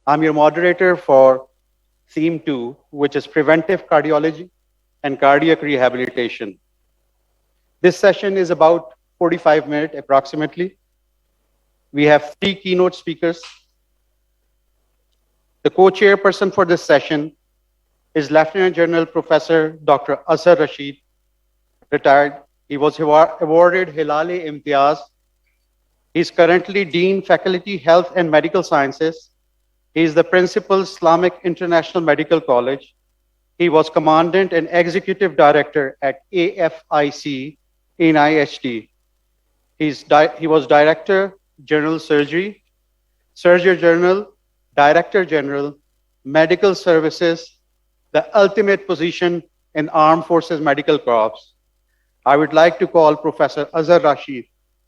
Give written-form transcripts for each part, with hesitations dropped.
I'm your moderator for theme 2, which is preventive cardiology and cardiac rehabilitation. This session is about 45 minutes approximately. We have 3 keynote speakers. The co-chairperson for this session is Lieutenant General Professor Dr. Azhar Rashid, retired. He was awarded Hilal-e-Imtiaz. He is currently Dean, Faculty, Health and Medical Sciences. He is the Principal, Islamic International Medical College. He was Commandant and Executive Director at AFIC in IHT. He was Director, General Surgery, Surgeon General, Director General, Medical Services, the ultimate position in Armed Forces Medical Corps. I would like to call Professor Azhar Rashid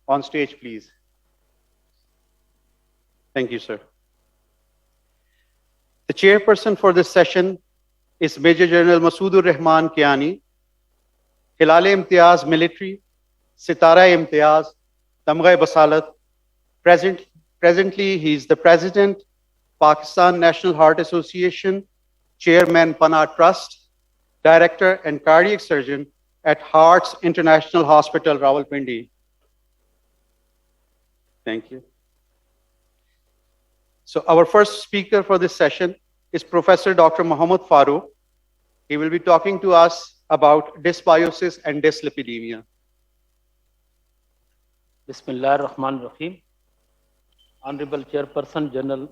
on stage, please. Thank you, sir. The chairperson for this session is Major General Masoodur Rahman Kiani, Hilal-e-Imtiaz Military, Sitara-e-Imtiaz, Tamgha-e-Basalat. Presently, he is the President, Pakistan National Heart Association, Chairman Pana Trust, Director and Cardiac Surgeon at Hearts International Hospital, Rawalpindi. Thank you. So our first speaker for this session is Professor Dr. Muhammad Farooq. He will be talking to us about dysbiosis and dyslipidemia. Bismillah ar-Rahman ar-Rahim. Honorable Chairperson General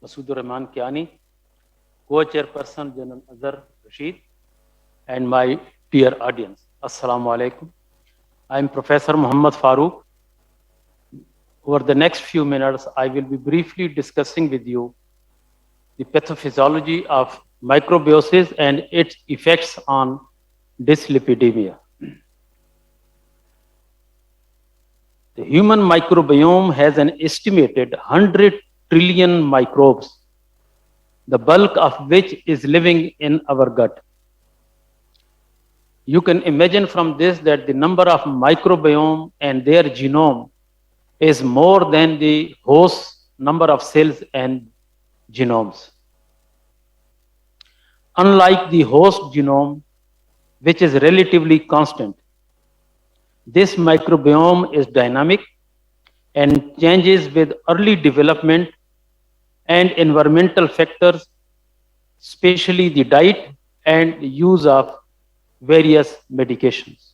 Masoodur Rahman Kiani, Co-Chairperson General Azhar Rashid, and my dear audience. Assalamu alaikum. I am Professor Muhammad Farooq. Over the next few minutes, I will be briefly discussing with you the pathophysiology of microbiosis and its effects on dyslipidemia. The human microbiome has an estimated 100 trillion microbes, the bulk of which is living in our gut. You can imagine from this that the number of microbiome and their genome is more than the host number of cells and genomes. Unlike the host genome, which is relatively constant, this microbiome is dynamic and changes with early development and environmental factors, especially the diet and use of various medications.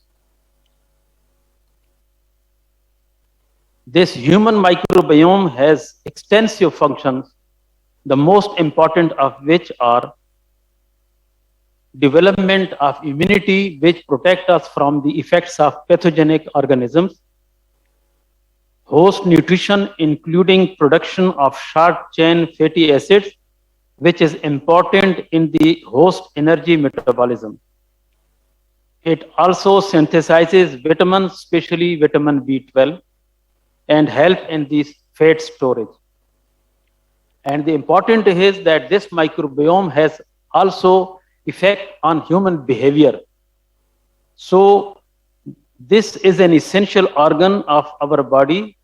This human microbiome has extensive functions, the most important of which are development of immunity, which protect us from the effects of pathogenic organisms, host nutrition, including production of short-chain fatty acids, which is important in the host energy metabolism. It also synthesizes vitamins, especially vitamin B12, and help in this fat storage. And the important is that this microbiome has also effect on human behavior. So this is an essential organ of our body,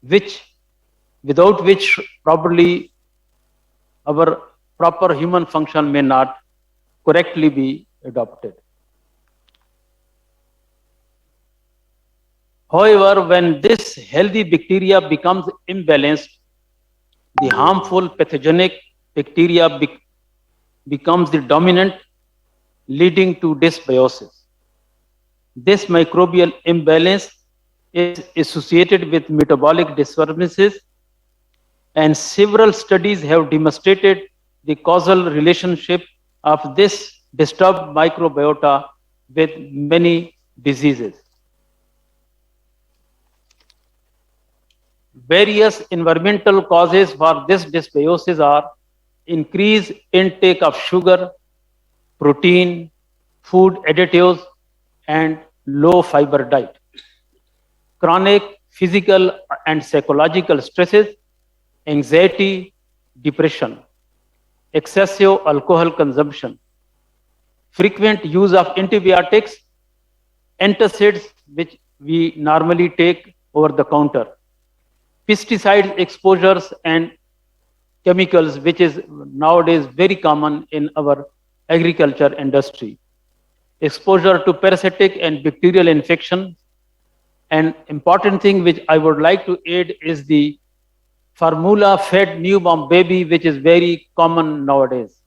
without which probably our proper human function may not correctly be adopted. However, when this healthy bacteria becomes imbalanced, the harmful pathogenic bacteria becomes the dominant, leading to dysbiosis. This microbial imbalance is associated with metabolic disturbances, and several studies have demonstrated the causal relationship of this disturbed microbiota with many diseases. Various environmental causes for this dysbiosis are increased intake of sugar, protein, food additives, and low fiber diet. Chronic physical and psychological stresses, anxiety, depression, excessive alcohol consumption, frequent use of antibiotics, antacids, which we normally take over the counter, pesticide exposures, and chemicals, which is nowadays very common in our agriculture industry. Exposure to parasitic and bacterial infection. An important thing which I would like to add is the formula fed newborn baby, which is very common nowadays.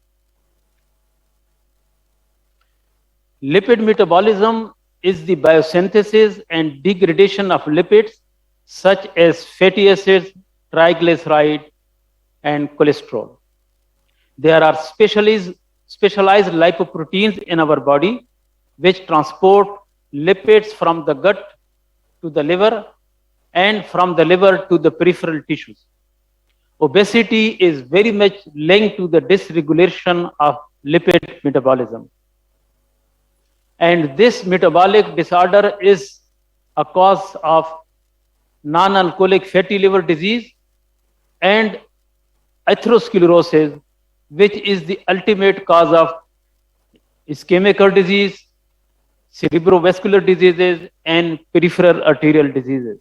Lipid metabolism is the biosynthesis and degradation of lipids such as fatty acids, triglyceride, and cholesterol. There are specialized lipoproteins in our body which transport lipids from the gut to the liver and from the liver to the peripheral tissues. Obesity is very much linked to the dysregulation of lipid metabolism. And this metabolic disorder is a cause of non-alcoholic fatty liver disease and atherosclerosis, which is the ultimate cause of ischemic heart disease, cerebrovascular diseases, and peripheral arterial diseases.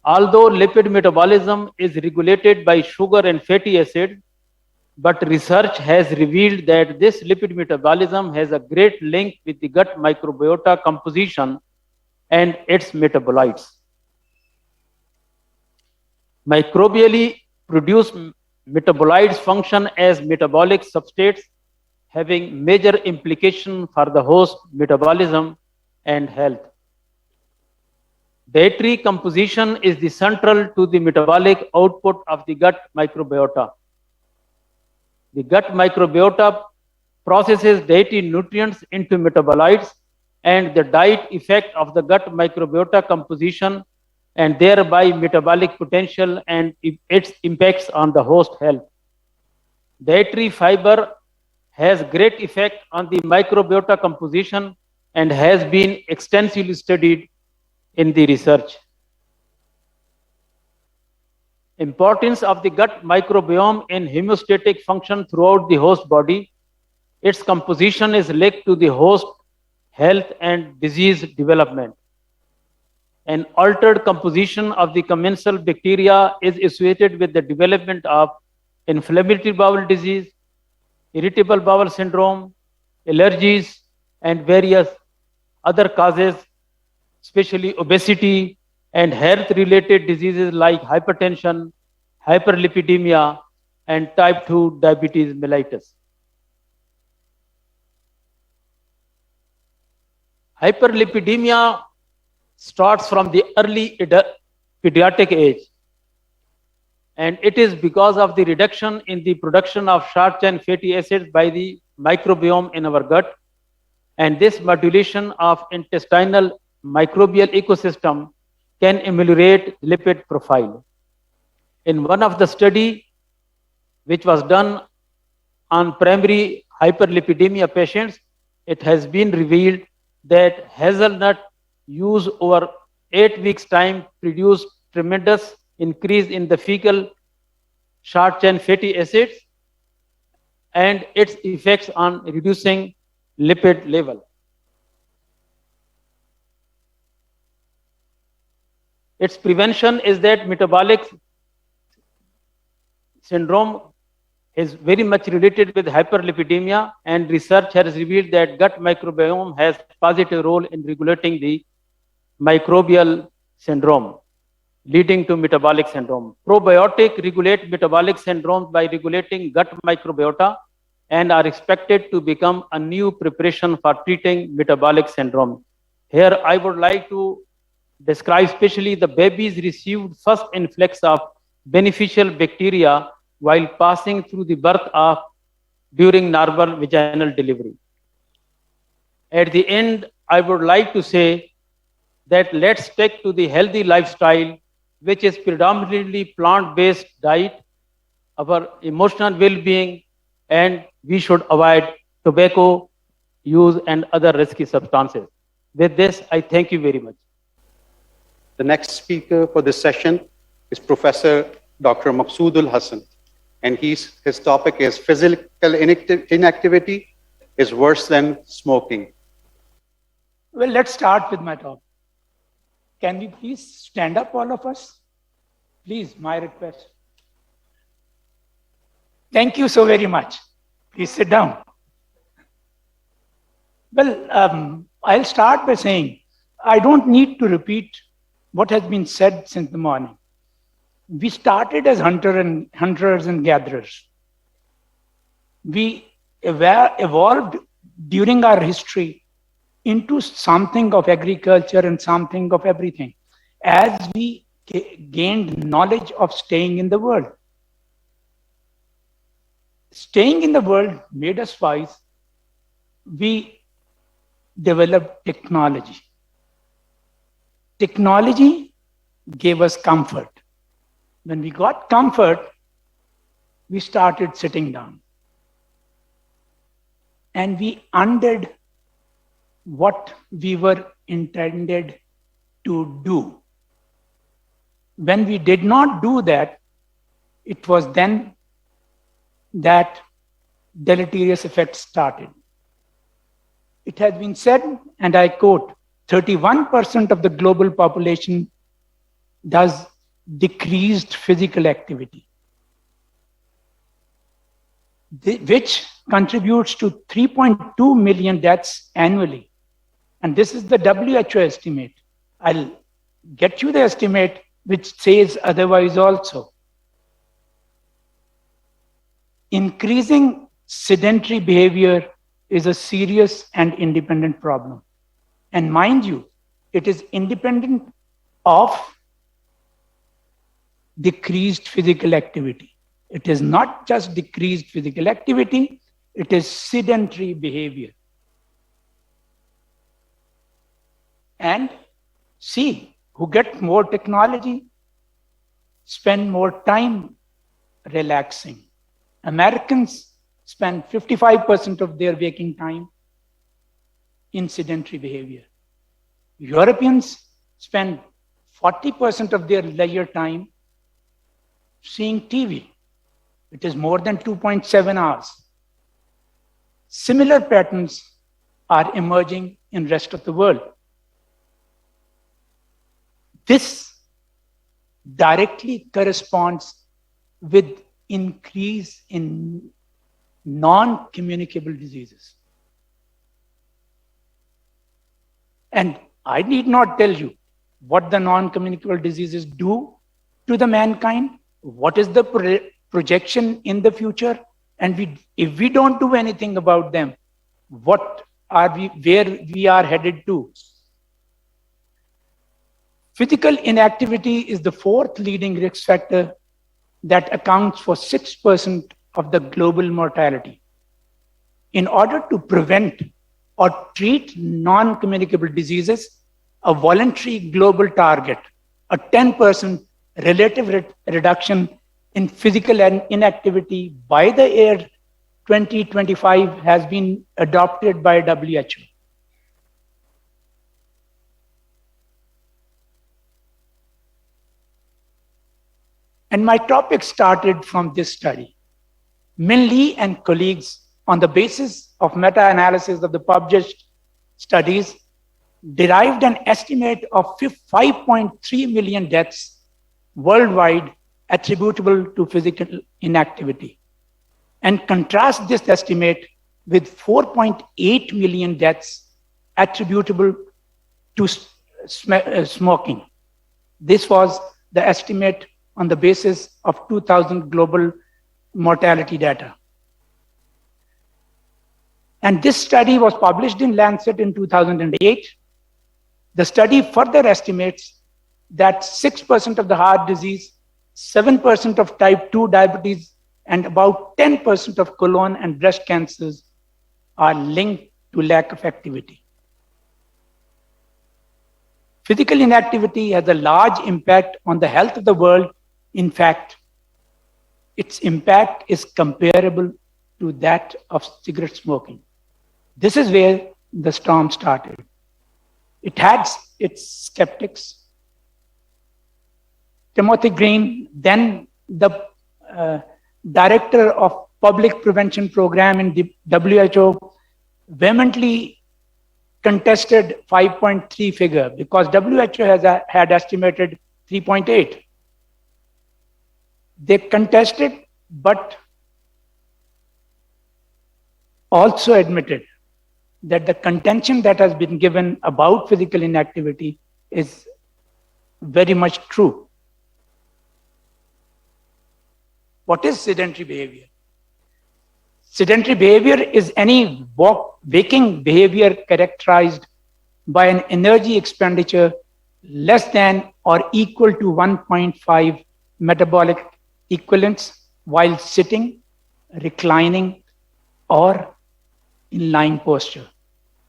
Although lipid metabolism is regulated by sugar and fatty acid, but research has revealed that this lipid metabolism has a great link with the gut microbiota composition and its metabolites. Microbially produced metabolites function as metabolic substrates, having major implication for the host metabolism and health. Dietary composition is the central to the metabolic output of the gut microbiota. The gut microbiota processes dietary nutrients into metabolites, and the diet effect of the gut microbiota composition and thereby metabolic potential and its impacts on the host health. Dietary fiber has great effect on the microbiota composition and has been extensively studied in the research. Importance of the gut microbiome in homeostatic function throughout the host body. Its composition is linked to the host health and disease development. An altered composition of the commensal bacteria is associated with the development of inflammatory bowel disease, irritable bowel syndrome, allergies, and various other causes, especially obesity and health-related diseases like hypertension, hyperlipidemia, and type 2 diabetes mellitus. Hyperlipidemia starts from the early pediatric age, and it is because of the reduction in the production of short-chain fatty acids by the microbiome in our gut, and this modulation of intestinal microbial ecosystem can ameliorate lipid profile. In one of the study which was done on primary hyperlipidemia patients, it has been revealed that hazelnut use over 8 weeks time produced tremendous increase in the fecal short-chain fatty acids and its effects on reducing lipid level. Its prevention is that metabolic syndrome is very much related with hyperlipidemia, and research has revealed that gut microbiome has positive role in regulating the microbial syndrome, leading to metabolic syndrome. Probiotic regulate metabolic syndrome by regulating gut microbiota and are expected to become a new preparation for treating metabolic syndrome. Here I would like to describe especially the babies received first influx of beneficial bacteria while passing through the birth of during normal vaginal delivery. At the end, I would like to say that let's stick to the healthy lifestyle, which is predominantly plant-based diet, our emotional well-being, and we should avoid tobacco use and other risky substances. With this, I thank you very much. The next speaker for this session is Professor Dr. Maqsoodul Hassan, and his topic is physical inactivity is worse than smoking. Well, let's start with my talk. Can we please stand up, all of us? Please, my request. Thank you so very much. Please sit down. Well, I'll start by saying I don't need to repeat what has been said since the morning. We started as hunters and gatherers. We evolved during our history into something of agriculture and something of everything as we gained knowledge of staying in the world. Staying in the world made us wise. We developed technology. Technology gave us comfort. When we got comfort, we started sitting down. And we undid what we were intended to do. When we did not do that, it was then that deleterious effects started. It has been said, and I quote, 31% of the global population does decreased physical activity, which contributes to 3.2 million deaths annually. And this is the WHO estimate. I'll get you the estimate which says otherwise also. Increasing sedentary behavior is a serious and independent problem. And mind you, it is independent of decreased physical activity. It is not just decreased physical activity, it is sedentary behavior. And see, who get more technology, spend more time relaxing. Americans spend 55% of their waking time in sedentary behavior. Europeans spend 40% of their leisure time seeing TV. It is more than 2.7 hours. Similar patterns are emerging in the rest of the world. This directly corresponds with increase in non-communicable diseases. And I need not tell you what the non-communicable diseases do to the mankind, what is the projection in the future, and if we don't do anything about them, where we are headed to. Physical inactivity is the fourth leading risk factor that accounts for 6% of the global mortality. In order to prevent or treat non-communicable diseases, a voluntary global target, a 10% relative reduction in physical inactivity by the year 2025 has been adopted by WHO. And my topic started from this study. Min Lee and colleagues, on the basis of meta-analysis of the published studies, derived an estimate of 5.3 million deaths worldwide attributable to physical inactivity, and contrast this estimate with 4.8 million deaths attributable to smoking. This was the estimate on the basis of 2000 global mortality data. And this study was published in Lancet in 2008. The study further estimates that 6% of the heart disease, 7% of type 2 diabetes, and about 10% of colon and breast cancers are linked to lack of activity. Physical inactivity has a large impact on the health of the world. In fact, its impact is comparable to that of cigarette smoking. This is where the storm started. It had its skeptics. Timothy Green, then the director of public prevention program in the WHO, vehemently contested 5.3 figure because WHO had estimated 3.8. They contested, but also admitted that the contention that has been given about physical inactivity is very much true. What is sedentary behavior? Sedentary behavior is any waking behavior characterized by an energy expenditure less than or equal to 1.5 metabolic equivalents while sitting, reclining, or in lying posture.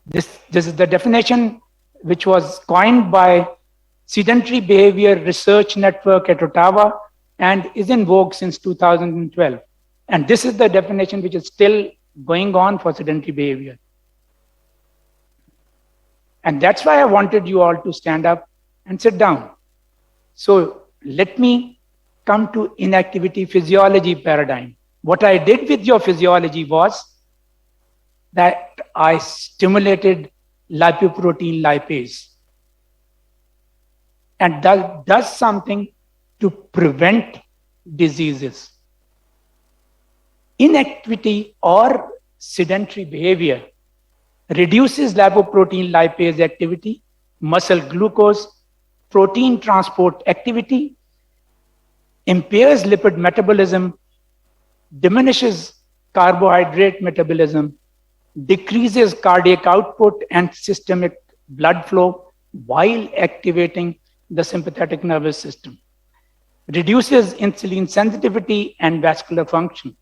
This is the definition which was coined by Sedentary Behavior Research Network at Ottawa and is in vogue since 2012. And this is the definition which is still going on for sedentary behavior. And that's why I wanted you all to stand up and sit down. So let me come to inactivity physiology paradigm. What I did with your physiology was that I stimulated lipoprotein lipase. And that does something to prevent diseases. Inactivity or sedentary behavior reduces lipoprotein lipase activity, muscle glucose, protein transport activity, impairs lipid metabolism, diminishes carbohydrate metabolism, decreases cardiac output and systemic blood flow while activating the sympathetic nervous system, reduces insulin sensitivity and vascular function.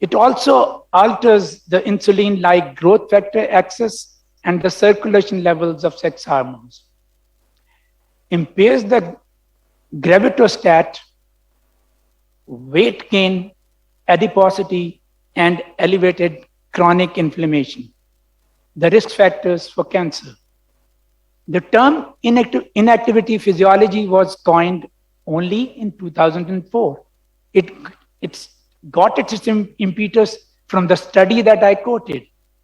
It also alters the insulin-like growth factor axis and the circulation levels of sex hormones, impairs the gravitostat, weight gain, adiposity, and elevated chronic inflammation, the risk factors for cancer. The term inactivity physiology was coined only in 2004. It's got its impetus from the study that I quoted.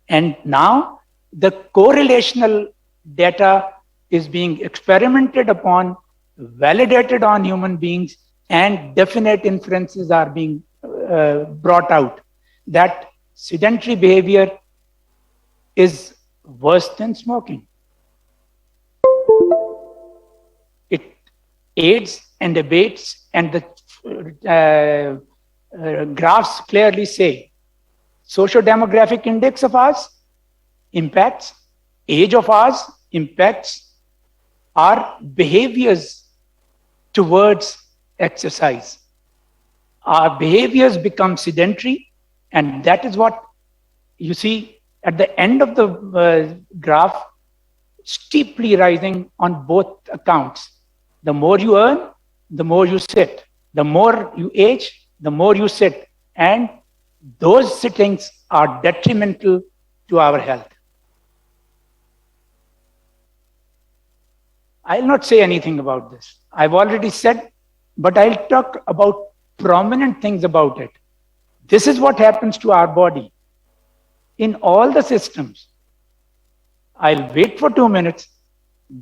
And now the correlational data is being experimented upon, validated on human beings, and definite inferences are being brought out that sedentary behavior is worse than smoking. It aids and abates, and the graphs clearly say socio-demographic index of ours impacts, age of ours impacts our behaviors towards exercise. Our behaviors become sedentary, and that is what you see at the end of the graph, steeply rising on both accounts. The more you earn, the more you sit. The more you age, the more you sit. And those sittings are detrimental to our health. I'll not say anything about this. I've already said, but I'll talk about prominent things about it. This is what happens to our body in all the systems. I'll wait for 2 minutes,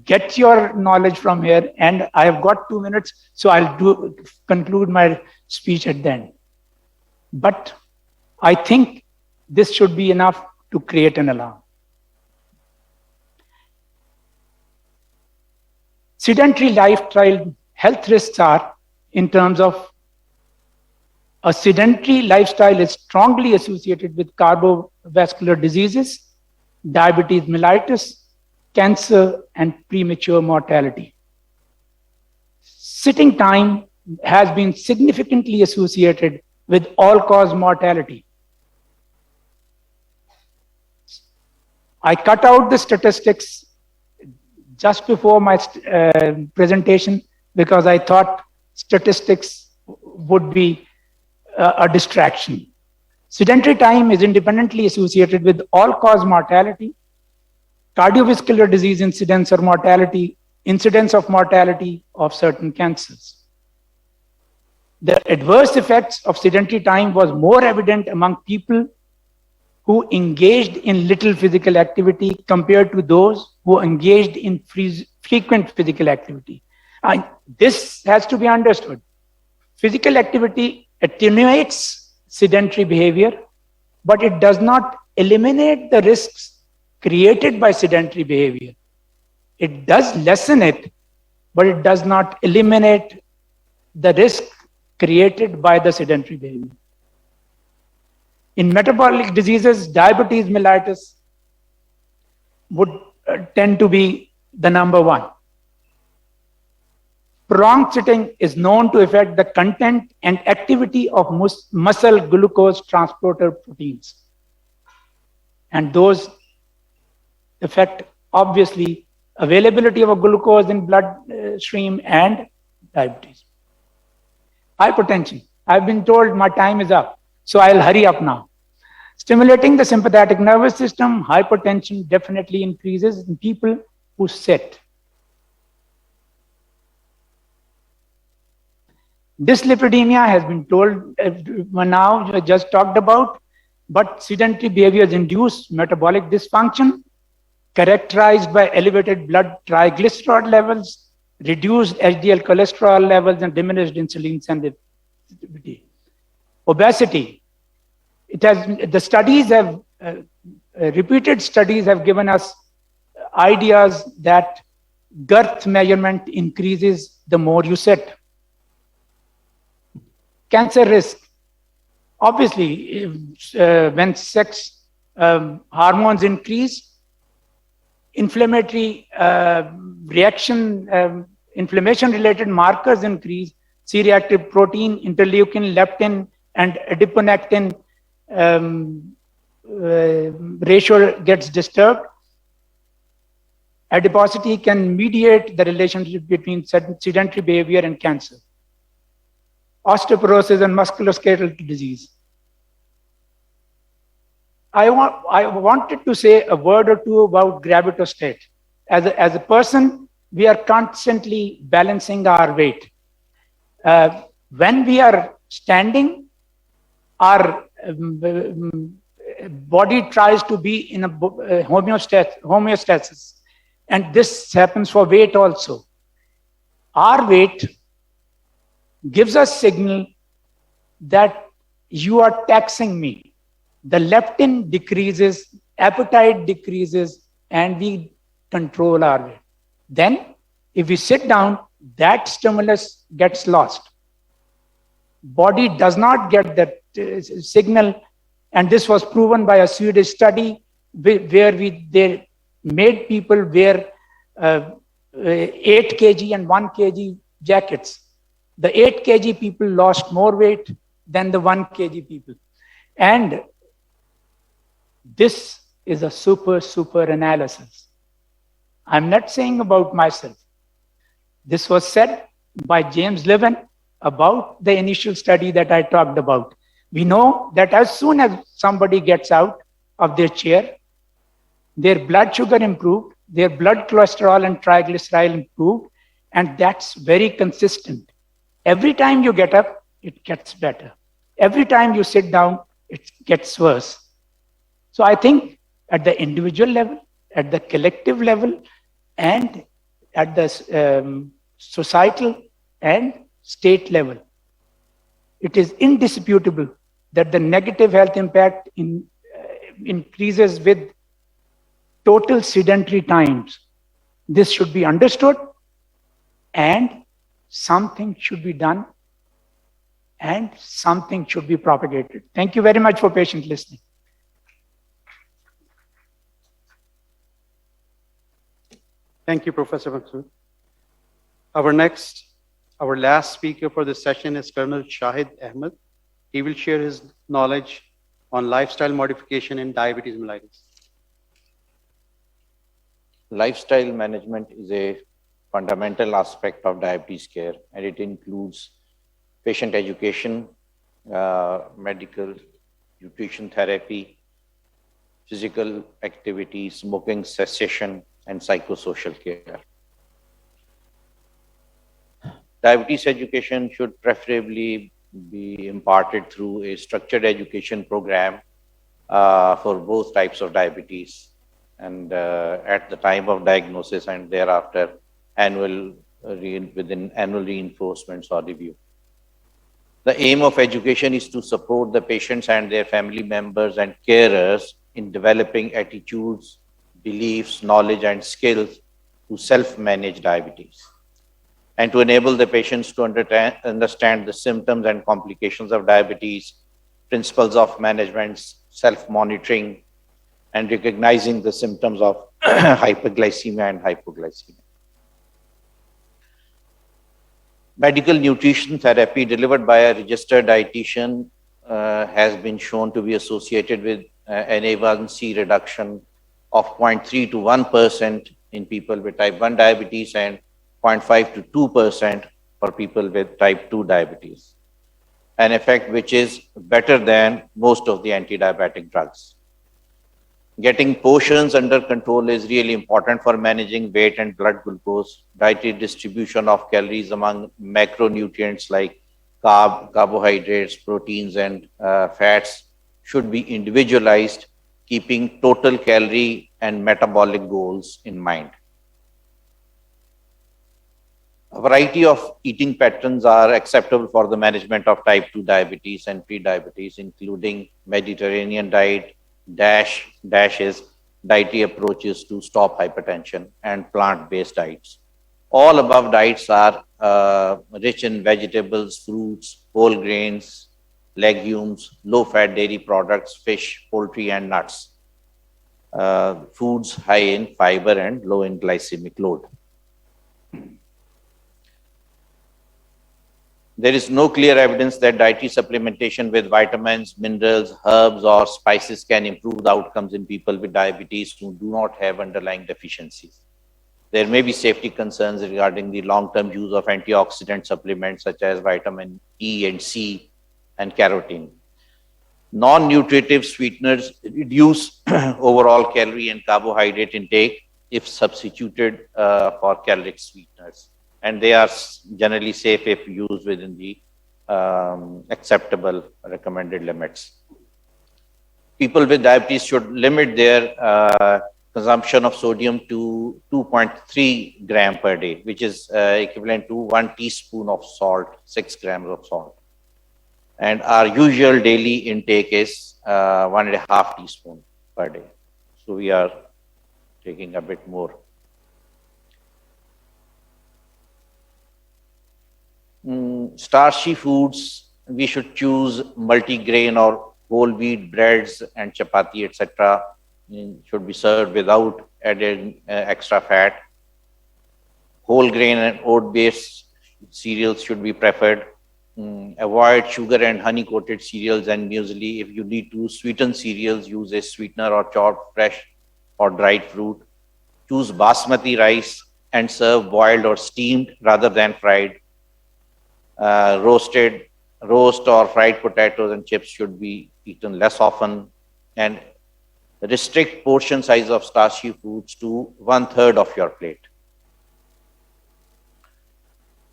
get your knowledge from here, and I have got 2 minutes, so I'll conclude my speech at the end. But I think this should be enough to create an alarm. Sedentary lifestyle health risks are, in terms of a sedentary lifestyle is strongly associated with cardiovascular diseases, diabetes mellitus, cancer, and premature mortality. Sitting time has been significantly associated with all-cause mortality. I cut out the statistics just before my presentation because I thought statistics would be a distraction. Sedentary time is independently associated with all-cause mortality, cardiovascular disease incidence or mortality, incidence of mortality of certain cancers. The adverse effects of sedentary time was more evident among people who engaged in little physical activity compared to those who engaged in frequent physical activity. And this has to be understood. Physical activity attenuates sedentary behavior but it does not eliminate the risks created by sedentary behavior. It does lessen it, but it does not eliminate the risk created by the sedentary behavior. In metabolic diseases, diabetes mellitus would tend to be the number one. Prolonged sitting is known to affect the content and activity of muscle glucose transporter proteins. And those affect, obviously, availability of a glucose in blood stream and diabetes. Hypertension. I've been told my time is up, so I'll hurry up now. Stimulating the sympathetic nervous system, hypertension definitely increases in people who sit. Dyslipidemia has been told now, just talked about, but sedentary behaviors induce metabolic dysfunction characterized by elevated blood triglyceride levels, reduced HDL cholesterol levels, and diminished insulin sensitivity. Obesity. The studies have, repeated studies have given us ideas that girth measurement increases the more you sit. Cancer risk. Obviously, when sex hormones increase, inflammatory reaction, inflammation-related markers increase, C-reactive protein, interleukin, leptin, and adiponectin ratio gets disturbed. Adiposity can mediate the relationship between sedentary behavior and cancer. Osteoporosis and musculoskeletal disease. I wanted to say a word or two about gravitostate. As a person, we are constantly balancing our weight. When we are standing, our body tries to be in a homeostasis. And this happens for weight also. Our weight gives us signal that you are taxing me. The leptin decreases, appetite decreases, and we control our weight. Then, if we sit down, that stimulus gets lost. Body does not get that signal, and this was proven by a Swedish study where they made people wear 8 kg and 1 kg jackets. The 8 kg people lost more weight than the 1 kg people. And this is a super analysis. I'm not saying about myself. This was said by James Levin about the initial study that I talked about. We know that as soon as somebody gets out of their chair, their blood sugar improved, their blood cholesterol and triglyceride improved, and that's very consistent. Every time you get up, it gets better. Every time you sit down, it gets worse. So I think at the individual level, at the collective level, and at the societal and state level, it is indisputable that the negative health impact increases with total sedentary times. This should be understood, and something should be done, and something should be propagated. Thank you very much for patient listening. Thank you, Professor Maksud. Our last speaker for this session is Colonel Shahid Ahmed. He will share his knowledge on lifestyle modification in diabetes mellitus. Lifestyle management is a fundamental aspect of diabetes care, and it includes patient education, medical, nutrition therapy, physical activity, smoking cessation, and psychosocial care. Diabetes education should preferably be imparted through a structured education program for both types of diabetes, and at the time of diagnosis and thereafter within annual reinforcements or review. The aim of education is to support the patients and their family members and carers in developing attitudes, beliefs, knowledge, and skills to self-manage diabetes, and to enable the patients to understand the symptoms and complications of diabetes, principles of management, self-monitoring, and recognizing the symptoms of hyperglycemia and hypoglycemia. Medical nutrition therapy delivered by a registered dietitian has been shown to be associated with an A1C reduction of 0.3 to 1% in people with type 1 diabetes and 0.5 to 2% for people with type 2 diabetes, an effect which is better than most of the anti-diabetic drugs. Getting portions under control is really important for managing weight and blood glucose. Dietary distribution of calories among macronutrients like carbohydrates, proteins, and fats should be individualized, keeping total calorie and metabolic goals in mind. A variety of eating patterns are acceptable for the management of type 2 diabetes and pre-diabetes, including Mediterranean diet, DASH is dietary approaches to stop hypertension, and plant-based diets. All above diets are rich in vegetables, fruits, whole grains, legumes, low-fat dairy products, fish, poultry, and nuts. Foods high in fiber and low in glycemic load. There is no clear evidence that dietary supplementation with vitamins, minerals, herbs, or spices can improve the outcomes in people with diabetes who do not have underlying deficiencies. There may be safety concerns regarding the long-term use of antioxidant supplements such as vitamin E and C and carotene. Non-nutritive sweeteners reduce overall calorie and carbohydrate intake if substituted for caloric sweeteners, and they are generally safe if used within the acceptable recommended limits. People with diabetes should limit their consumption of sodium to 2.3 gram per day, which is equivalent to 1 teaspoon of salt, 6 grams of salt. And our usual daily intake is 1.5 teaspoon per day. So we are taking a bit more. Starchy foods, we should choose multigrain or whole wheat breads and chapati, etc. Should be served without adding extra fat. Whole grain and oat-based cereals should be preferred. Avoid sugar and honey-coated cereals and muesli. If you need to sweeten cereals, use a sweetener or chopped fresh or dried fruit. Choose basmati rice and serve boiled or steamed rather than fried. Roast or fried potatoes and chips should be eaten less often, and restrict portion size of starchy foods to 1/3 of your plate.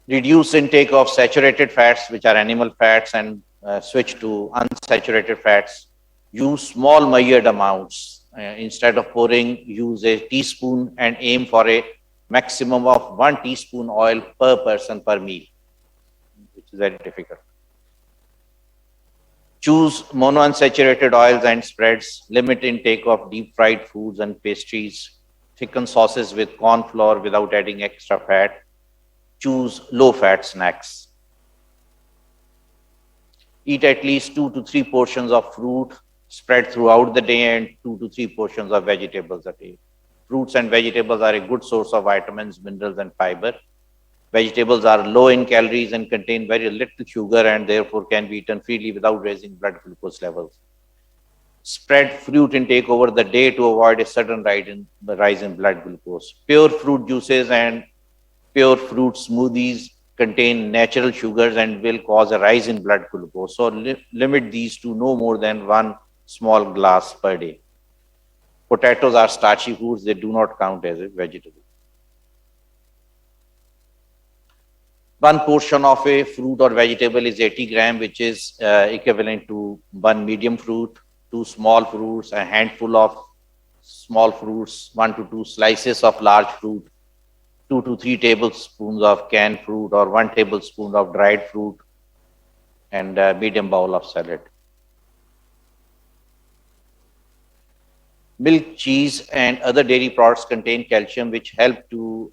Reduce intake of saturated fats, which are animal fats, and switch to unsaturated fats. Use small measured amounts. Instead of pouring, use a teaspoon and aim for a maximum of 1 teaspoon oil per person per meal, which is very difficult. Choose monounsaturated oils and spreads. Limit intake of deep fried foods and pastries. Thicken sauces with corn flour without adding extra fat. Choose low-fat snacks. Eat at least 2 to 3 portions of fruit spread throughout the day and 2 to 3 portions of vegetables a day. Fruits and vegetables are a good source of vitamins, minerals, and fiber. Vegetables are low in calories and contain very little sugar and therefore can be eaten freely without raising blood glucose levels. Spread fruit intake over the day to avoid a sudden rise in blood glucose. Pure fruit juices and pure fruit smoothies contain natural sugars and will cause a rise in blood glucose. So limit these to no more than 1 small glass per day. Potatoes are starchy foods. They do not count as a vegetable. 1 portion of a fruit or vegetable is 80 grams, which is equivalent to 1 medium fruit, 2 small fruits, a handful of small fruits, 1 to 2 slices of large fruit, 2 to 3 tablespoons of canned fruit, or 1 tablespoon of dried fruit, and medium bowl of salad. Milk, cheese, and other dairy products contain calcium, which help to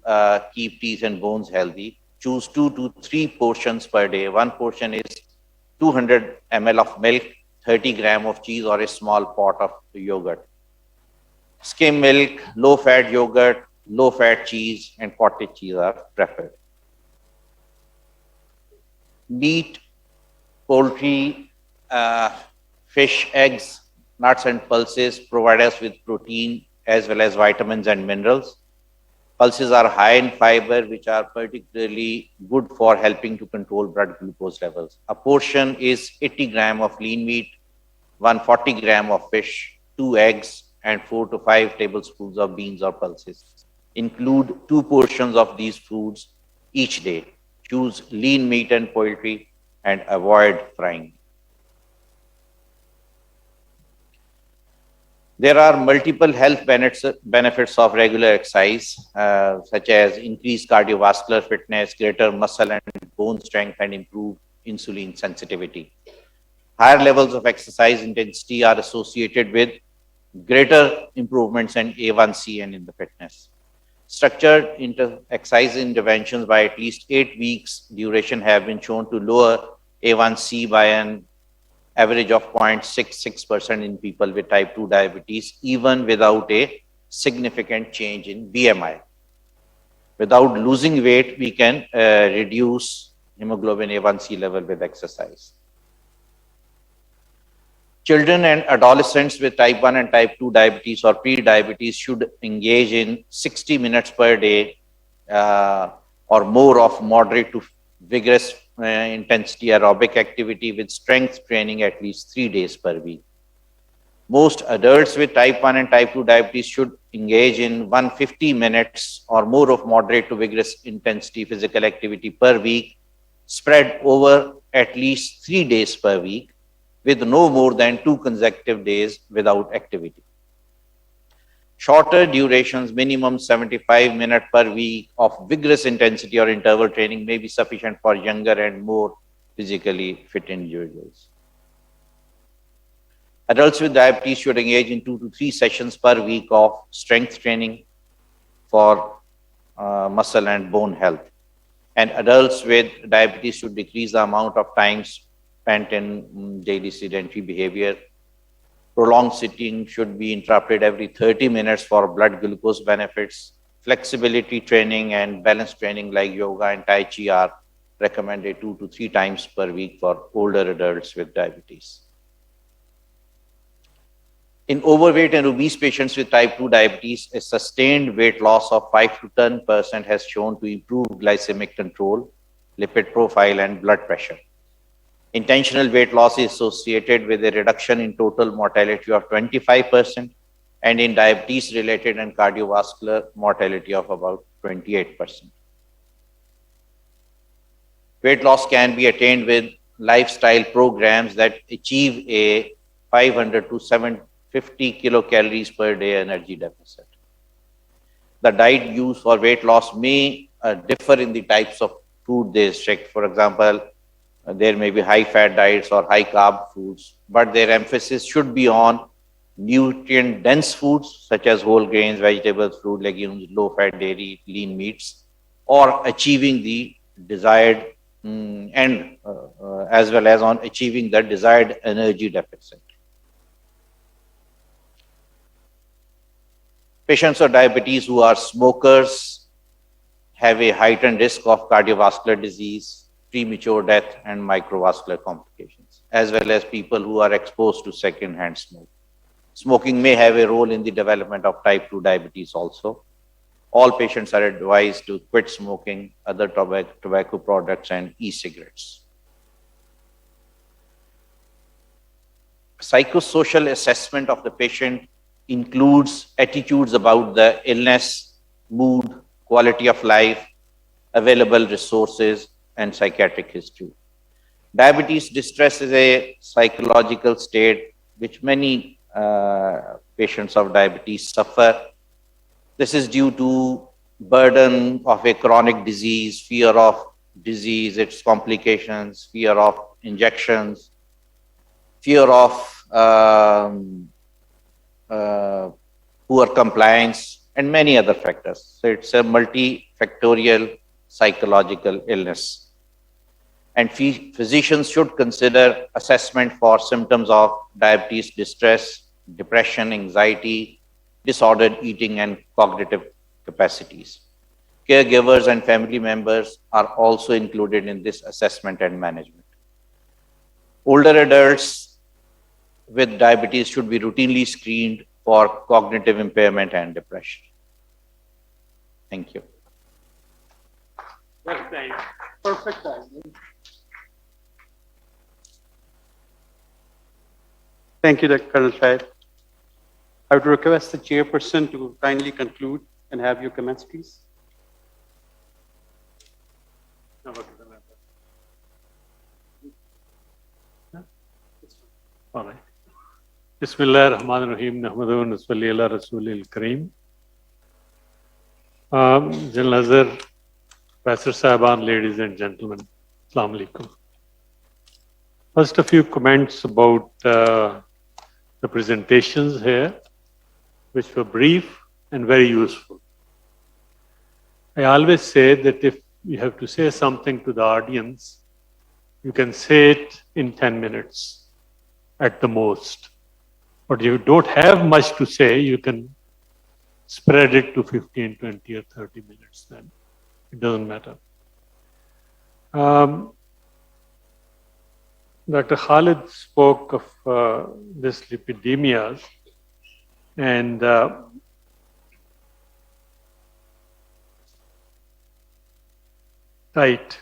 keep teeth and bones healthy. Choose 2 to 3 portions per day. One portion is 200 ml of milk, 30 gram of cheese, or a small pot of yogurt. Skim milk, low-fat yogurt, low-fat cheese, and cottage cheese are preferred. Meat, poultry, fish, eggs, nuts, and pulses provide us with protein as well as vitamins and minerals. Pulses are high in fiber, which are particularly good for helping to control blood glucose levels. A portion is 80 gram of lean meat, 140 gram of fish, 2 eggs, and 4 to 5 tablespoons of beans or pulses. Include 2 portions of these foods each day. Choose lean meat and poultry and avoid frying. There are multiple health benefits of regular exercise, such as increased cardiovascular fitness, greater muscle and bone strength, and improved insulin sensitivity. Higher levels of exercise intensity are associated with greater improvements in A1C and in the fitness. Structured exercise interventions by at least 8 weeks duration have been shown to lower A1C by an average of 0.66% in people with type 2 diabetes, even without a significant change in BMI. Without losing weight, we can reduce hemoglobin A1C level with exercise. Children and adolescents with type 1 and type 2 diabetes or pre-diabetes should engage in 60 minutes per day or more of moderate to vigorous intensity aerobic activity with strength training at least 3 days per week. Most adults with type 1 and type 2 diabetes should engage in 150 minutes or more of moderate to vigorous intensity physical activity per week, spread over at least 3 days per week, with no more than 2 consecutive days without activity. Shorter durations, minimum 75 minutes per week of vigorous intensity or interval training may be sufficient for younger and more physically fit individuals. Adults with diabetes should engage in 2 to 3 sessions per week of strength training for muscle and bone health. And adults with diabetes should decrease the amount of time spent in daily sedentary behavior. Prolonged sitting should be interrupted every 30 minutes for blood glucose benefits. Flexibility training and balance training like yoga and Tai Chi are recommended 2 to 3 times per week for older adults with diabetes. In overweight and obese patients with type 2 diabetes, a sustained weight loss of 5 to 10% has shown to improve glycemic control, lipid profile, and blood pressure. Intentional weight loss is associated with a reduction in total mortality of 25% and in diabetes-related and cardiovascular mortality of about 28%. Weight loss can be attained with lifestyle programs that achieve a 500 to 750 kilocalories per day energy deficit. The diet used for weight loss may differ in the types of food they restrict. For example, there may be high-fat diets or high-carb foods, but their emphasis should be on nutrient-dense foods such as whole grains, vegetables, fruit, legumes, low-fat dairy, lean meats, or achieving the desired as well as on achieving the desired energy deficit. Patients with diabetes who are smokers have a heightened risk of cardiovascular disease, premature death, and microvascular complications, as well as people who are exposed to second-hand smoke. Smoking may have a role in the development of type 2 diabetes also. All patients are advised to quit smoking, other tobacco products, and e-cigarettes. Psychosocial assessment of the patient includes attitudes about the illness, mood, quality of life, available resources, and psychiatric history. Diabetes distress is a psychological state which many patients of diabetes suffer. This is due to burden of a chronic disease, fear of disease, its complications, fear of injections, fear of poor compliance, and many other factors. So it's a multifactorial psychological illness. And physicians should consider assessment for symptoms of diabetes, distress, depression, anxiety, disordered eating, and cognitive capacities. Caregivers and family members are also included in this assessment and management. Older adults with diabetes should be routinely screened for cognitive impairment and depression. Thank you. Perfect time. Thank you, Dr. Colonel Shahid. I would request the chairperson to kindly conclude and have your comments, please. All right. Bismillah ar-Rahman ar-Rahim, Nahmadu wa nusalli ala Rasulil Kareem. General Azhar, Professor Sahiban, ladies and gentlemen, Assalamu alaikum. First, a few comments about the presentations here, which were brief and very useful. I always say that if you have to say something to the audience, you can say it in 10 minutes at the most. But if you don't have much to say, you can spread it to 15, 20, or 30 minutes then. It doesn't matter. Dr. Khalid spoke of this lipidemias and right.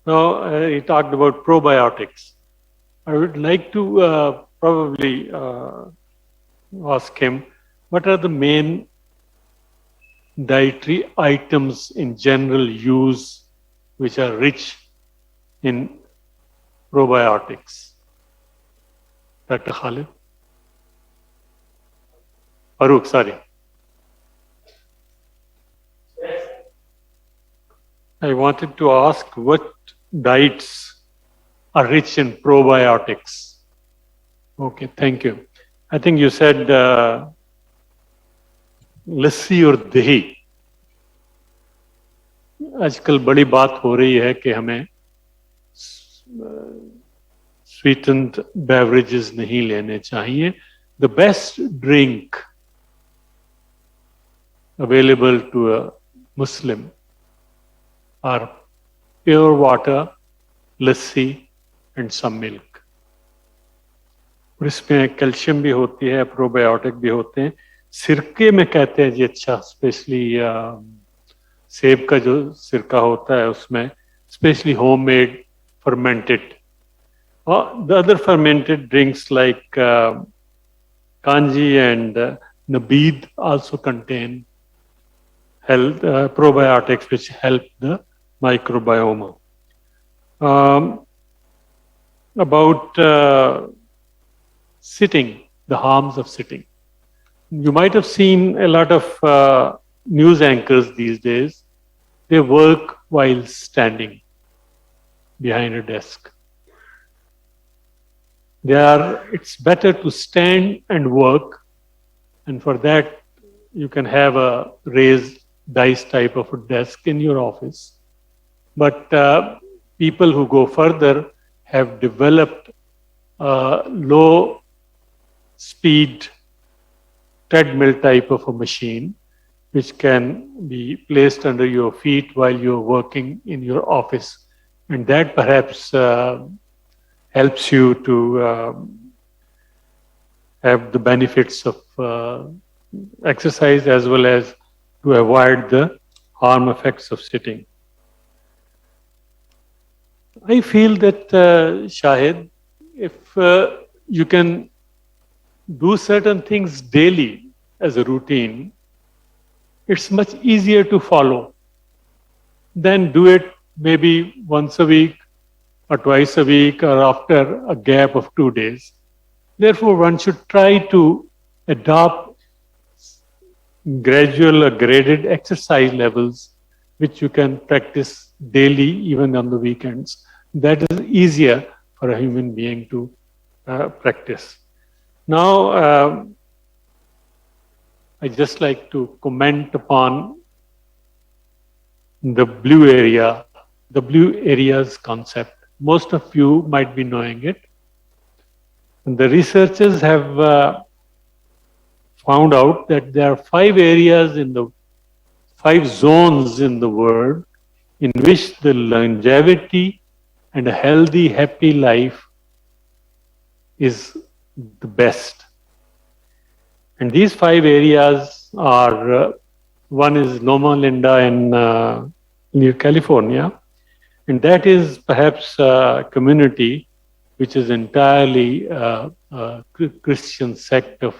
Now he talked about probiotics. I would like to probably ask him, what are the main dietary items in general use which are rich in probiotics? Dr. Khalid? Farooq, sorry. I wanted to ask what diets are rich in probiotics. Okay, thank you. I think you said लस्सी और दही. आजकल बड़ी बात हो रही है कि हमें sweetened beverages नहीं लेने चाहिए. The best drink available to a Muslim are pure water, lassi, and some milk. और इसमें कैल्शियम भी होती है, प्रोबायोटिक भी होते हैं. सिरके में कहते हैं जी अच्छा, स्पेशली सेब का जो सिरका होता है उसमें specially homemade fermented. The other fermented drinks like kanji and nabeed also contain health probiotics which help the microbiome. About sitting, the harms of sitting. You might have seen a lot of news anchors these days. They work while standing behind a desk. It's better to stand and work, and for that you can have a raised dice type of a desk in your office. But people who go further have developed a low speed treadmill type of a machine which can be placed under your feet while you're working in your office. And that perhaps helps you to have the benefits of exercise as well as to avoid the harm effects of sitting. I feel that, Shahid, if you can do certain things daily as a routine, it's much easier to follow than do it maybe once a week or twice a week or after a gap of 2 days. Therefore, one should try to adopt gradual or graded exercise levels which you can practice daily, even on the weekends. that is easier for a human being to practice. Now, I just like to comment upon the blue area, the blue areas concept. Most of you might be knowing it. And the researchers have found out that there are 5 areas in the 5 zones in the world in which the longevity and a healthy, happy life is the best. And these 5 areas are, one is Loma Linda in near California, and that is perhaps a community which is entirely a Christian sect of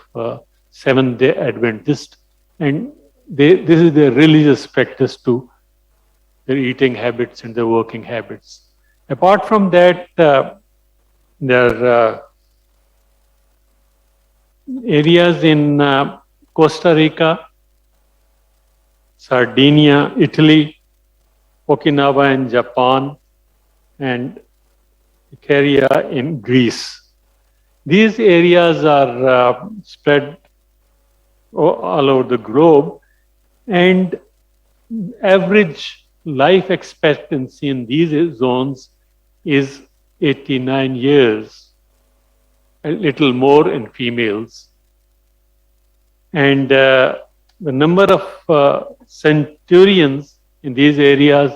Seventh-day Adventist, and this is their religious practice too, their eating habits and their working habits. Apart from that, there are areas in Costa Rica, Sardinia, Italy, Okinawa in Japan, and Ikaria in Greece. These areas are spread all over the globe, and average life expectancy in these zones is 89 years, a little more in females. And the number of centurions in these areas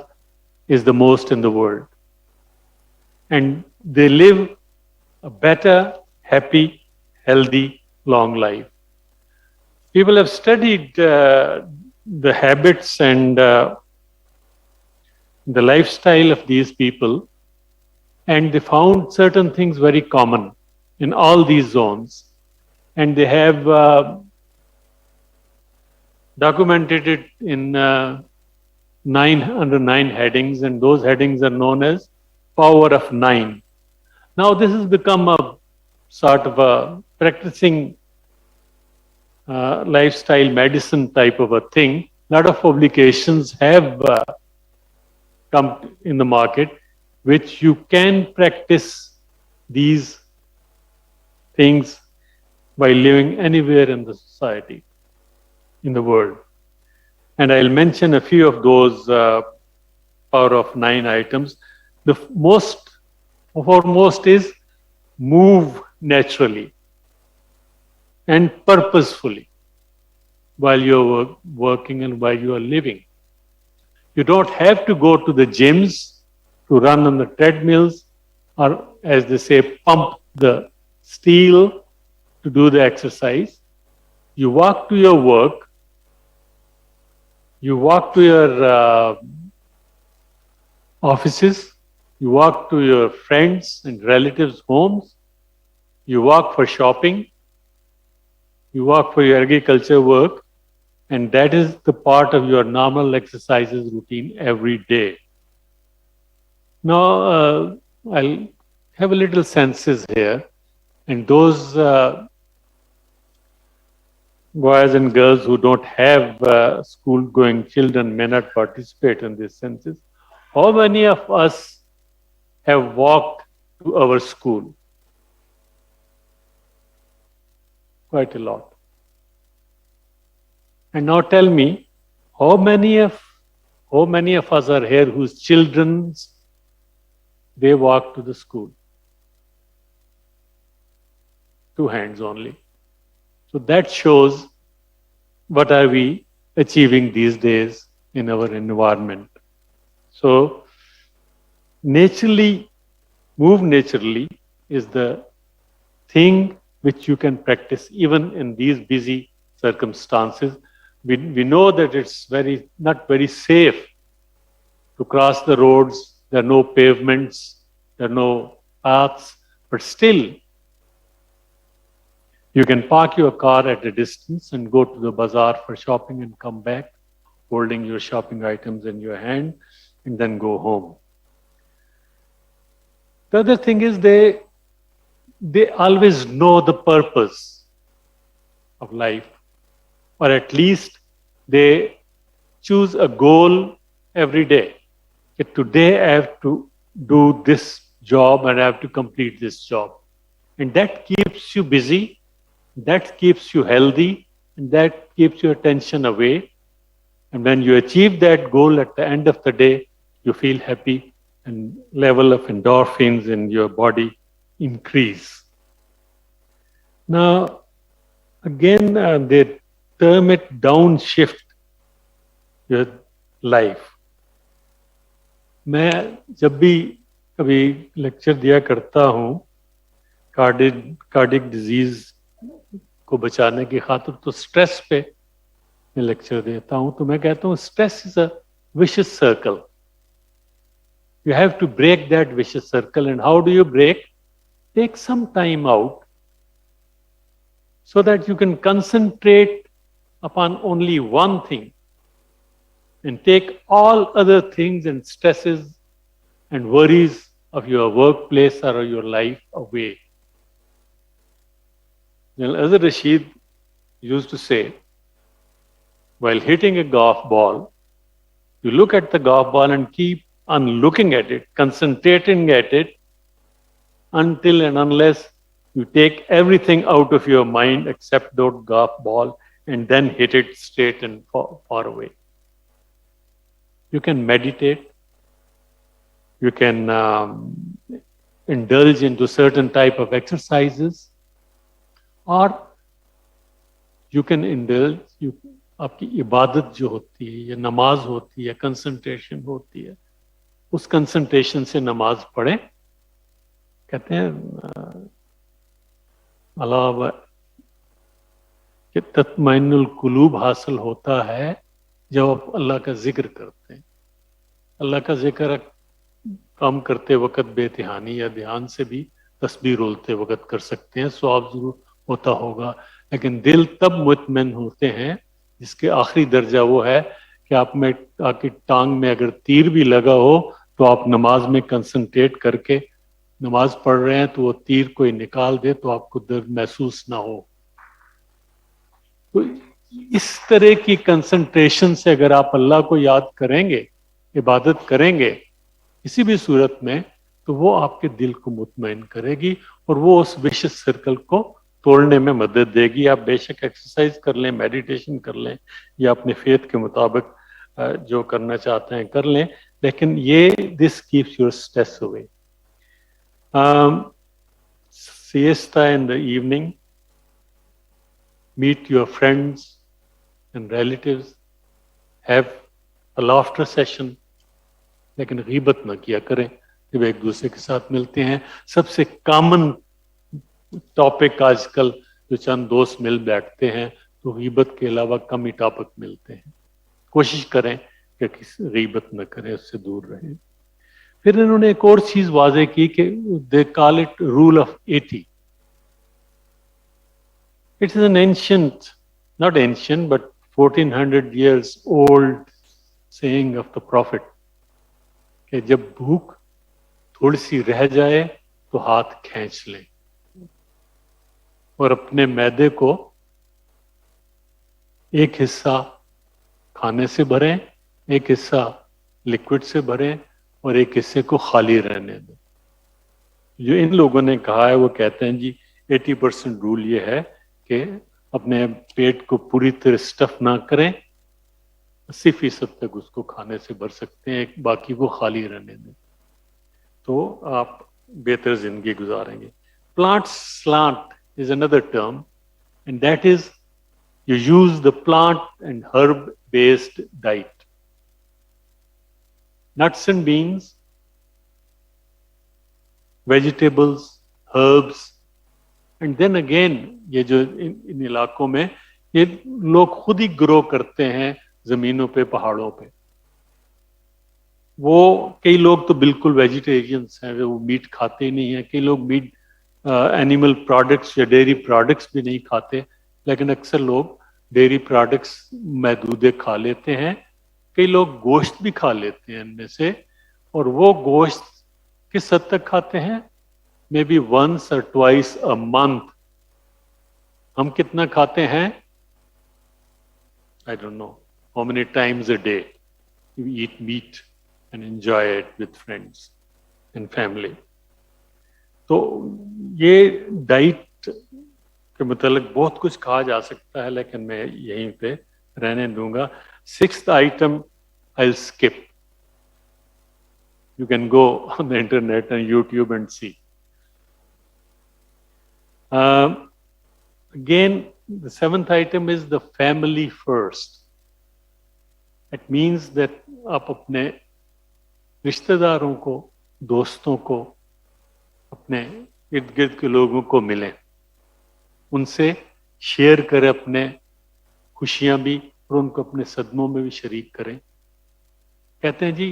is the most in the world. And they live a better, happy, healthy, long life. People have studied the habits and the lifestyle of these people, and they found certain things very common in all these zones. And they have documented it in under 9 headings, and those headings are known as power of 9. Now this has become a sort of a practicing lifestyle medicine type of a thing. A lot of publications have come in the market which you can practice these things by living anywhere in the society, in the world. And I'll mention a few of those power of 9 items. The foremost is move naturally and purposefully while you're working and while you are living. You don't have to go to the gyms to run on the treadmills, or as they say, pump the steel to do the exercise. You walk to your work, you walk to your offices, you walk to your friends and relatives' homes, you walk for shopping, you walk for your agriculture work, and that is the part of your normal exercises routine every day. Now, I'll have a little census here, and those boys and girls who don't have school-going children may not participate in this census. How many of us have walked to our school? Quite a lot. And now tell me, how many of us are here whose children, they walk to the school? 2 hands only. So that shows what are we achieving these days in our environment. So move naturally is the thing which you can practice even in these busy circumstances. We know that it's not very safe to cross the roads. There are no pavements, there are no paths, but still you can park your car at a distance and go to the bazaar for shopping and come back, holding your shopping items in your hand, and then go home. The other thing is they always know the purpose of life, or at least they choose a goal every day. Today I have to do this job and I have to complete this job. And that keeps you busy, that keeps you healthy, and that keeps your attention away. And when you achieve that goal at the end of the day, you feel happy and level of endorphins in your body increase. Now, again, they term it downshift your life. मैं जब भी कभी lecture दिया करता हूँ cardiac disease को बचाने की खातिर तो स्ट्रेस पे मैं लेक्चर देता हूँ, तो मैं कहता हूँ stress is a vicious circle. You have to break that vicious circle. And how do you break? Take some time out so that you can concentrate upon only one thing and take all other things and stresses and worries of your workplace or your life away. Azhar Rashid used to say, while hitting a golf ball, you look at the golf ball and keep on looking at it, concentrating at it, until and unless you take everything out of your mind except that golf ball and then hit it straight and far away. You can meditate, you can indulge into certain type of exercises, or you can indulge, आपकी इबादत जो होती है या नमाज होती है या कंसंट्रेशन होती है, उस कंसंट्रेशन से नमाज पढ़े. कहते हैं अल्लाह कि तत्मइनुल कुलूब हासिल होता है जब आप अल्लाह का जिक्र करते हैं. अल्लाह का जिक्र काम करते वक्त बेतिहानी या ध्यान से भी तस्बीह रोलते वक्त कर सकते हैं, सवाब जरूर होता होगा, लेकिन दिल तब मुतमइन होते हैं जिसके आखिरी दर्जा वो है कि आप में आपकी टांग में अगर तीर भी लगा हो तो आप नमाज में कंसंट्रेट करके नमाज पढ़ रहे हैं तो वो तीर कोई निकाल दे तो आपको दर्द महसूस ना हो. तो इस तरह की कंसंट्रेशन से अगर आप अल्लाह को याद करेंगे, इबादत करेंगे किसी भी सूरत में, तो वो आपके दिल को मुतमईन करेगी और वो उस विशियस सर्कल को तोड़ने में मदद देगी. आप बेशक एक्सरसाइज कर लें, मेडिटेशन कर लें या अपने फेथ के मुताबिक जो करना चाहते हैं कर लें, लेकिन ये this keeps your stress away. Siesta in the evening, meet your friends and relatives, have a laughter session, लेकिन गीबत ना किया करें. जब एक दूसरे के साथ मिलते हैं, सबसे कॉमन टॉपिक आजकल जो चंद दोस्त मिल बैठते हैं तो गीबत के अलावा कम ही टॉपिक मिलते हैं. कोशिश करें कि किसी गीबत न करें, उससे दूर रहें. फिर इन्होंने एक और चीज वाजे की कि they call it rule of 80. It is an ancient, not ancient but 1400 years old saying of the prophet कि जब भूख थोड़ी सी रह जाए तो हाथ खींच लें और अपने मैदे को एक हिस्सा खाने से भरें, एक हिस्सा लिक्विड से भरें और एक हिस्से को खाली रहने दें. जो इन लोगों ने कहा है वो कहते हैं जी 80% रूल ये है कि अपने पेट को पूरी तरह स्टफ ना करें, 80% तक उसको खाने से भर सकते हैं, बाकी वो खाली रहने दें, तो आप बेहतर जिंदगी गुजारेंगे. Plant slant is another term, and that is you use the plant and herb based diet, nuts and beans, vegetables, herbs, and then again ये जो इन इलाकों में ये लोग खुद ही ग्रो करते हैं जमीनों पे, पहाड़ों पे. वो कई लोग तो बिल्कुल वेजिटेरियंस हैं, वो मीट खाते ही नहीं है. कई लोग मीट एनिमल प्रोडक्ट्स या डेयरी प्रोडक्ट्स भी नहीं खाते, लेकिन अक्सर लोग डेयरी प्रोडक्ट्स महदूदे खा लेते हैं. कई लोग गोश्त भी खा लेते हैं इनमें से, और वो गोश्त किस हद तक खाते हैं? मे बी वंस और ट्वाइस अ मंथ. हम कितना खाते हैं? I don't know how many times a day you eat meat and enjoy it with friends. in family. तो ये डाइट के मुतालिक बहुत कुछ कहा जा सकता है, लेकिन मैं यहीं पे रहने दूंगा. 6th item I'll skip. You can go on the internet and YouTube and see. Again, the 7th item is the family first. It means that आप अपने रिश्तेदारों को, दोस्तों को, अपने इर्द गिर्द के लोगों को मिलें, उनसे शेयर करें अपने खुशियां भी और उनको अपने सदमों में भी शरीक करें. कहते हैं जी,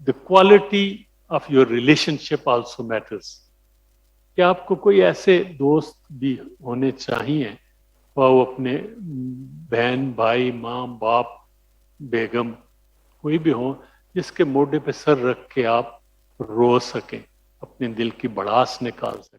the quality of your relationship also matters. कि आपको कोई ऐसे दोस्त भी होने चाहिए, वो अपने बहन, भाई, माँ, बाप, बेगम कोई भी हो, जिसके मोढे पे सर रख के आप रो सकें, अपने दिल की भड़ास निकाल सकें,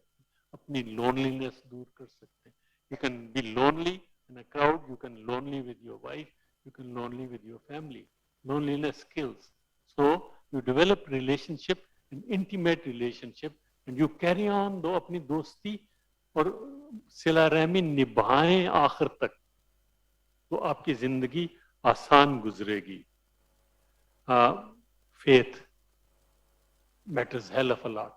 अपनी लोनलीनेस दूर कर सकते हैं. You can be lonely in a crowd, you can lonely with your wife, you can lonely with your family. Loneliness kills. So you develop relationship, an intimate relationship, and you carry on दो अपनी दोस्ती और सिला रहमी निभाएं आखिर तक, तो आपकी जिंदगी आसान गुजरेगी. Faith matters hell of a lot.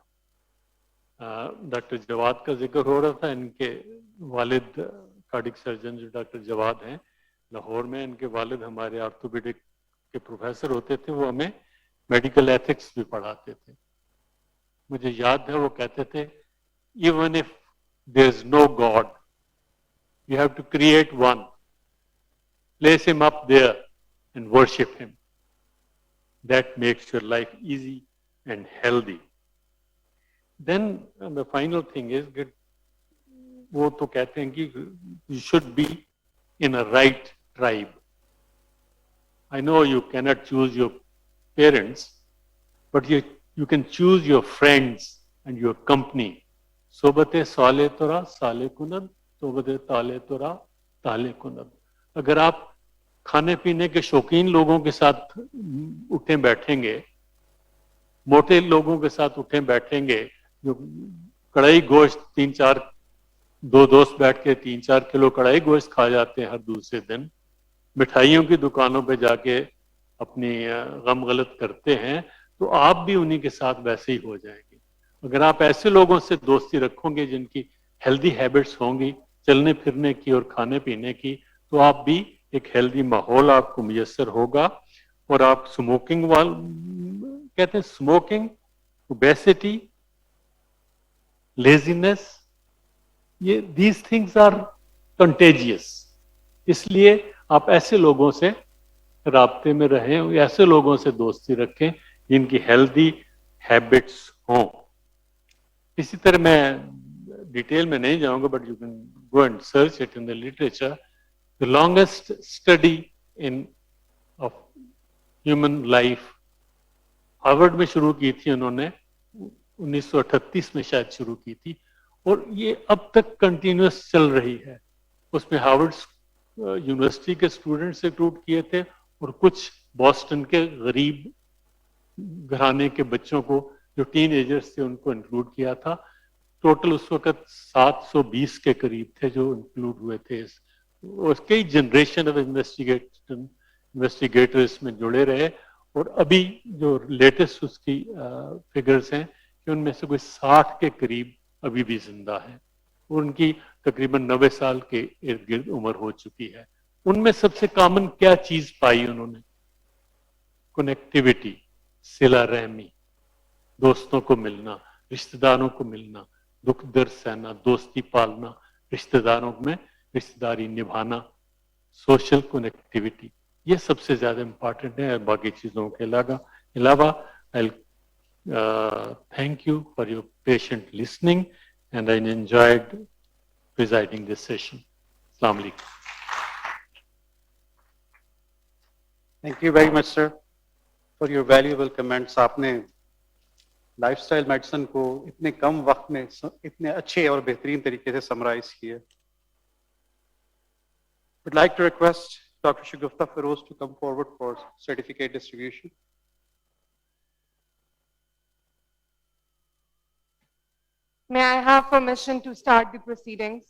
Doctor Jawad का जिक्र हो रहा था. इनके वालिद कार्डिक सर्जन जो डॉक्टर जवाद हैं लाहौर में, इनके वालिद हमारे ऑर्थोपेडिक के प्रोफेसर होते थे. वो हमें मेडिकल एथिक्स भी पढ़ाते थे. मुझे याद है वो कहते थे, even if there is no God, you have to create one, place him up there and worship him. That makes your life easy and healthy. Then the final thing is that वो तो कहते हैं कि you should be in a right tribe. I know you cannot choose your parents, but you can choose your friends and your company. सोबते साले तोरा साले कुनद, सोबते ताले तोरा ताले कुनद. अगर आप खाने पीने के शौकीन लोगों के साथ उठे बैठेंगे, मोटे लोगों के साथ उठे बैठेंगे, जो कढ़ाई गोश्त 3-4, 2 दोस्त बैठ के 3-4 किलो कढ़ाई गोश्त खा जाते हैं हर दूसरे दिन, मिठाइयों की दुकानों पे जाके अपनी गम गलत करते हैं, तो आप भी उन्हीं के साथ वैसे ही हो जाएंगे. अगर आप ऐसे लोगों से दोस्ती रखोगे जिनकी हेल्दी हैबिट्स होंगी चलने फिरने की और खाने पीने की, तो आप भी एक हेल्दी माहौल आपको मुयस्सर होगा. और आप स्मोकिंग कहते हैं स्मोकिंग, ओबेसिटी, लेजीनेस, ये दीज थिंग्स आर कंटेजियस. इसलिए आप ऐसे लोगों से राब्ते में रहें, ऐसे लोगों से दोस्ती रखें जिनकी हेल्दी हैबिट्स हों. इसी तरह मैं डिटेल में नहीं जाऊंगा, but you can go and search it in the literature. The longest study of human life Harvard में शुरू की थी उन्होंने, 1938 में शायद शुरू की थी, और ये अब तक कंटिन्यूस चल रही है. उसमें हार्वर्ड यूनिवर्सिटी के स्टूडेंट्स रिक्रूट किए थे और कुछ बॉस्टन के गरीब घराने के बच्चों को जो टीन एजर्स थे उनको इंक्लूड किया था. टोटल उस वक्त 720 के करीब थे जो इंक्लूड हुए थे. और कई जनरेशन ऑफ इन्वेस्टिगेटर्स में जुड़े रहे, और अभी जो लेटेस्ट उसकी फिगर्स हैं कि उनमें से कोई 60 के करीब अभी भी जिंदा हैं, और उनकी तकरीबन 90 साल के इर्द गिर्द उम्र हो चुकी है. उनमें सबसे कॉमन क्या चीज पाई उन्होंने? कनेक्टिविटी, सिला रहमी, दोस्तों को मिलना, रिश्तेदारों को मिलना, दुख दर्द सहना, दोस्ती पालना, रिश्तेदारों में रिश्तेदारी निभाना, सोशल कनेक्टिविटी, ये सबसे ज्यादा इम्पोर्टेंट है. बाकी चीजों के अलावा आई thank you for your patient listening and I enjoyed presiding this session. अस्सलाम वालेकुम. Thank you very much, sir, for your valuable comments. आपने लाइफस्टाइल मेडिसिन को इतने कम वक्त में इतने अच्छे और बेहतरीन तरीके से समराइज किया. Would like to request Dr. Shagufta Feroz to come forward for certificate distribution. May I have permission to start the proceedings?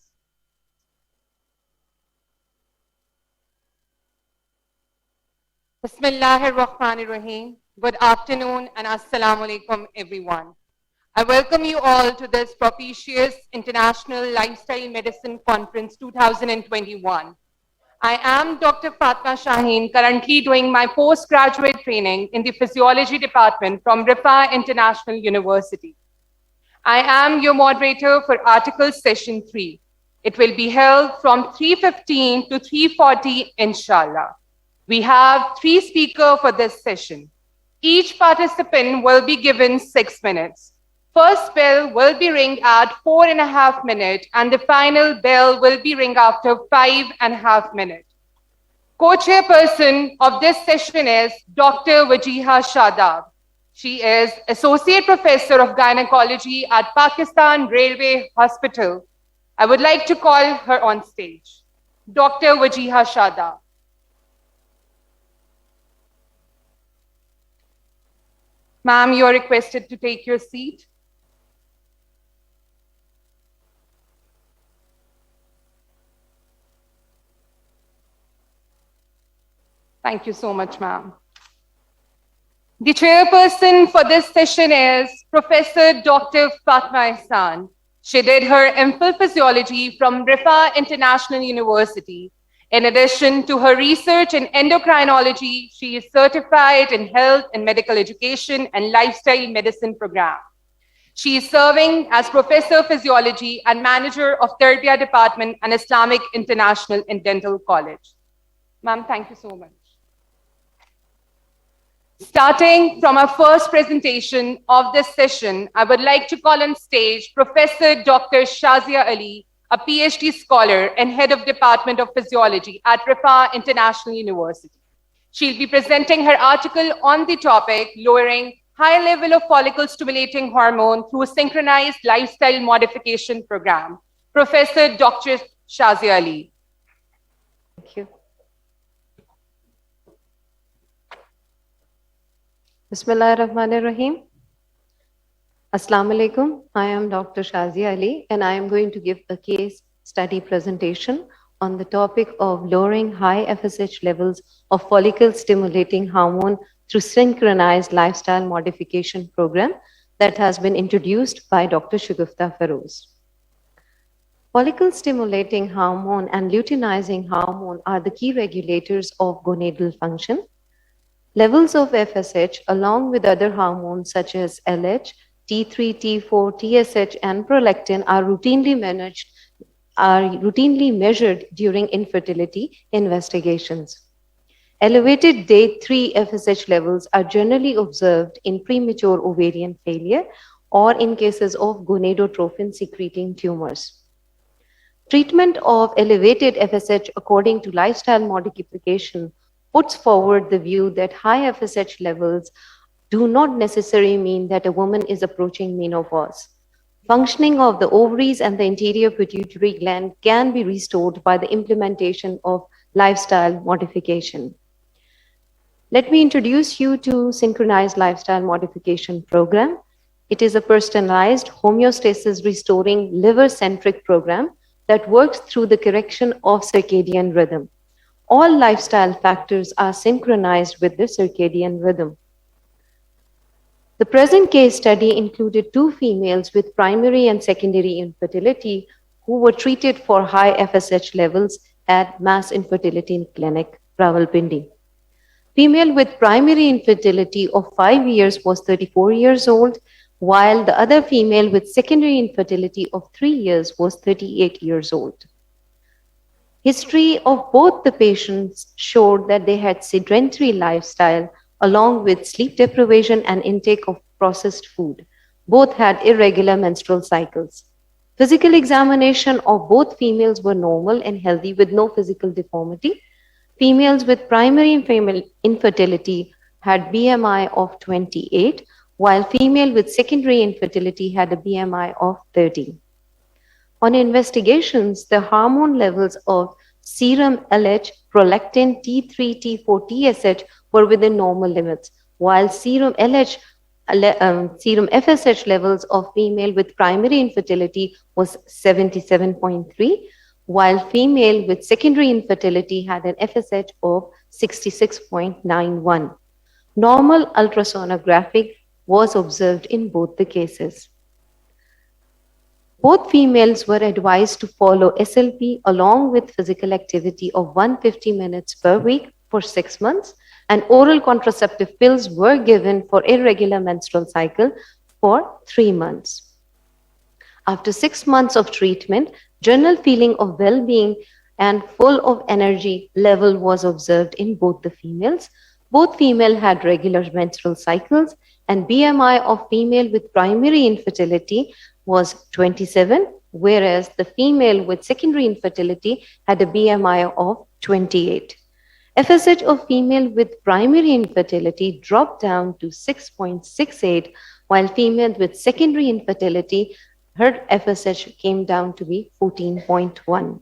Bismillahir-Rahmanir-Rahim. Good afternoon and Assalamu alaikum, everyone. I welcome you all to this propitious International Lifestyle Medicine Conference 2021. I am Dr. Fatma Shaheen, currently doing my postgraduate training in the Physiology department from Rifa International University. I am your moderator for Article Session 3. It will be held from 3:15 to 3:40, inshallah. We have 3 speakers for this session. Each participant will be given 6 minutes. First bell will be ring at 4.5 minutes, and the final bell will be ring after 5.5 minutes. Co-chairperson of this session is Dr. Wajiha Shadab. She is Associate Professor of Gynecology at Pakistan Railway Hospital. I would like to call her on stage. Dr. Wajiha Shadab. Ma'am, you are requested to take your seat. Thank you so much, ma'am. The chairperson for this session is Professor Dr. Fatma Ihsan. She did her MPhil Physiology from Rifa International University. In addition to her research in endocrinology, she is certified in health and medical education and lifestyle medicine program. She is serving as Professor of Physiology and Manager of Tarbiyah Department and Islamic International in Dental College. Ma'am, thank you so much. Starting from our first presentation of this session, I would like to call on stage Professor Dr. Shazia Ali, a PhD scholar and head of Department of Physiology at Rifa International University. She'll be presenting her article on the topic, lowering high level of follicle stimulating hormone through synchronized lifestyle modification program. Professor Dr. Shazia Ali. Thank you. Bismillahir-Rahmanir-Rahim. Assalamu alaikum. I am Dr. Shazia Ali, and I am going to give a case study presentation on the topic of lowering high FSH levels of follicle stimulating hormone through synchronized lifestyle modification program that has been introduced by Dr. Shagufta Feroz. Follicle stimulating hormone and luteinizing hormone are the key regulators of gonadal function. Levels of FSH, along with other hormones such as LH, T3, T4, TSH, and prolactin, are routinely measured during infertility investigations. Elevated day 3 FSH levels are generally observed in premature ovarian failure or in cases of gonadotrophin secreting tumors. Treatment of elevated FSH according to lifestyle modification puts forward the view that high FSH levels do not necessarily mean that a woman is approaching menopause. Functioning of the ovaries and the anterior pituitary gland can be restored by the implementation of lifestyle modification. Let me introduce you to Synchronized Lifestyle Modification Program. It is a personalized homeostasis restoring liver-centric program that works through the correction of circadian rhythm. All lifestyle factors are synchronized with the circadian rhythm. The present case study included 2 females with primary and secondary infertility who were treated for high FSH levels at Mass Infertility Clinic, Rawalpindi. Female with primary infertility of 5 years was 34 years old, while the other female with secondary infertility of 3 years was 38 years old. History of both the patients showed that they had sedentary lifestyle along with sleep deprivation and intake of processed food. Both had irregular menstrual cycles. Physical examination of both females were normal and healthy with no physical deformity. Females with primary infertility had BMI of 28, while female with secondary infertility had a BMI of 30. On investigations, the hormone levels of serum LH, prolactin, T3, T4, TSH were within normal limits, while serum LH serum FSH levels of female with primary infertility was 77.3, while female with secondary infertility had an FSH of 66.91. Normal ultrasonography was observed in both the cases. Both females were advised to follow SLP along with physical activity of 150 minutes per week for 6 months, and oral contraceptive pills were given for irregular menstrual cycle for 3 months. After 6 months of treatment, general feeling of well-being and full of energy level was observed in both the females. Both female had regular menstrual cycles, and BMI of female with primary infertility was 27, whereas the female with secondary infertility had a BMI of 28. FSH of female with primary infertility dropped down to 6.68, while female with secondary infertility, her FSH came down to be 14.1.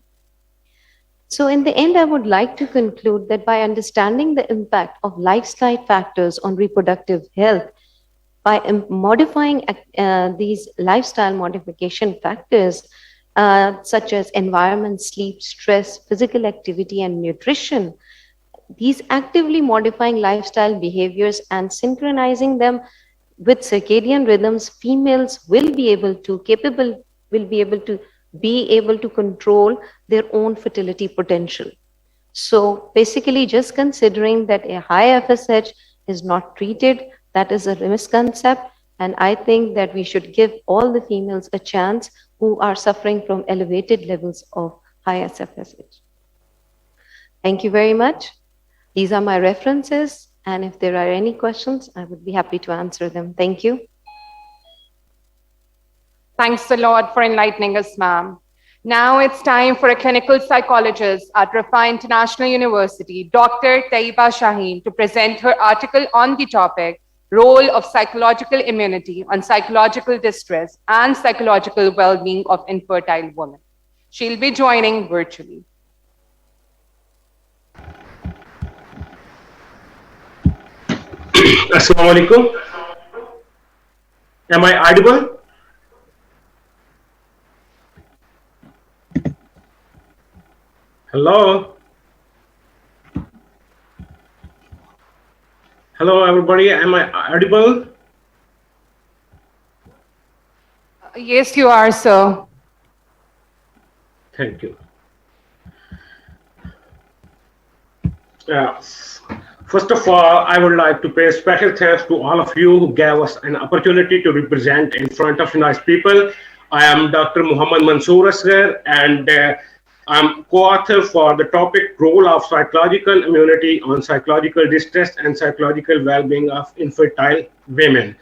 So in the end, I would like to conclude that by understanding the impact of lifestyle factors on reproductive health, by modifying these lifestyle modification factors, such as environment, sleep, stress, physical activity, and nutrition, these actively modifying lifestyle behaviors and synchronizing them with circadian rhythms, females will be able to control their own fertility potential. So basically, just considering that a high FSH is not treated, that is a misconception, and I think that we should give all the females a chance who are suffering from elevated levels of high FSH. Thank you very much. These are my references, and if there are any questions, I would be happy to answer them. Thank you. Thanks a lot for enlightening us, ma'am. Now it's time for a clinical psychologist at Rafa International University, Dr. Taiba Shaheen, to present her article on the topic, Role of Psychological Immunity on Psychological Distress and Psychological Well-Being of Infertile Women. She'll be joining virtually. Assalamu alaikum. Am I audible? Hello? Hello, everybody. Am I audible? Yes, you are, sir. Thank you. First of all, I would like to pay special thanks to all of you who gave us an opportunity to represent in front of nice people. I am Dr. Muhammad Mansoor Asghar, and I'm co-author for the topic Role of Psychological Immunity on Psychological Distress and Psychological Well-Being of Infertile Women.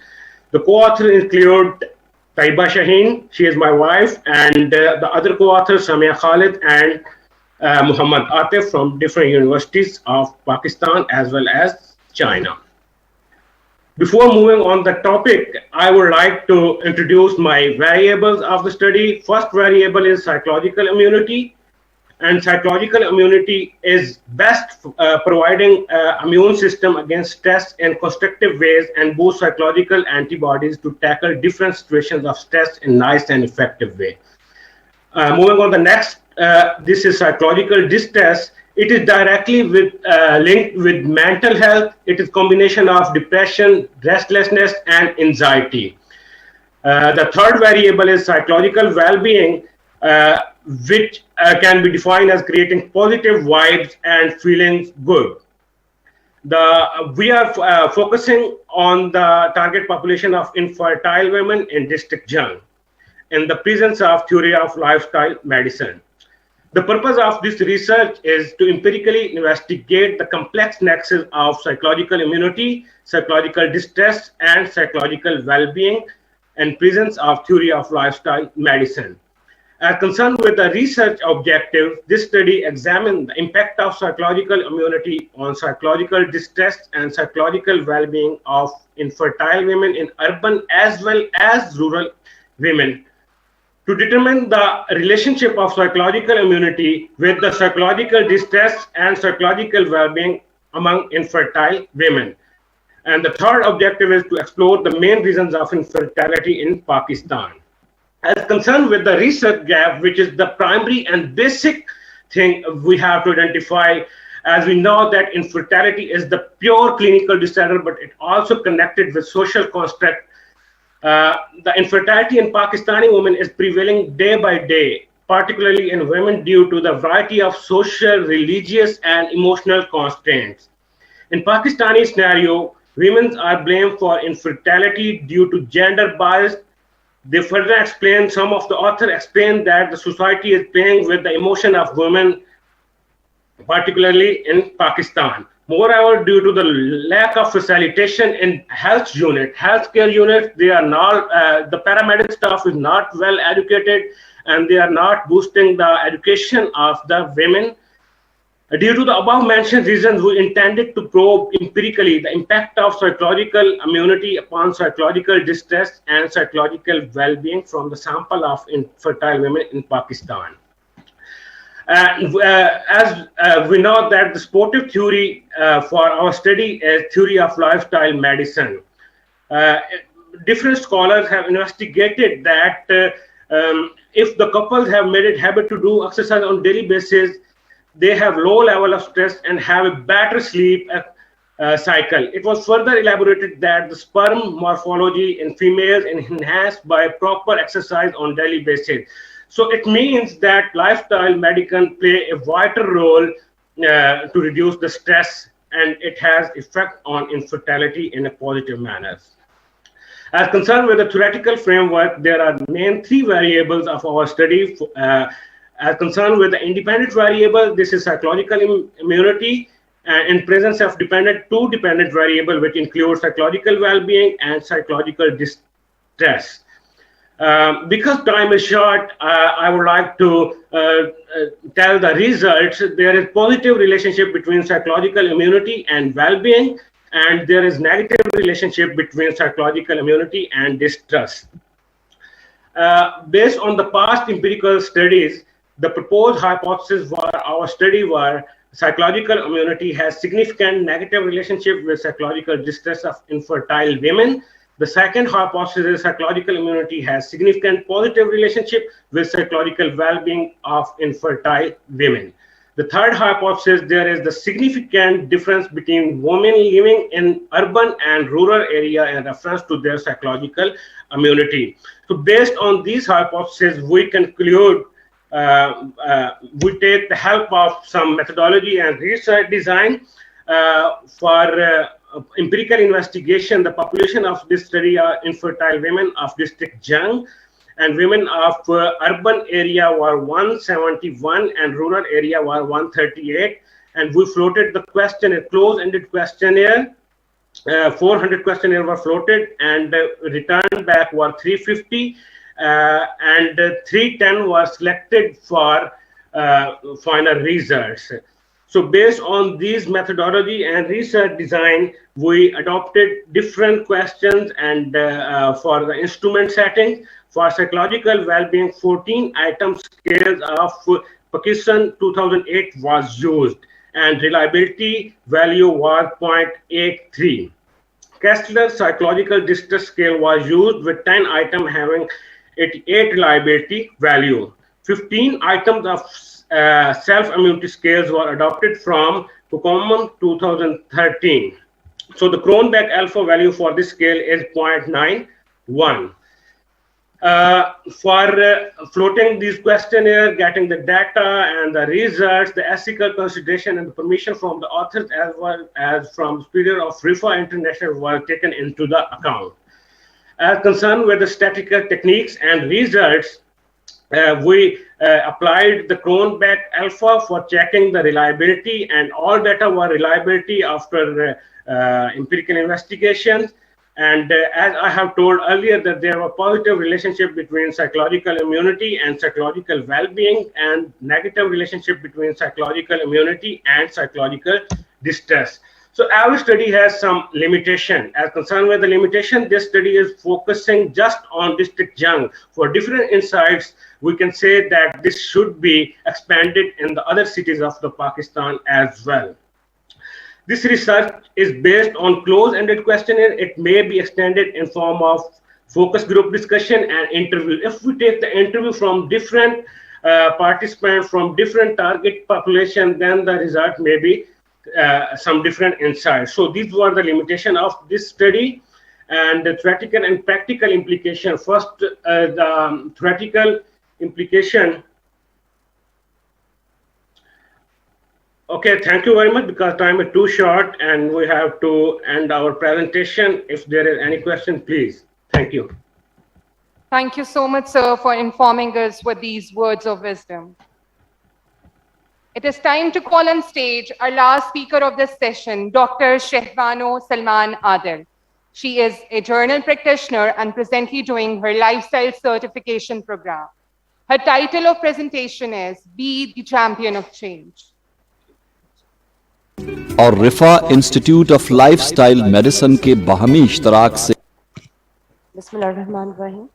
The co-authors include Taiba Shaheen, she is my wife, and the other co-authors Samia Khalid and Muhammad Atif from different universities of Pakistan as well as China. Before moving on the topic, I would like to introduce my variables of the study. First variable is psychological immunity, and psychological immunity is best providing immune system against stress in constructive ways and boost psychological antibodies to tackle different situations of stress in nice and effective way. Moving on the next, this is psychological distress. It is directly linked with mental health. It is combination of depression, restlessness, and anxiety. The third variable is psychological well-being, which can be defined as creating positive vibes and feeling good. We are focusing on the target population of infertile women in District Jung in the presence of theory of lifestyle medicine. The purpose of this research is to empirically investigate the complex nexus of psychological immunity, psychological distress, and psychological well-being in presence of theory of lifestyle medicine. As concerned with the research objective, this study examined the impact of psychological immunity on psychological distress and psychological well-being of infertile women in urban as well as rural women, to determine the relationship of psychological immunity with the psychological distress and psychological well-being among infertile women. And the third objective is to explore the main reasons of infertility in Pakistan. As concerned with the research gap, which is the primary and basic thing we have to identify, as we know that infertility is the pure clinical disorder, but it also connected with social construct. The infertility in Pakistani women is prevailing day by day, particularly in women due to the variety of social, religious, and emotional constraints. In Pakistani scenario, women are blamed for infertility due to gender bias. They further explain, some of the authors explain that the society is playing with the emotion of women, particularly in Pakistan. Moreover, due to the lack of facilitation in healthcare units, they are not, the paramedic staff is not well educated, and they are not boosting the education of the women. Due to the above mentioned reasons, we intended to probe empirically the impact of psychological immunity upon psychological distress and psychological well-being from the sample of infertile women in Pakistan. As we know that the supportive theory for our study is theory of lifestyle medicine. Different scholars have investigated that if the couples have made it habit to do exercise on daily basis, they have low level of stress and have a better sleep cycle. It was further elaborated that the sperm morphology in females is enhanced by proper exercise on daily basis. So it means that lifestyle medicine play a vital role to reduce the stress, and it has effect on infertility in a positive manner. As concerned with the theoretical framework, there are main three variables of our study. As concerned with the independent variable, this is psychological immunity, in presence of two dependent variable, which include psychological well-being and psychological distress. Because time is short, I would like to tell the results. There is positive relationship between psychological immunity and well-being, and there is negative relationship between psychological immunity and distress. Based on the past empirical studies, the proposed hypothesis for our study were psychological immunity has significant negative relationship with psychological distress of infertile women. The second hypothesis is psychological immunity has significant positive relationship with psychological well-being of infertile women. The third hypothesis, there is the significant difference between women living in urban and rural area in reference to their psychological immunity. So based on these hypotheses, we conclude we take the help of some methodology and research design for empirical investigation. The population of this study are infertile women of district Jung, and women of urban area were 171 and rural area were 138. And we floated the questionnaire, close-ended questionnaire. 400 questionnaire were floated, and returned back were 350. And 310 was selected for final results. So based on these methodology and research design, we adopted different questions, and for the instrument setting, for psychological well-being, 14-item scales of Pakistan 2008 was used, and reliability value was 0.83. Kessler psychological distress scale was used with 10 items having 88 reliability value. 15 items of self-immunity scales were adopted from Hormone 2013. So the Cronbach alpha value for this scale is 0.91. For floating these questionnaire, getting the data and the results, the ethical consideration and the permission from the authors as well as from superior of RIFA International were taken into the account. As concerned with the statistical techniques and results, we applied the Cronbach alpha for checking the reliability, and all data were reliability after empirical investigations. And as I have told earlier, that there were positive relationship between psychological immunity and psychological well-being, and negative relationship between psychological immunity and psychological distress. So our study has some limitation. As concerned with the limitation, this study is focusing just on district Jung. For different insights, we can say that this should be expanded in the other cities of the Pakistan as well. This research is based on close-ended questionnaire. It may be extended in form of focus group discussion and interview. If we take the interview from different participants from different target population, then the result may be some different insights. So these were the limitation of this study, and the theoretical and practical implication. First, the theoretical implication. Okay, thank you very much, because time is too short and we have to end our presentation. If there is any question, please. Thank you. Thank you so much, sir, for informing us with these words of wisdom. It is time to call on stage our last speaker of this session, Dr. Shehbano Salman Adil. She is a journal practitioner and presently doing her lifestyle certification program. Her title of presentation is Be the Champion of Change. और रिफा institute of lifestyle medicine के बाहमी इश्तराक से Bismillahirrahmanirrahim.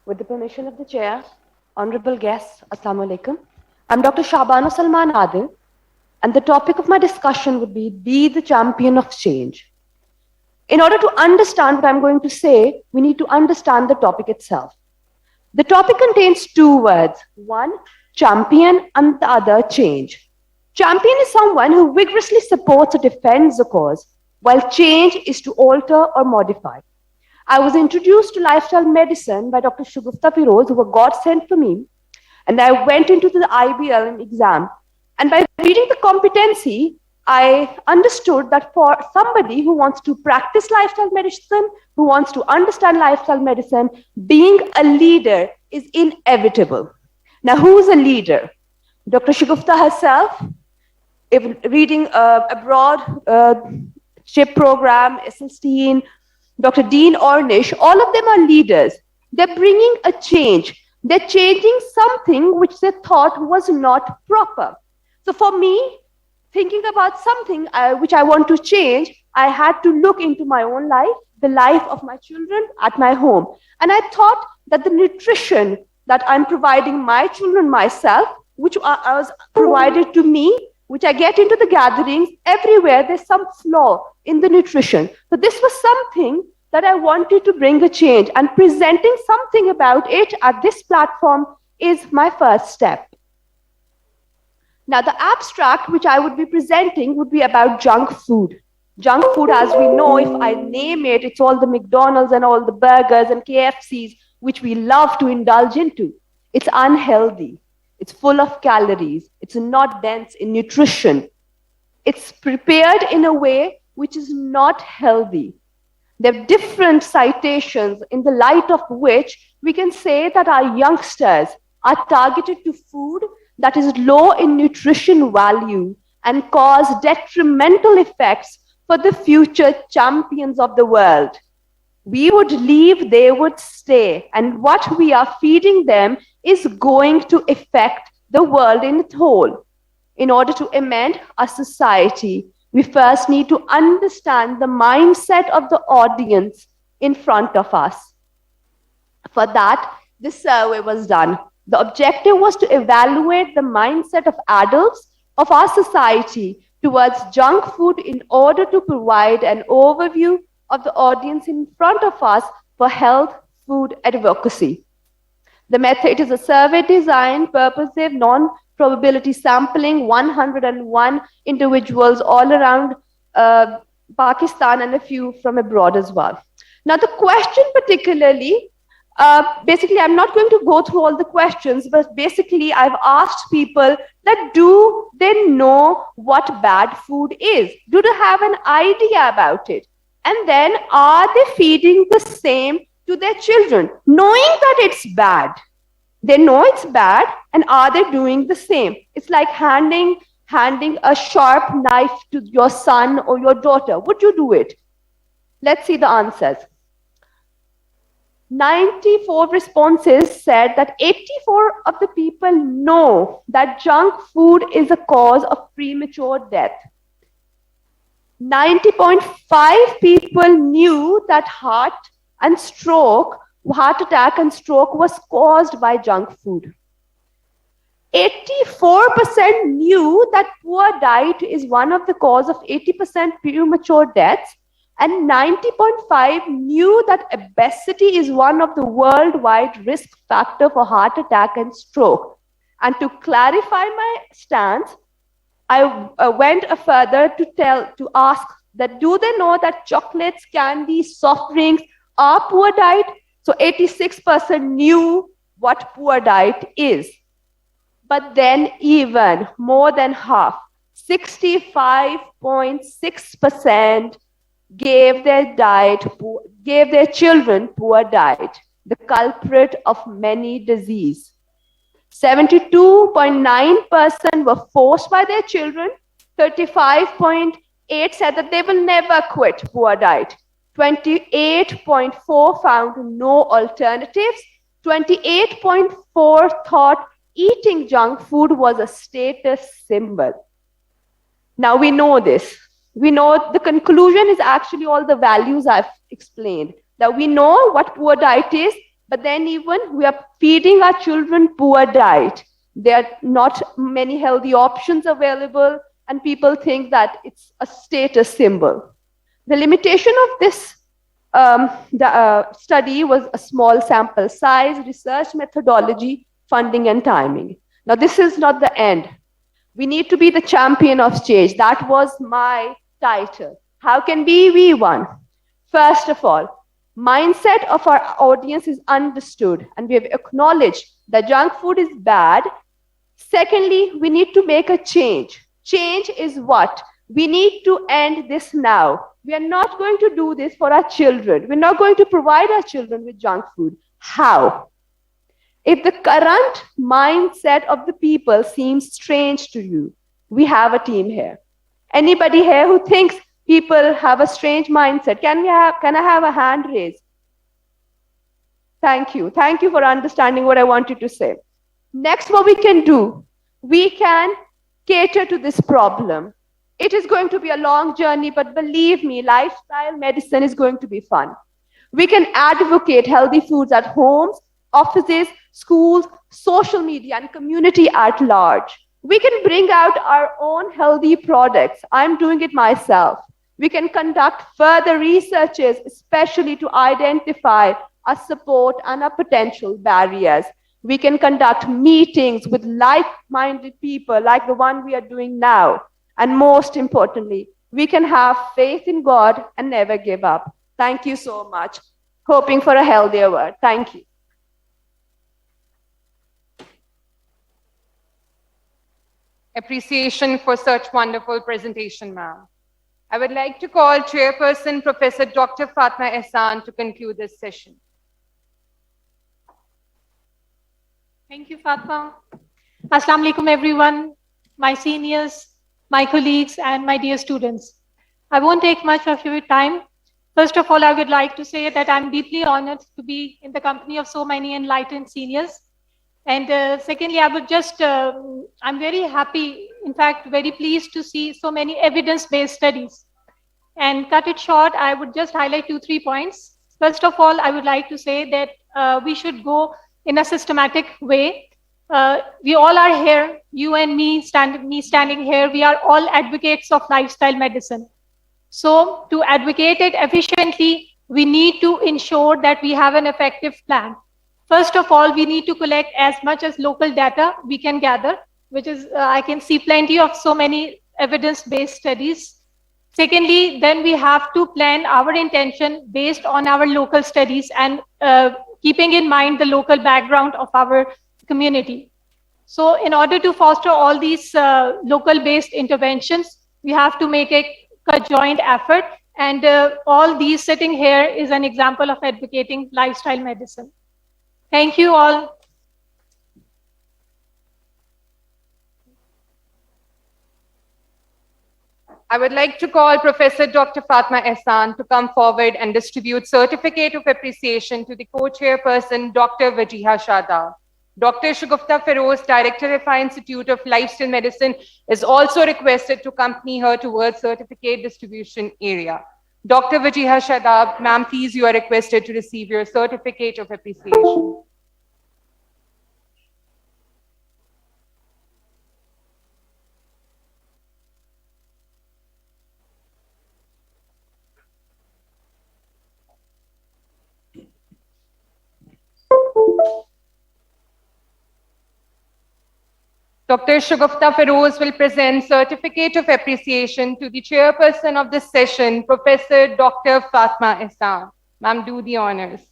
With the permission of the chair, honorable guests, Assalamu alaikum. I'm Dr. Shehbano Salman Adil, and the topic of my discussion would be the champion of change. In order to understand what I'm going to say, we need to understand the topic itself. The topic contains two words, one, champion, and the other, change. Champion is someone who vigorously supports or defends a cause, while change is to alter or modify. I was introduced to lifestyle medicine by Dr. Shagufta Firoz, who was God sent for me, and I went into the IBL exam. And by reading the competency, I understood that for somebody who wants to practice lifestyle medicine, who wants to understand lifestyle medicine, being a leader is inevitable. Now, who's a leader? Dr. Shagufta herself, reading abroad, CHIP program, SLSteen, Dr. Dean Ornish, all of them are leaders. They're bringing a change. They're changing something which they thought was not proper. So for me, thinking about something which I want to change, I had to look into my own life, the life of my children at my home. And I thought that the nutrition that I'm providing my children myself, which was provided to me, which I get into the gatherings, everywhere there's some flaw in the nutrition. So this was something that I wanted to bring a change, and presenting something about it at this platform is my first step. Now, the abstract which I would be presenting would be about junk food. Junk food, as we know, if I name it, it's all the McDonald's and all the burgers and KFCs, which we love to indulge into. It's unhealthy. It's full of calories. It's not dense in nutrition. It's prepared in a way which is not healthy. There are different citations in the light of which we can say that our youngsters are targeted to food that is low in nutrition value and cause detrimental effects for the future champions of the world. We would leave, they would stay. And what we are feeding them is going to affect the world in its whole. In order to amend our society, we first need to understand the mindset of the audience in front of us. For that, this survey was done. The objective was to evaluate the mindset of adults of our society towards junk food in order to provide an overview of the audience in front of us for health food advocacy. The method is a survey design, purposive, non-probability sampling, 101 individuals all around Pakistan and a few from abroad as well. Now, the question particularly, basically, I'm not going to go through all the questions, but basically, I've asked people that do they know what bad food is? Do they have an idea about it? And then, are they feeding the same to their children, knowing that it's bad? They know it's bad, and are they doing the same? It's like handing a sharp knife to your son or your daughter. Would you do it? Let's see the answers. 94 responses said that 84 of the people know that junk food is a cause of premature death. 90.5 people knew that heart attack and stroke was caused by junk food. 84% knew that poor diet is one of the cause of 80% premature deaths, and 90.5 knew that obesity is one of the worldwide risk factor for heart attack and stroke. And to clarify my stance, I went further to ask that do they know that chocolates, candy, soft drinks are poor diet? So 86% knew what poor diet is. But then even more than half, 65.6% gave their children poor diet, the culprit of many diseases. 72.9% were forced by their children. 35.8% said that they will never quit poor diet. 28.4% found no alternatives. 28.4% thought eating junk food was a status symbol. Now we know this. We know the conclusion is actually all the values I've explained. That we know what poor diet is, but then even we are feeding our children poor diet. There are not many healthy options available, and people think that it's a status symbol. The limitation of this study was a small sample size, research methodology, funding, and timing. Now, this is not the end. We need to be the champion of change. That was my title. How can we be one? First of all, mindset of our audience is understood, and we have acknowledged that junk food is bad. Secondly, we need to make a change. Change is what? We need to end this now. We are not going to do this for our children. We're not going to provide our children with junk food. How? If the current mindset of the people seems strange to you, we have a team here. Anybody here who thinks people have a strange mindset? Can I have a hand raised? Thank you. Thank you for understanding what I wanted to say. Next, what we can do, we can cater to this problem. It is going to be a long journey, but believe me, lifestyle medicine is going to be fun. We can advocate healthy foods at homes, offices, schools, social media, and community at large. We can bring out our own healthy products. I'm doing it myself. We can conduct further researches, especially to identify our support and our potential barriers. We can conduct meetings with like-minded people like the one we are doing now. And most importantly, we can have faith in God and never give up. Thank you so much. Hoping for a healthier world. Thank you. Appreciation for such wonderful presentation, ma'am. I would like to call Chairperson Professor Dr. Fatma Ehsan to conclude this session. Thank you, Fatma. Assalamu alaikum, everyone, my seniors, my colleagues, and my dear students. I won't take much of your time. First of all, I would like to say that I'm deeply honored to be in the company of so many enlightened seniors. And secondly, I would I'm very happy, in fact, very pleased to see so many evidence-based studies. And cut it short, I would just highlight 2-3 points. First of all, I would like to say that we should go in a systematic way. We all are here, you and me standing here, we are all advocates of lifestyle medicine. So to advocate it efficiently, we need to ensure that we have an effective plan. First of all, we need to collect as much as local data we can gather, which is, I can see plenty of so many evidence-based studies. Secondly, then we have to plan our intention based on our local studies and keeping in mind the local background of our community. So in order to foster all these local-based interventions, we have to make a joint effort, and all these sitting here is an example of advocating lifestyle medicine. Thank you all. I would like to call Professor Dr. Fatma Ehsan to come forward and distribute Certificate of Appreciation to the co-chairperson, Dr. Wajiha Shadab. Dr. Shagufta Feroz, Director of our Institute of Lifestyle Medicine, is also requested to accompany her towards certificate distribution area. Dr. Wajiha Shadab, ma'am, please, you are requested to receive your Certificate of Appreciation. Dr. Shagufta Feroz will present Certificate of Appreciation to the chairperson of this session, Professor Dr. Fatma Ehsan. Ma'am, do the honors.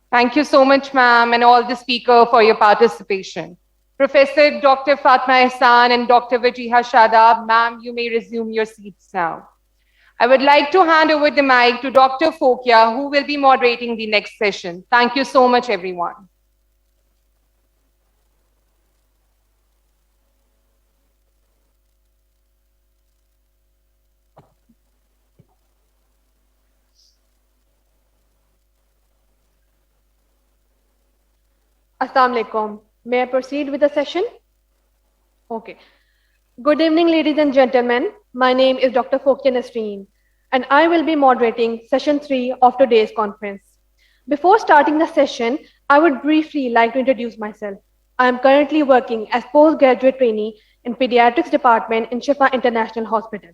Thank you so much, ma'am, and all the speaker for your participation. Professor Dr. Fatma Ehsan and Dr. Wajiha Shadab, ma'am, you may resume your seats now. I would like to hand over the mic to Dr. Fokia, who will be moderating the next session. Thank you so much, everyone. Assalamu alaikum. May I proceed with the session? Okay. Good evening, ladies and gentlemen. My name is Dr. Fokia Nasreen, and I will be moderating session 3 of today's conference. Before starting the session, I would briefly like to introduce myself. I am currently working as postgraduate trainee in pediatrics department in Shifa International Hospital.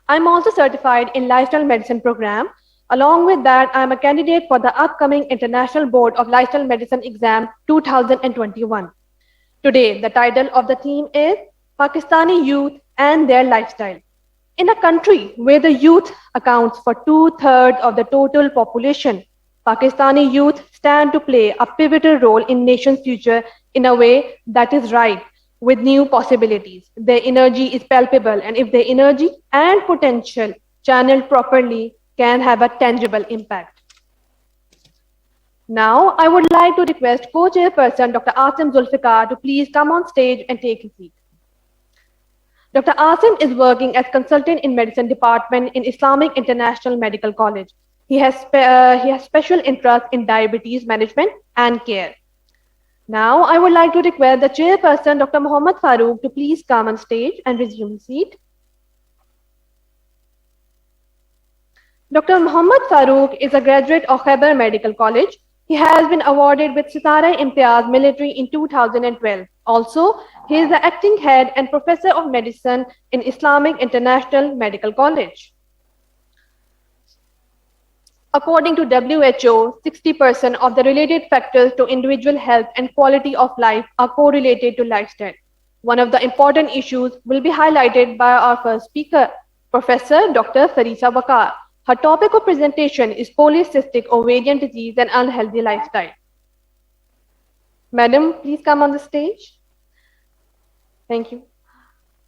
I'm also certified in lifestyle medicine program. Along with that, I am a candidate for the upcoming International Board of Lifestyle Medicine Exam 2021. Today, the title of the theme is Pakistani Youth and Their Lifestyle. In a country where the youth accounts for 2/3 of the total population, Pakistani youth stand to play a pivotal role in nation's future in a way that is right, with new possibilities. Their energy is palpable, and if their energy and potential channeled properly, can have a tangible impact. Now, I would like to request co-chairperson Dr. Asim Zulfikar to please come on stage and take his seat. Dr. Asim is working as consultant in medicine department in Islamic International Medical College. He has special interest in diabetes management and care. Now, I would like to request the chairperson Dr. Muhammad Farooq to please come on stage and resume his seat. Dr. Muhammad Farooq is a graduate of Khyber Medical College. He has been awarded with Sitara Imtiaz Military in 2012. Also, he is the acting head and professor of medicine in Islamic International Medical College. According to WHO, 60% of the related factors to individual health and quality of life are correlated to lifestyle. One of the important issues will be highlighted by our first speaker, Professor Dr. Farisa Wakar. Her topic of presentation is polycystic ovarian disease and unhealthy lifestyle. Madam, please come on the stage. Thank you.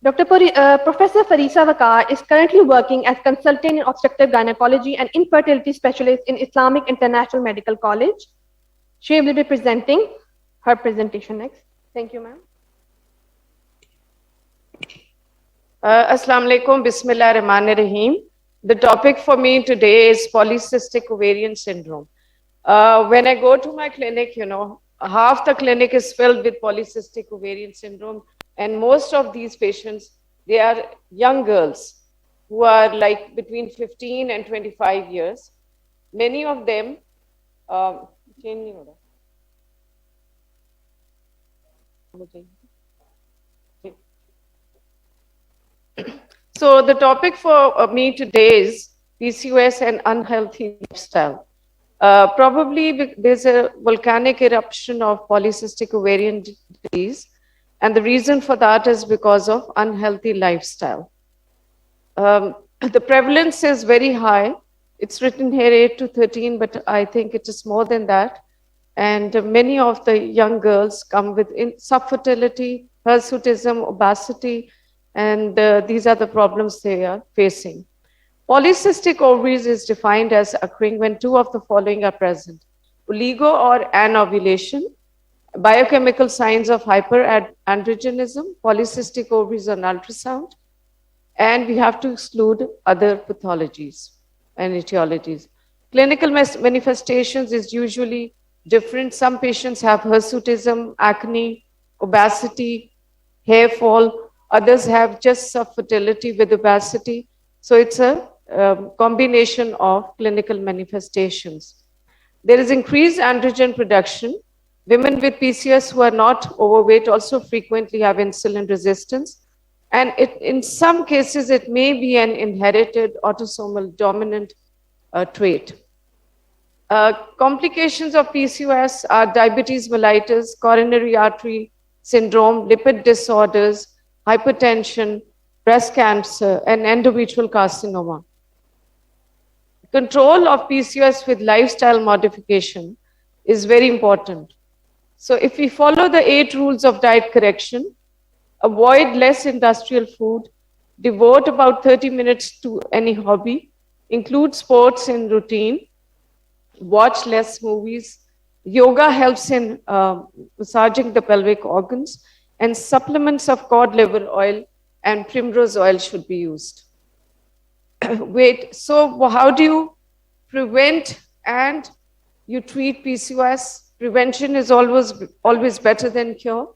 Professor Farisa Wakar is currently working as consultant in obstetric gynecology and infertility specialist in Islamic International Medical College. She will be presenting her presentation next. Thank you, ma'am. Assalamu alaikum, Bismillah Rahman Rahim. The topic for me today is polycystic ovarian syndrome. When I go to my clinic, half the clinic is filled with polycystic ovarian syndrome. And most of these patients, they are young girls who are like between 15 and 25 years. Many of them, so the topic for me today is PCOS and unhealthy lifestyle. Probably there's a volcanic eruption of polycystic ovarian disease. And the reason for that is because of unhealthy lifestyle. The prevalence is very high. It's written here 8 to 13, but I think it is more than that. And many of the young girls come with subfertility, hirsutism, obesity, and these are the problems they are facing. Polycystic ovaries is defined as occurring when two of the following are present: oligo or anovulation, biochemical signs of hyperandrogenism, polycystic ovaries on ultrasound, and we have to exclude other pathologies and etiologies. Clinical manifestations is usually different. Some patients have hirsutism, acne, obesity, hair fall. Others have just subfertility with obesity. So it's a combination of clinical manifestations. There is increased androgen production. Women with PCOS who are not overweight also frequently have insulin resistance. And in some cases, it may be an inherited autosomal dominant trait. Complications of PCOS are diabetes mellitus, coronary artery syndrome, lipid disorders, hypertension, breast cancer, and endometrial carcinoma. Control of PCOS with lifestyle modification is very important. So if we follow the 8 rules of diet correction, avoid less industrial food, devote about 30 minutes to any hobby, include sports in routine, watch less movies. Yoga helps in massaging the pelvic organs, and supplements of cod liver oil and primrose oil should be used. Wait, so how do you prevent and you treat PCOS? Prevention is always better than cure.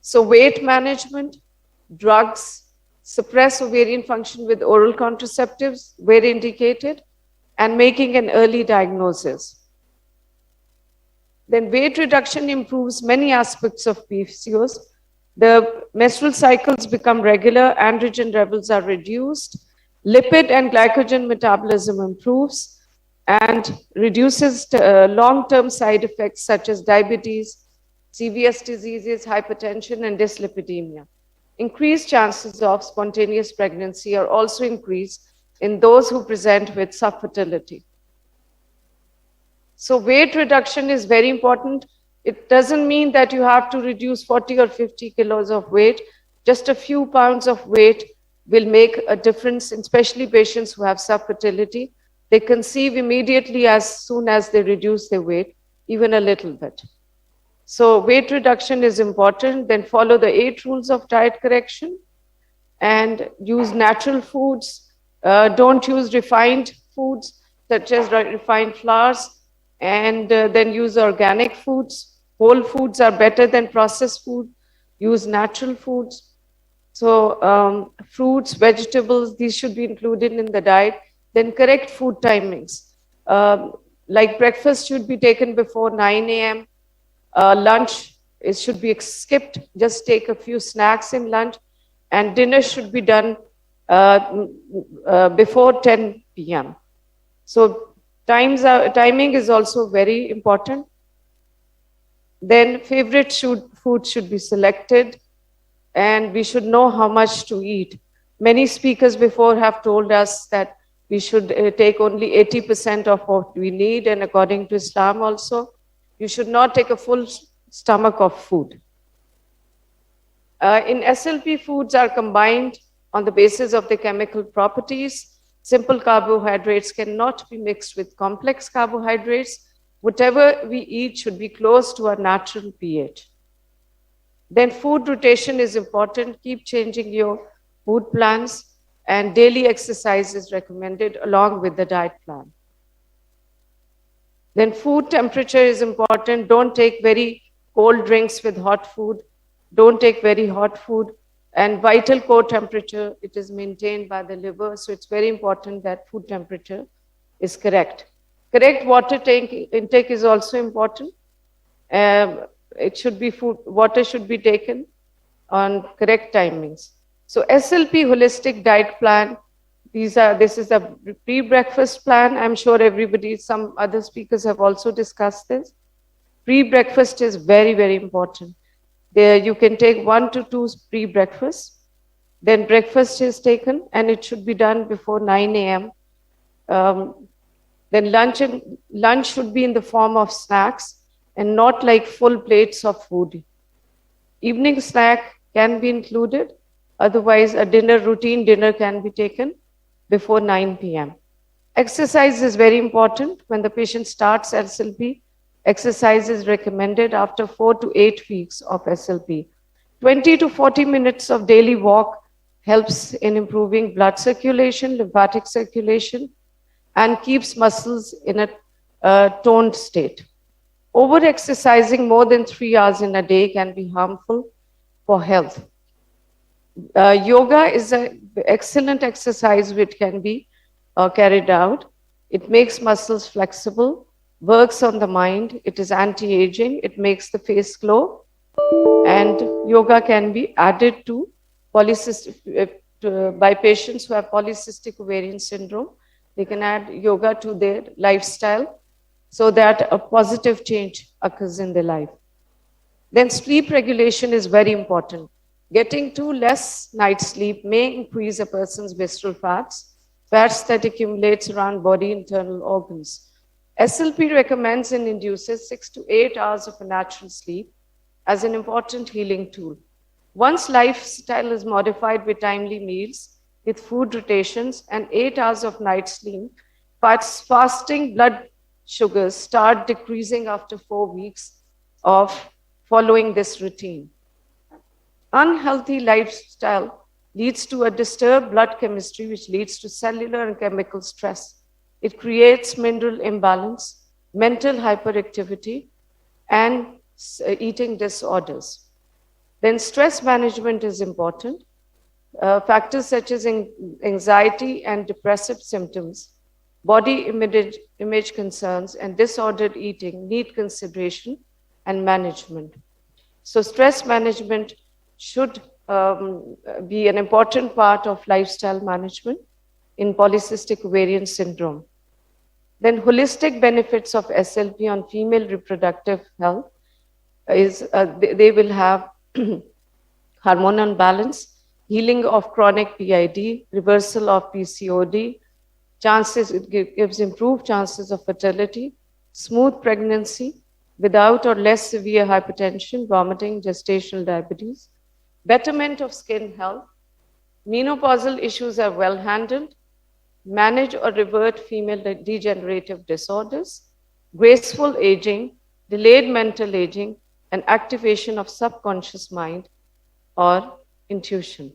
So weight management, drugs, suppress ovarian function with oral contraceptives where indicated, and making an early diagnosis. Then weight reduction improves many aspects of PCOS. The menstrual cycles become regular, androgen levels are reduced, lipid and glycogen metabolism improves, and reduces long-term side effects such as diabetes, CVS diseases, hypertension, and dyslipidemia. Increased chances of spontaneous pregnancy are also increased in those who present with subfertility. So weight reduction is very important. It doesn't mean that you have to reduce 40 or 50 kilos of weight. Just a few pounds of weight will make a difference, especially patients who have subfertility. They conceive immediately as soon as they reduce their weight, even a little bit. So weight reduction is important. Then follow the 8 rules of diet correction and use natural foods. Don't use refined foods such as refined flours, and then use organic foods. Whole foods are better than processed food. Use natural foods. So fruits, vegetables, these should be included in the diet. Then correct food timings. Like breakfast should be taken before 9 a.m. Lunch should be skipped. Just take a few snacks in lunch. And dinner should be done before 10 p.m. So timing is also very important. Then favorite food should be selected, and we should know how much to eat. Many speakers before have told us that we should take only 80% of what we need, and according to Islam also, you should not take a full stomach of food. In SLP, foods are combined on the basis of the chemical properties. Simple carbohydrates cannot be mixed with complex carbohydrates. Whatever we eat should be close to our natural pH. Then food rotation is important. Keep changing your food plans, and daily exercise is recommended along with the diet plan. Then food temperature is important. Don't take very cold drinks with hot food. Don't take very hot food. And vital core temperature, it is maintained by the liver. So it's very important that food temperature is correct. Correct water intake is also important. Water should be taken on correct timings. So SLP holistic diet plan, this is a pre-breakfast plan. I'm sure some other speakers have also discussed this. Pre-breakfast is very, very important. There you can take 1 to 2 pre-breakfasts. Then breakfast is taken, and it should be done before 9 a.m. Then lunch should be in the form of snacks and not like full plates of food. Evening snack can be included. Otherwise, a routine dinner can be taken before 9 p.m. Exercise is very important. When the patient starts SLP, exercise is recommended after 4 to 8 weeks of SLP. 20 to 40 minutes of daily walk helps in improving blood circulation, lymphatic circulation, and keeps muscles in a toned state. Over-exercising more than 3 hours in a day can be harmful for health. Yoga is an excellent exercise which can be carried out. It makes muscles flexible, works on the mind, it is anti-aging, it makes the face glow, and yoga can be added to by patients who have polycystic ovarian syndrome. They can add yoga to their lifestyle so that a positive change occurs in their life. Then sleep regulation is very important. Getting too less night sleep may increase a person's visceral fats that accumulates around body internal organs. SLP recommends and induces 6 to 8 hours of a natural sleep as an important healing tool. Once lifestyle is modified with timely meals, with food rotations and 8 hours of night sleep, fasting blood sugars start decreasing after 4 weeks of following this routine. Unhealthy lifestyle leads to a disturbed blood chemistry, which leads to cellular and chemical stress. It creates mineral imbalance, mental hyperactivity, and eating disorders. Then stress management is important. Factors such as anxiety and depressive symptoms, body image concerns, and disordered eating need consideration and management. So stress management should be an important part of lifestyle management in polycystic ovarian syndrome. Then holistic benefits of SLP on female reproductive health is they will have hormonal balance, healing of chronic PID, reversal of PCOD, it gives improved chances of fertility, smooth pregnancy without or less severe hypertension, vomiting, gestational diabetes, betterment of skin health, menopausal issues are well handled, manage or revert female degenerative disorders, graceful aging, delayed mental aging, and activation of subconscious mind or intuition.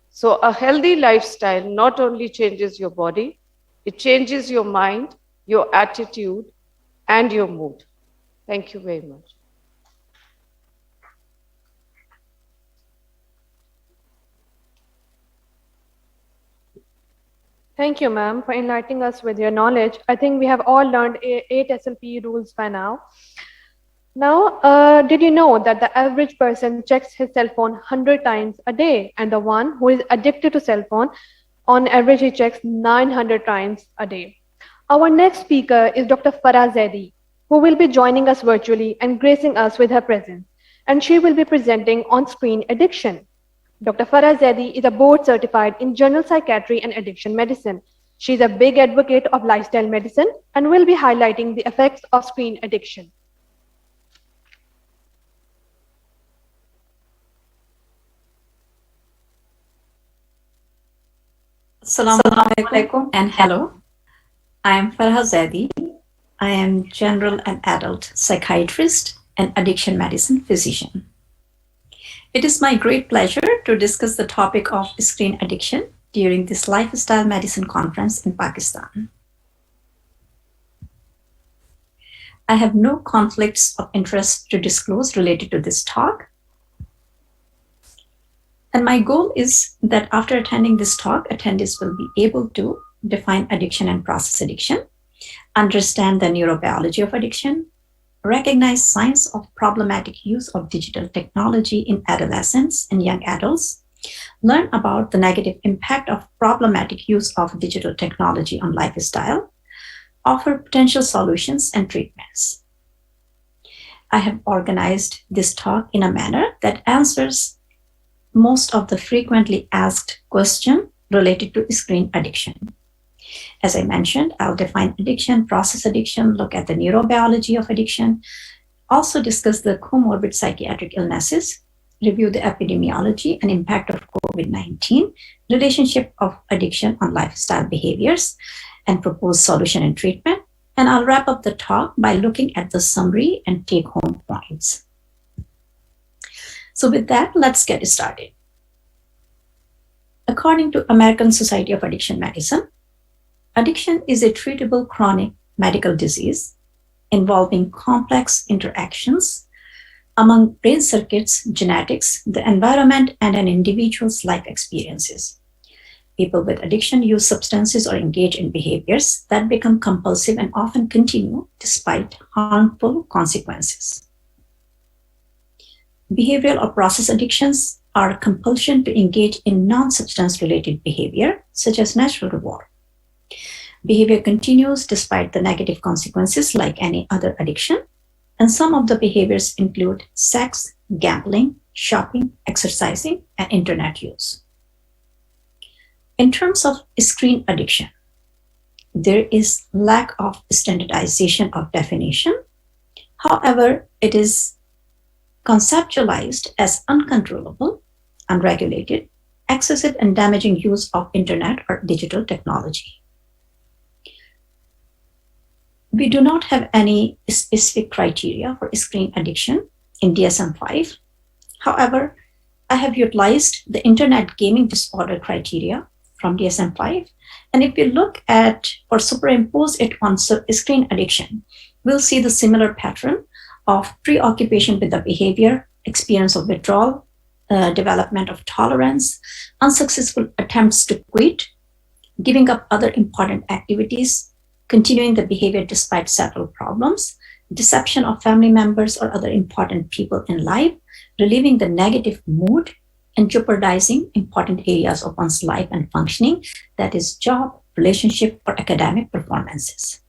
So a healthy lifestyle not only changes your body, it changes your mind, your attitude, and your mood. Thank you very much. Thank you, ma'am, for enlightening us with your knowledge. I think we have all learned 8 SLP rules by now. Now, did you know that the average person checks his cell phone 100 times a day, and the one who is addicted to cell phone, on average, he checks 900 times a day? Our next speaker is Dr. Farah Zaidi, who will be joining us virtually and gracing us with her presence, and she will be presenting on screen addiction. Dr. Farah Zaidi is a board certified in general psychiatry and addiction medicine. She is a big advocate of lifestyle medicine and will be highlighting the effects of screen addiction. Assalamu alaikum and hello. I am Farah Zaidi. I am general and adult psychiatrist and addiction medicine physician. It is my great pleasure to discuss the topic of screen addiction during this lifestyle medicine conference in Pakistan. I have no conflicts of interest to disclose related to this talk. And my goal is that after attending this talk, attendees will be able to define addiction and process addiction, understand the neurobiology of addiction, recognize signs of problematic use of digital technology in adolescents and young adults, learn about the negative impact of problematic use of digital technology on lifestyle, offer potential solutions and treatments. I have organized this talk in a manner that answers most of the frequently asked questions related to screen addiction. As I mentioned, I'll define addiction, process addiction, look at the neurobiology of addiction, also discuss the comorbid psychiatric illnesses, review the epidemiology and impact of COVID-19, relationship of addiction on lifestyle behaviors, and propose solution and treatment. And I'll wrap up the talk by looking at the summary and take-home points. So with that, let's get started. According to American Society of Addiction Medicine, addiction is a treatable chronic medical disease involving complex interactions among brain circuits, genetics, the environment, and an individual's life experiences. People with addiction use substances or engage in behaviors that become compulsive and often continue despite harmful consequences. Behavioral or process addictions are compulsion to engage in non-substance related behavior, such as natural reward. Behavior continues despite the negative consequences like any other addiction, and some of the behaviors include sex, gambling, shopping, exercising, and internet use. In terms of screen addiction, there is lack of standardization of definition. However, it is conceptualized as uncontrollable, unregulated, excessive and damaging use of internet or digital technology. We do not have any specific criteria for screen addiction in DSM-5. However, I have utilized the internet gaming disorder criteria from DSM-5. And if we look at or superimpose it on screen addiction, we'll see the similar pattern of preoccupation with the behavior, experience of withdrawal, development of tolerance, unsuccessful attempts to quit, giving up other important activities, continuing the behavior despite several problems, deception of family members or other important people in life, relieving the negative mood, and jeopardizing important areas of one's life and functioning, that is job, relationship, or academic performances.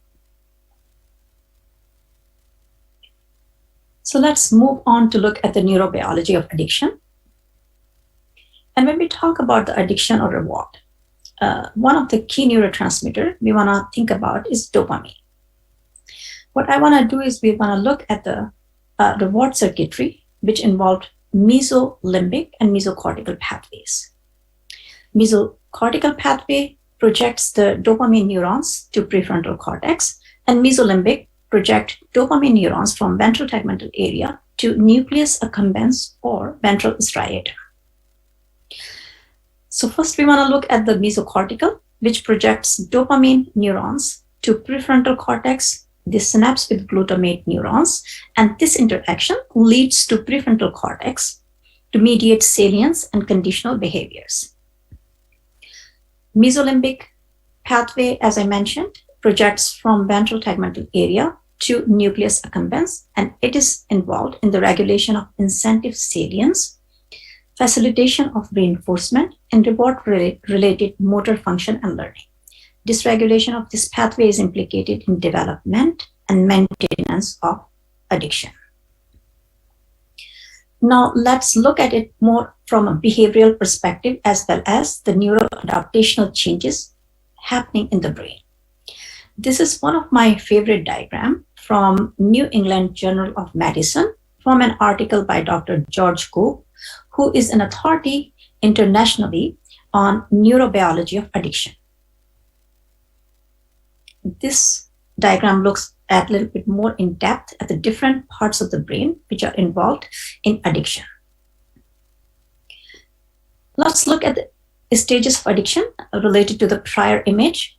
So let's move on to look at the neurobiology of addiction. And when we talk about the addiction or reward, one of the key neurotransmitter we want to think about is dopamine. What I want to do is we want to look at the reward circuitry, which involved mesolimbic and mesocortical pathways. Mesocortical pathway projects the dopamine neurons to prefrontal cortex, and mesolimbic project dopamine neurons from ventral tegmental area to nucleus accumbens or ventral striatum. So first we want to look at the mesocortical, which projects dopamine neurons to prefrontal cortex. This synapse with glutamate neurons, and this interaction leads to prefrontal cortex to mediate salience and conditional behaviors. Mesolimbic pathway, as I mentioned, projects from ventral tegmental area to nucleus accumbens, and it is involved in the regulation of incentive salience, facilitation of reinforcement, and reward-related motor function and learning. Dysregulation of this pathway is implicated in development and maintenance of addiction. Now let's look at it more from a behavioral perspective as well as the neuroadaptational changes happening in the brain. This is one of my favorite diagrams from New England Journal of Medicine from an article by Dr. George Cook, who is an authority internationally on neurobiology of addiction. This diagram looks at a little bit more in depth at the different parts of the brain which are involved in addiction. Let's look at the stages of addiction related to the prior image.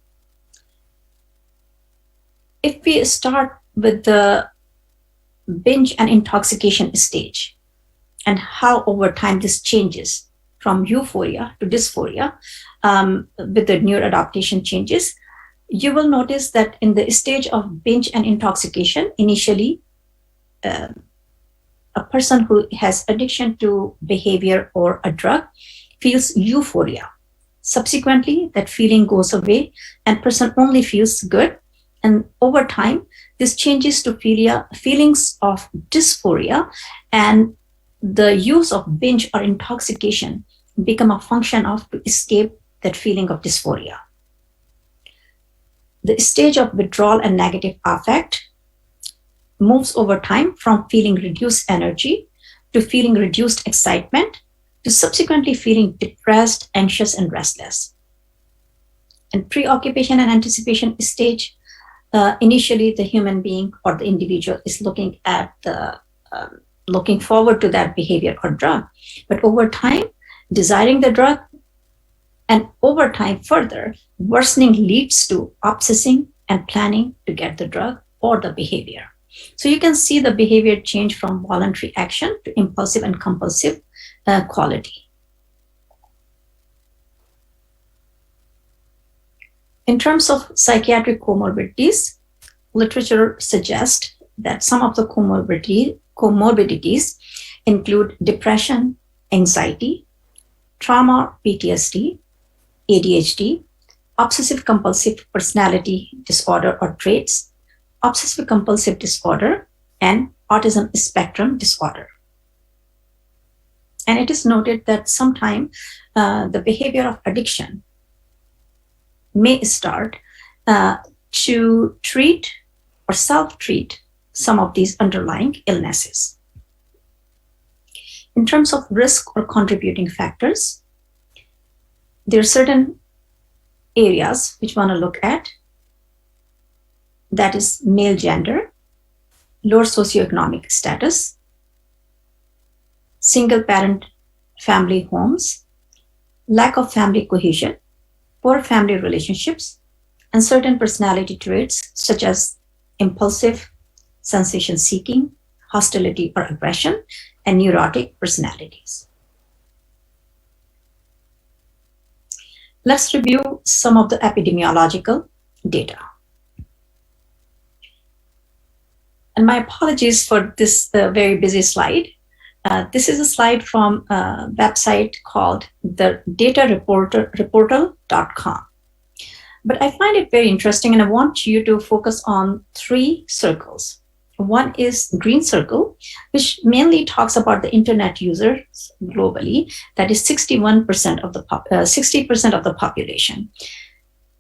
If we start with the binge and intoxication stage and how over time this changes from euphoria to dysphoria with the neuroadaptation changes, you will notice that in the stage of binge and intoxication, initially, a person who has addiction to behavior or a drug feels euphoria. Subsequently, that feeling goes away and person only feels good. And over time, this changes to feelings of dysphoria, and the use of binge or intoxication become a function of to escape that feeling of dysphoria. The stage of withdrawal and negative affect moves over time from feeling reduced energy to feeling reduced excitement to subsequently feeling depressed, anxious, and restless. In preoccupation and anticipation stage, initially the human being or the individual is looking at the looking forward to that behavior or drug, but over time, desiring the drug, and over time further, worsening leads to obsessing and planning to get the drug or the behavior. So you can see the behavior change from voluntary action to impulsive and compulsive quality. In terms of psychiatric comorbidities, literature suggests that some of the comorbidities include depression, anxiety, trauma, PTSD, ADHD, obsessive compulsive personality disorder or traits, obsessive compulsive disorder, and autism spectrum disorder. And it is noted that sometimes the behavior of addiction may start to treat or self-treat some of these underlying illnesses. In terms of risk or contributing factors, there are certain areas which we want to look at. That is male gender, lower socioeconomic status, single parent family homes, lack of family cohesion, poor family relationships, and certain personality traits such as impulsive, sensation seeking, hostility or aggression, and neurotic personalities. Let's review some of the epidemiological data. And my apologies for this very busy slide. This is a slide from a website called the datareportal.com. But I find it very interesting, and I want you to focus on 3 circles. One is green circle, which mainly talks about the internet users globally. That is 60% of the population.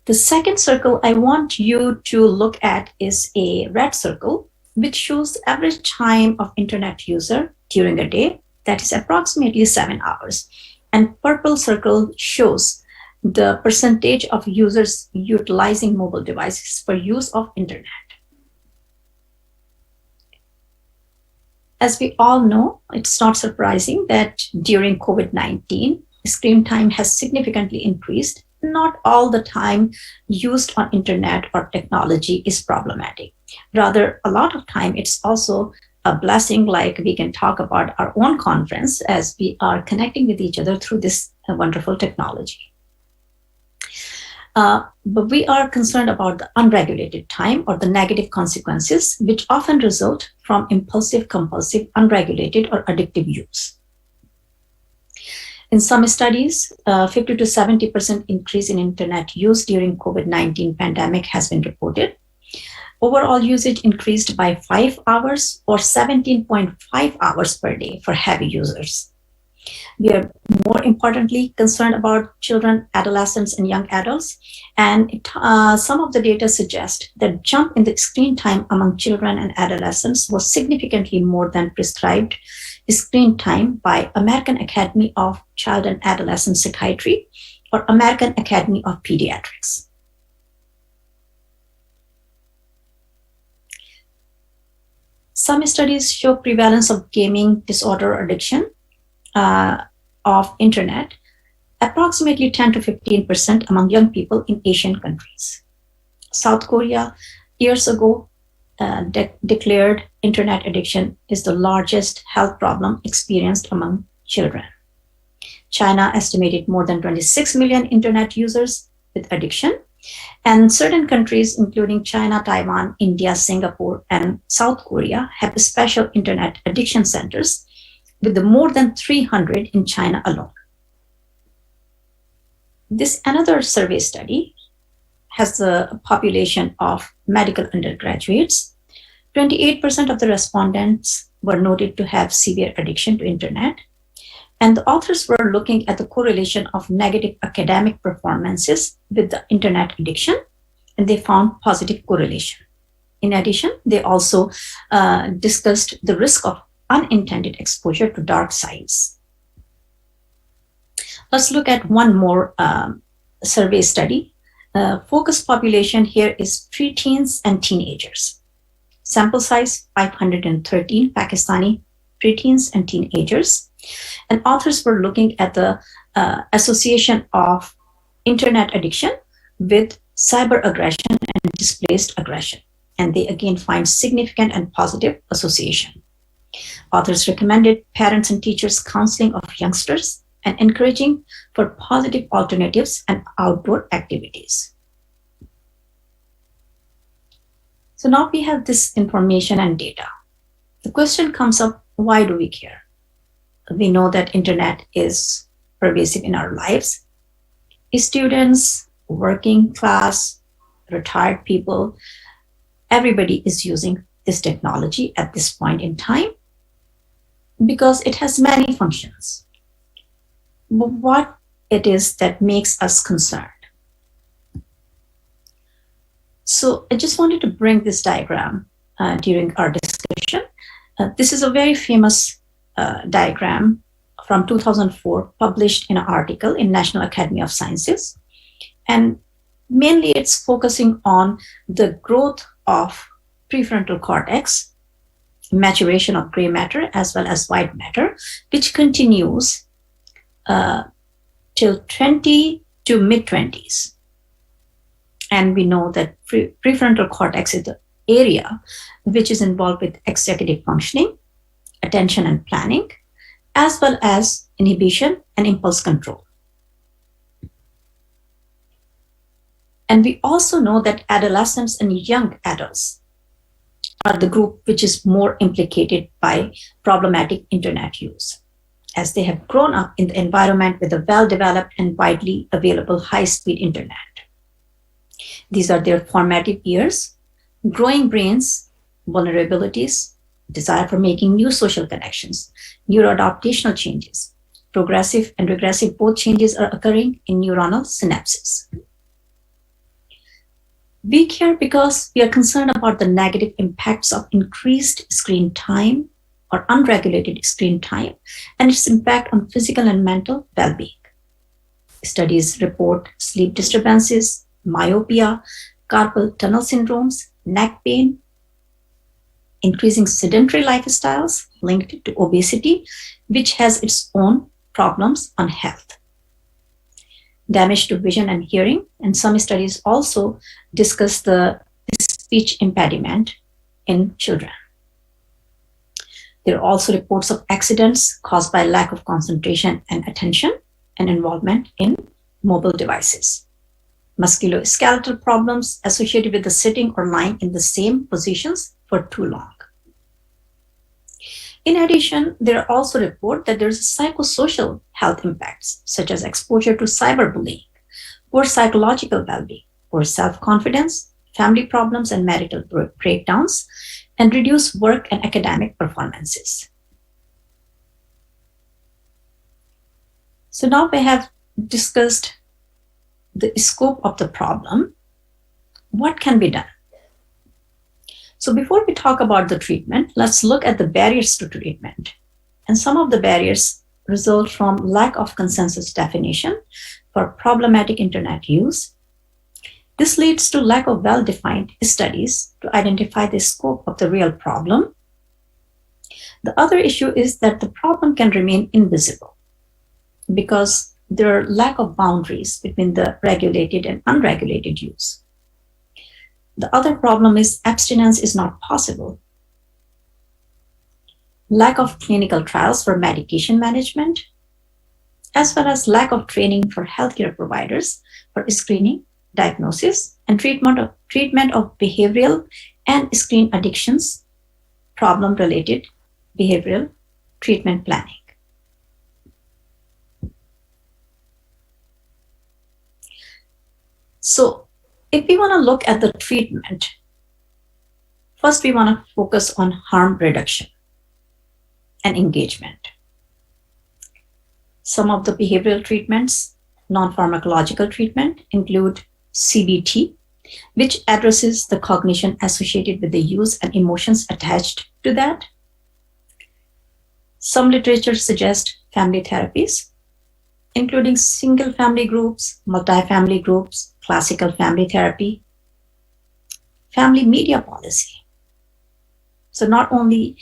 The second circle I want you to look at is a red circle, which shows the average time of internet user during a day. That is approximately 7 hours. And purple circle shows the percentage of users utilizing mobile devices for use of internet. As we all know, it's not surprising that during COVID-19, screen time has significantly increased. Not all the time used on internet or technology is problematic. Rather, a lot of time it's also a blessing, like we can talk about our own conference as we are connecting with each other through this wonderful technology. But we are concerned about the unregulated time or the negative consequences, which often result from impulsive, compulsive, unregulated, or addictive use. In some studies, 50 to 70% increase in internet use during COVID-19 pandemic has been reported. Overall usage increased by 5 hours or 17.5 hours per day for heavy users. We are more importantly concerned about children, adolescents, and young adults. And some of the data suggest that jump in the screen time among children and adolescents was significantly more than prescribed screen time by American Academy of Child and Adolescent Psychiatry or American Academy of Pediatrics. Some studies show prevalence of gaming disorder or addiction of internet, approximately 10 to 15% among young people in Asian countries. South Korea, years ago, declared internet addiction is the largest health problem experienced among children. China estimated more than 26 million internet users with addiction. And certain countries, including China, Taiwan, India, Singapore, and South Korea, have special internet addiction centers, with the more than 300 in China alone. This another survey study has a population of medical undergraduates. 28% of the respondents were noted to have severe addiction to internet. And the authors were looking at the correlation of negative academic performances with the internet addiction, and they found positive correlation. In addition, they also discussed the risk of unintended exposure to dark sides. Let's look at one more survey study. Focus population here is preteens and teenagers. Sample size 513 Pakistani preteens and teenagers. And authors were looking at the association of internet addiction with cyber aggression and displaced aggression. And they again find significant and positive association. Authors recommended parents and teachers counseling of youngsters and encouraging for positive alternatives and outdoor activities. So now we have this information and data. The question comes up, why do we care? we know that internet is pervasive in our lives. Students, working class, retired people, everybody is using this technology at this point in time because it has many functions. But what it is that makes us concerned? So I just wanted to bring this diagram during our discussion. This is a very famous diagram from 2004, published in an article in National Academy of Sciences. And mainly it's focusing on the growth of prefrontal cortex, maturation of gray matter as well as white matter, which continues till 20 to mid-20s. And we know that prefrontal cortex is the area which is involved with executive functioning, attention and planning, as well as inhibition and impulse control. And we also know that adolescents and young adults are the group which is more implicated by problematic internet use, as they have grown up in the environment with a well-developed and widely available high-speed internet. These are their formative years, growing brains, vulnerabilities, desire for making new social connections, neuroadaptational changes. Progressive and regressive both changes are occurring in neuronal synapses. We care because we are concerned about the negative impacts of increased screen time or unregulated screen time and its impact on physical and mental well-being. Studies report sleep disturbances, myopia, carpal tunnel syndromes, neck pain, increasing sedentary lifestyles linked to obesity, which has its own problems on health. Damage to vision and hearing, and some studies also discuss the speech impediment in children. There are also reports of accidents caused by lack of concentration and attention and involvement in mobile devices. Musculoskeletal problems associated with the sitting or lying in the same positions for too long. In addition, there are also reports that there's psychosocial health impacts, such as exposure to cyberbullying, poor psychological well-being, poor self-confidence, family problems and marital breakdowns, and reduced work and academic performances. So now we have discussed the scope of the problem. What can be done? So before we talk about the treatment, let's look at the barriers to treatment. And some of the barriers result from lack of consensus definition for problematic internet use. This leads to lack of well-defined studies to identify the scope of the real problem. The other issue is that the problem can remain invisible because there are lack of boundaries between the regulated and unregulated use. The other problem is abstinence is not possible. Lack of clinical trials for medication management, as well as lack of training for healthcare providers for screening, diagnosis, and treatment of behavioral and screen addictions, problem-related behavioral treatment planning. So, if we want to look at the treatment, first we want to focus on harm reduction and engagement. Some of the behavioral treatments, non-pharmacological treatment, include CBT, which addresses the cognition associated with the use and emotions attached to that. Some literature suggests family therapies, including single family groups, multi-family groups, classical family therapy, family media policy. So not only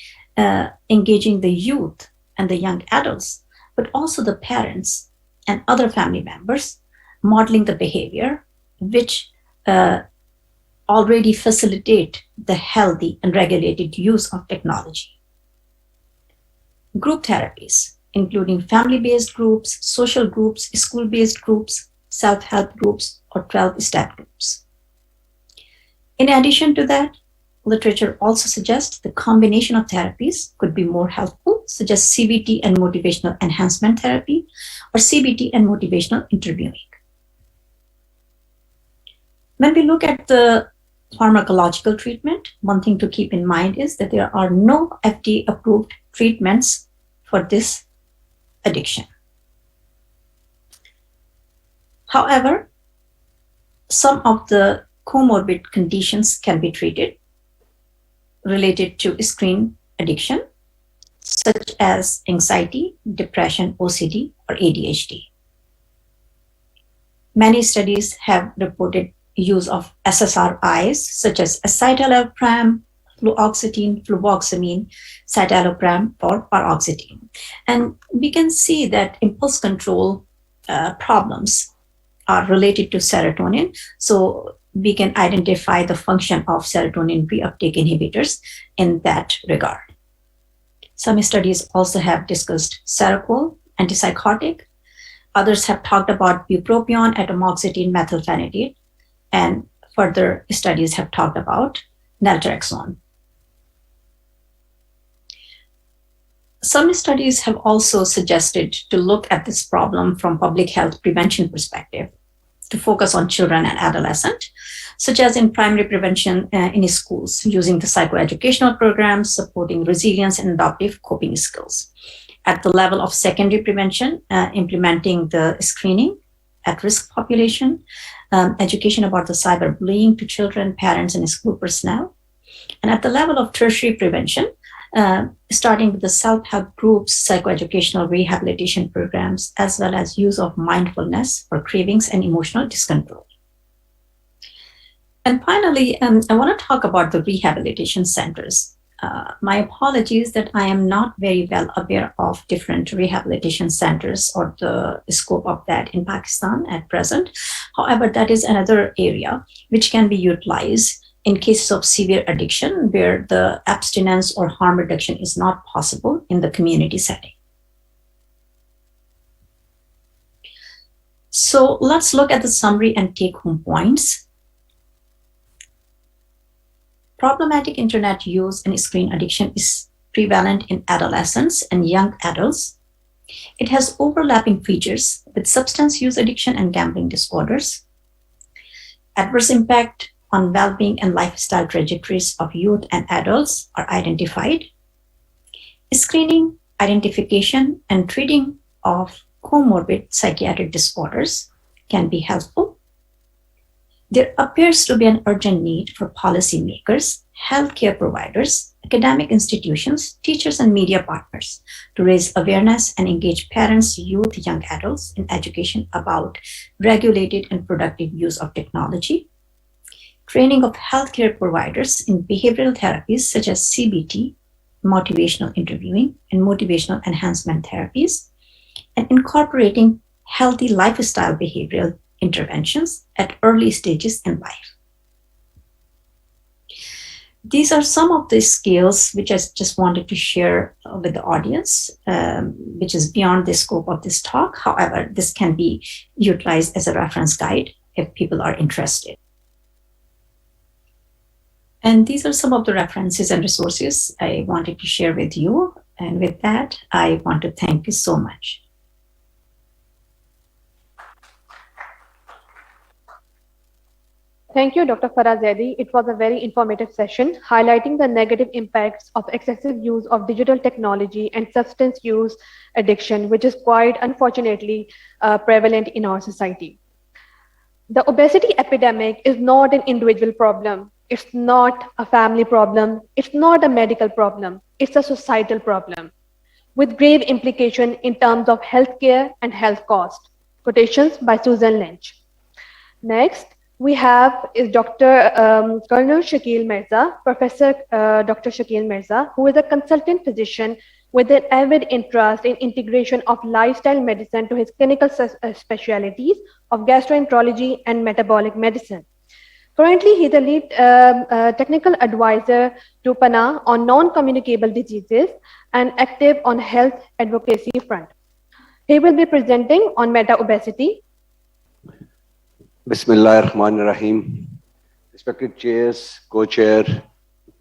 engaging the youth and the young adults, but also the parents and other family members, modeling the behavior which already facilitate the healthy and regulated use of technology. Group therapies, including family-based groups, social groups, school-based groups, self-help groups, or 12-step groups. In addition to that, literature also suggests the combination of therapies could be more helpful, such as CBT and motivational enhancement therapy, or CBT and motivational interviewing. When we look at the pharmacological treatment, one thing to keep in mind is that there are no FDA-approved treatments for this addiction. However, some of the comorbid conditions can be treated related to screen addiction, such as anxiety, depression, OCD, or ADHD. Many studies have reported use of SSRIs, such as escitalopram, fluoxetine, fluvoxamine, citalopram, or paroxetine. And we can see that impulse control problems are related to serotonin. So we can identify the function of serotonin reuptake inhibitors in that regard. Some studies also have discussed Seroquel, antipsychotic. Others have talked about bupropion, atomoxetine, methylphenidate, and further studies have talked about naltrexone. Some studies have also suggested to look at this problem from public health prevention perspective, to focus on children and adolescents, such as in primary prevention in schools, using the psychoeducational programs, supporting resilience and adaptive coping skills. At the level of secondary prevention, implementing the screening at risk population, education about the cyberbullying to children, parents, and school personnel. And at the level of tertiary prevention, starting with the self-help groups, psychoeducational rehabilitation programs, as well as use of mindfulness for cravings and emotional discontrol. And finally, I want to talk about the rehabilitation centers. My apologies that I am not very well aware of different rehabilitation centers or the scope of that in Pakistan at present. However, that is another area which can be utilized in cases of severe addiction where the abstinence or harm reduction is not possible in the community setting. So let's look at the summary and take-home points. Problematic internet use and screen addiction is prevalent in adolescents and young adults. It has overlapping features with substance use addiction and gambling disorders. Adverse impact on well-being and lifestyle trajectories of youth and adults are identified. Screening, identification, and treating of comorbid psychiatric disorders can be helpful. There appears to be an urgent need for policymakers, healthcare providers, academic institutions, teachers, and media partners to raise awareness and engage parents, youth, young adults in education about regulated and productive use of technology. Training of healthcare providers in behavioral therapies such as CBT, motivational interviewing, and motivational enhancement therapies, and incorporating healthy lifestyle behavioral interventions at early stages in life. These are some of the skills which I just wanted to share with the audience, which is beyond the scope of this talk. However, this can be utilized as a reference guide if people are interested. And these are some of the references and resources I wanted to share with you. And with that, I want to thank you so much. Thank you, Dr. Farah Zaidi. It was a very informative session highlighting the negative impacts of excessive use of digital technology and substance use addiction, which is quite unfortunately prevalent in our society. The obesity epidemic is not an individual problem. It's not a family problem. It's not a medical problem. It's a societal problem with grave implication in terms of healthcare and health cost. Quotations by Susan Lynch. Next, we have is Dr. Colonel Shakil Mirza, Professor Dr. Shakil Mirza, who is a consultant physician with an avid interest in integration of lifestyle medicine to his clinical specialties of gastroenterology and metabolic medicine. Currently, he is the lead technical advisor to PANA on non-communicable diseases and active on health advocacy front. He will be presenting on meta-obesity. Bismillahir Rahmanir Rahim. Respected chairs, co-chair,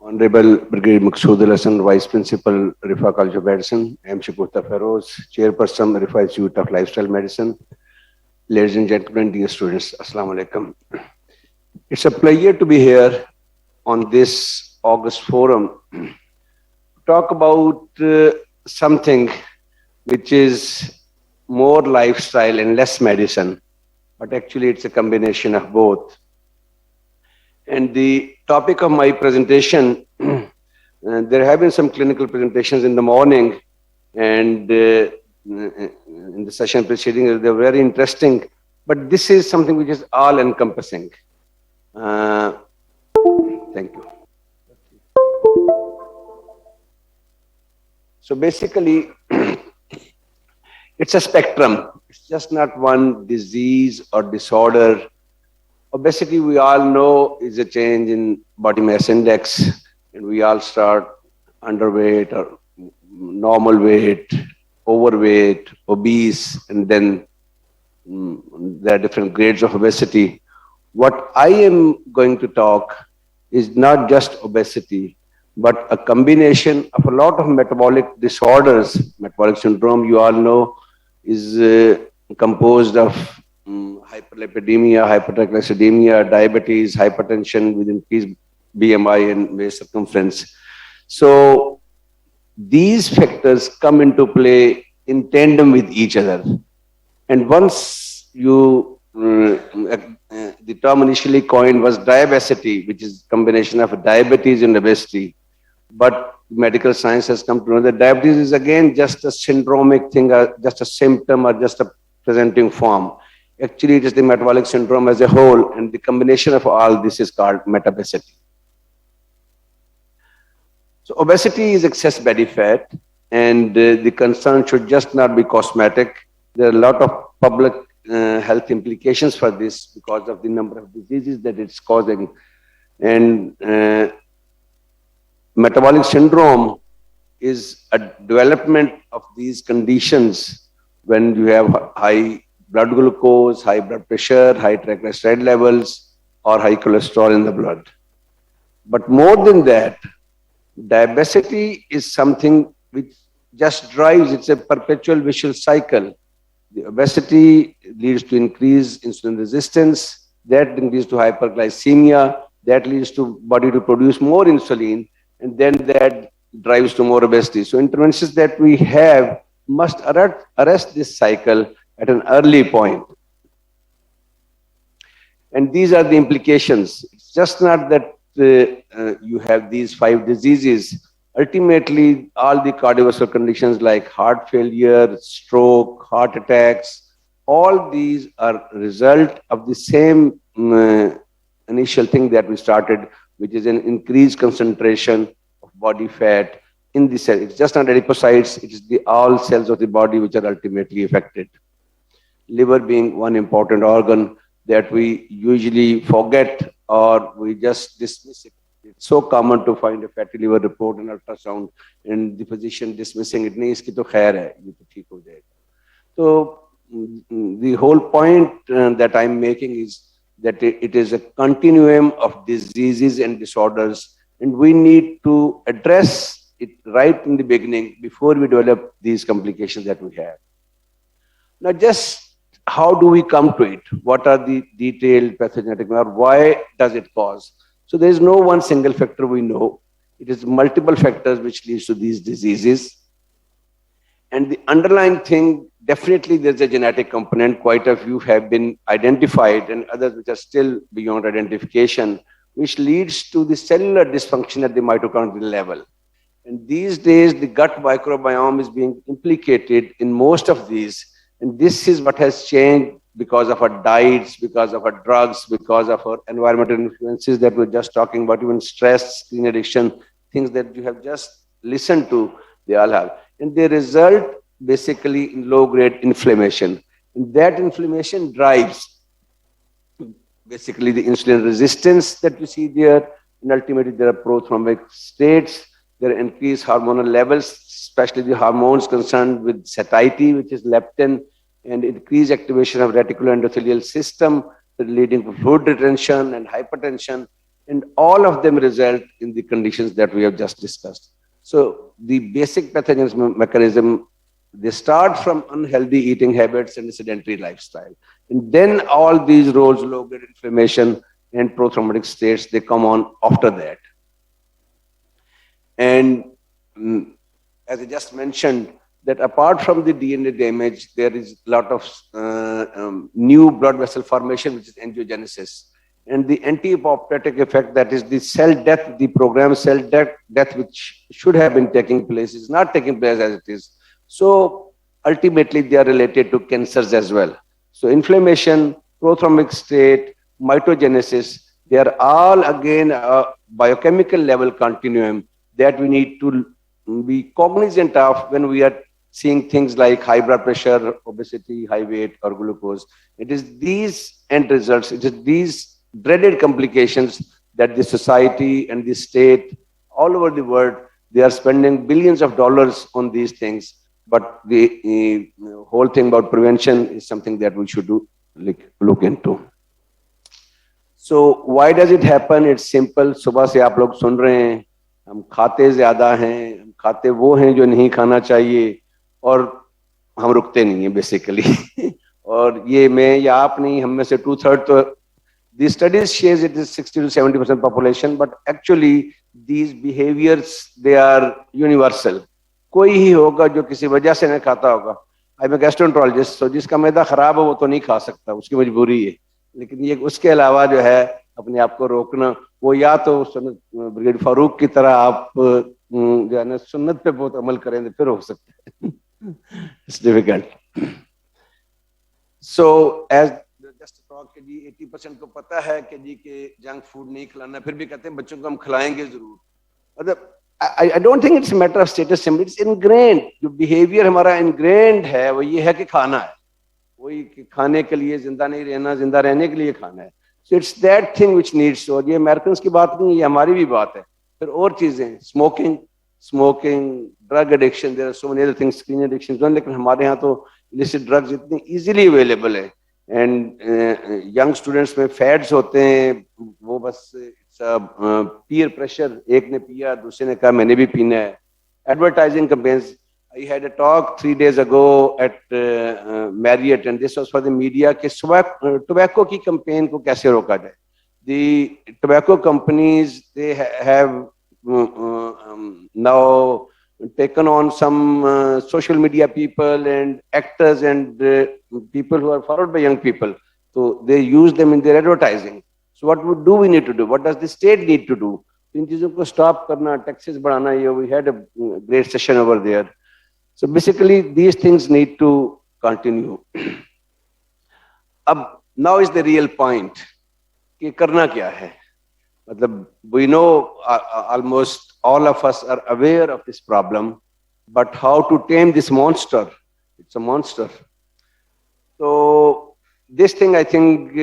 Honorable Brigadier Maqsood Hassan, Vice Principal, Rifa College of Medicine, M. Shikuta Feroz, Chairperson, Rifa Institute of Lifestyle Medicine. Ladies and gentlemen, dear students, Assalamu alaikum. It's a pleasure to be here on this August forum to talk about something which is more lifestyle and less medicine, but actually it's a combination of both. And the topic of my presentation, there have been some clinical presentations in the morning and in the session preceding, they're very interesting, but this is something which is all-encompassing. Thank you. So basically, it's a spectrum. It's just not one disease or disorder. Obesity, we all know, is a change in body mass index, and we all start underweight or normal weight, overweight, obese, and then there are different grades of obesity. What I am going to talk is not just obesity, but a combination of a lot of metabolic disorders. Metabolic syndrome, you all know, is composed of hyperlipidemia, hypertriglyceridemia, diabetes, hypertension with increased BMI and waist circumference. So these factors come into play in tandem with each other. And once you, the term initially coined was diabesity, which is a combination of diabetes and obesity. But medical science has come to know that diabetes is again just a syndromic thing, just a symptom or just a presenting form. Actually, it is the metabolic syndrome as a whole, and the combination of all this is called metabesity. So obesity is excess body fat, and the concern should just not be cosmetic. There are a lot of public health implications for this because of the number of diseases that it's causing. And metabolic syndrome is a development of these conditions when you have high blood glucose, high blood pressure, high triglyceride levels, or high cholesterol in the blood. But more than that, diabesity is something which just drives, it's a perpetual vicious cycle. The obesity leads to increased insulin resistance, that leads to hyperglycemia, that leads to body to produce more insulin, and then that drives to more obesity. So interventions that we have must arrest this cycle at an early point. And these are the implications. It's just not that you have these 5 diseases. Ultimately, all the cardiovascular conditions like heart failure, stroke, heart attacks, all these are a result of the same initial thing that we started, which is an increased concentration of body fat in the cell. It's just not adipocytes, it is all cells of the body which are ultimately affected. Liver being one important organ that we usually forget or we just dismiss it. It's so common to find a fatty liver report in ultrasound and the physician dismissing it. Nahi, iski to khair hai, ye to theek ho jayega. So the whole point that I'm making is that it is a continuum of diseases and disorders, and we need to address it right in the beginning before we develop these complications that we have. Now, just how do we come to it? What are the detailed pathogenetic, or why does it cause? So there is no one single factor we know. It is multiple factors which leads to these diseases. And the underlying thing, definitely there's a genetic component. Quite a few have been identified and others which are still beyond identification, which leads to the cellular dysfunction at the mitochondrial level. And these days, the gut microbiome is being implicated in most of these. And this is what has changed because of our diets, because of our drugs, because of our environmental influences that we're just talking about, even stress, screen addiction, things that you have just listened to, they all have. And they result basically in low-grade inflammation. And that inflammation drives basically the insulin resistance that you see there. And ultimately, there are prothrombic states, there are increased hormonal levels, especially the hormones concerned with satiety, which is leptin, and increased activation of reticuloendothelial system, leading to fluid retention and hypertension. and all of them result in the conditions that we have just discussed. So the basic pathogenesis mechanism, they start from unhealthy eating habits and a sedentary lifestyle. And then all these roles, low-grade inflammation and prothrombotic states, they come on after that. And as I just mentioned, that apart from the DNA damage, there is a lot of new blood vessel formation, which is angiogenesis. And the anti-apoptotic effect, that is the cell death, the programmed cell death which should have been taking place, is not taking place as it is. So ultimately, they are related to cancers as well. So inflammation, prothrombic state, mitogenesis, they are all again a biochemical level continuum that we need to be cognizant of when we are seeing things like high blood pressure, obesity, high weight, or glucose. It is these end results, it is these dreaded complications that the society and the state all over the world, they are spending billions of dollars on these things. But the whole thing about prevention is something that we should do, look into. So why does it happen? It's simple. सुबह से आप लोग सुन रहे हैं, हम खाते ज्यादा हैं, हम खाते वो हैं जो नहीं खाना चाहिए, और हम रुकते नहीं हैं बेसिकली. और ये मैं या आप नहीं, हम में से 2/3 तो the studies says it is 60 to 70% population, but actually these behaviors, they are universal. कोई ही होगा जो किसी वजह से नहीं खाता होगा. आई एम गैस्ट्रोएंटरोलॉजिस्ट, तो जिसका मैदा खराब हो वो तो नहीं खा सकता, उसकी मजबूरी है. लेकिन ये उसके अलावा जो है अपने आप को रोकना, वो या तो ब्रिगेड फारूक की तरह आप जो है ना सुन्नत पे बहुत अमल करें तो फिर हो सकता है. It's difficult. So as just talk कि जी 80% को पता है कि जी के जंक फूड नहीं खिलाना, फिर भी कहते हैं बच्चों को हम खिलाएंगे जरूर. मतलब I don't think it's a matter of status symbol. It's ingrained. जो behavior हमारा ingrained है वो ये है कि खाना है, वही कि खाने के लिए जिंदा नहीं रहना, जिंदा रहने के लिए खाना है. So it's that thing which needs. और ये अमेरिकन्स की बात नहीं, ये हमारी भी बात है. फिर और चीजें, smoking, drug addiction, there are so many other things, screen addictions. लेकिन हमारे यहाँ तो illicit drugs इतनी easily available है. And young students में fads होते हैं, वो बस peer pressure, एक ने पिया, दूसरे ने कहा मैंने भी पीना है. Advertising campaigns. I had a talk 3 days ago at Marriott, and this was for the media कि tobacco की campaign को कैसे रोका जाए. The tobacco companies, they have now taken on some social media people and actors and people who are followed by young people. So they use them in their advertising. So what do we need to do? What does the state need to do? इन चीजों को stop करना, taxes बढ़ाना, ये we had a great session over there. So basically these things need to continue. अब now is the real point कि करना क्या है. मतलब we know almost all of us are aware of this problem, but how to tame this monster? It's a monster. So this thing I think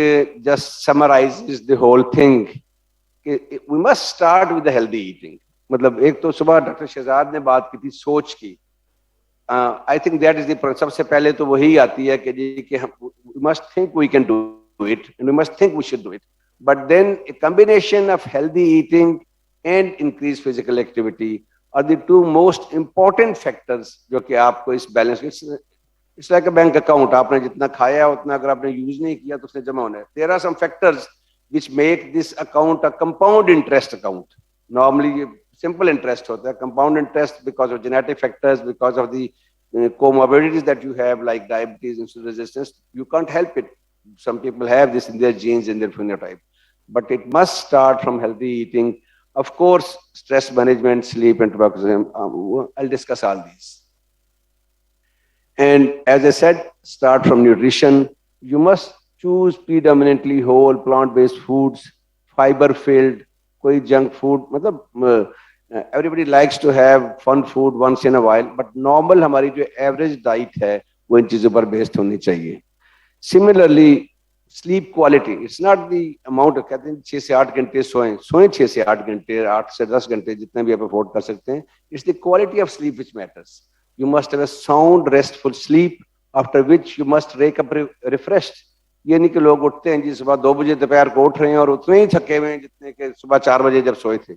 just summarizes the whole thing. We must start with the healthy eating. मतलब एक तो सुबह doctor Shahzad ने बात की थी सोच की. I think that is the सबसे पहले तो वही आती है कि हम we must think we can do it and we must think we should do it. But then a combination of healthy eating and increased physical activity are the two most important factors जो कि आपको इस balance. It's like a bank account. आपने जितना खाया उतना अगर आपने use नहीं किया तो उसने जमा होना है. There are some factors which make this account a compound interest account. Normally simple interest होता है. Compound interest because of genetic factors, because of the comorbidities that you have like diabetes, insulin resistance. You can't help it. Some people have this in their genes, in their phenotype. But it must start from healthy eating. Of course, stress management, sleep, and tobacco. I'll discuss all these. And as I said, start from nutrition. You must choose predominantly whole plant-based foods, fiber-filled, कोई junk food. मतलब everybody likes to have fun food once in a while, but normal हमारी जो average diet है वो इन चीजों पर based होनी चाहिए. Similarly, sleep quality. It's not the amount of कहते हैं 6 से 8 घंटे सोएं 6 से 8 घंटे 8 से 10 घंटे जितने भी आप afford कर सकते हैं. It's the quality of sleep which matters. You must have a sound, restful sleep, after which you must wake up refreshed. ये नहीं कि लोग उठते हैं जी सुबह 2 बजे दोपहर को उठ रहे हैं और उतने ही थके हुए हैं जितने के सुबह 4 बजे जब सोए थे.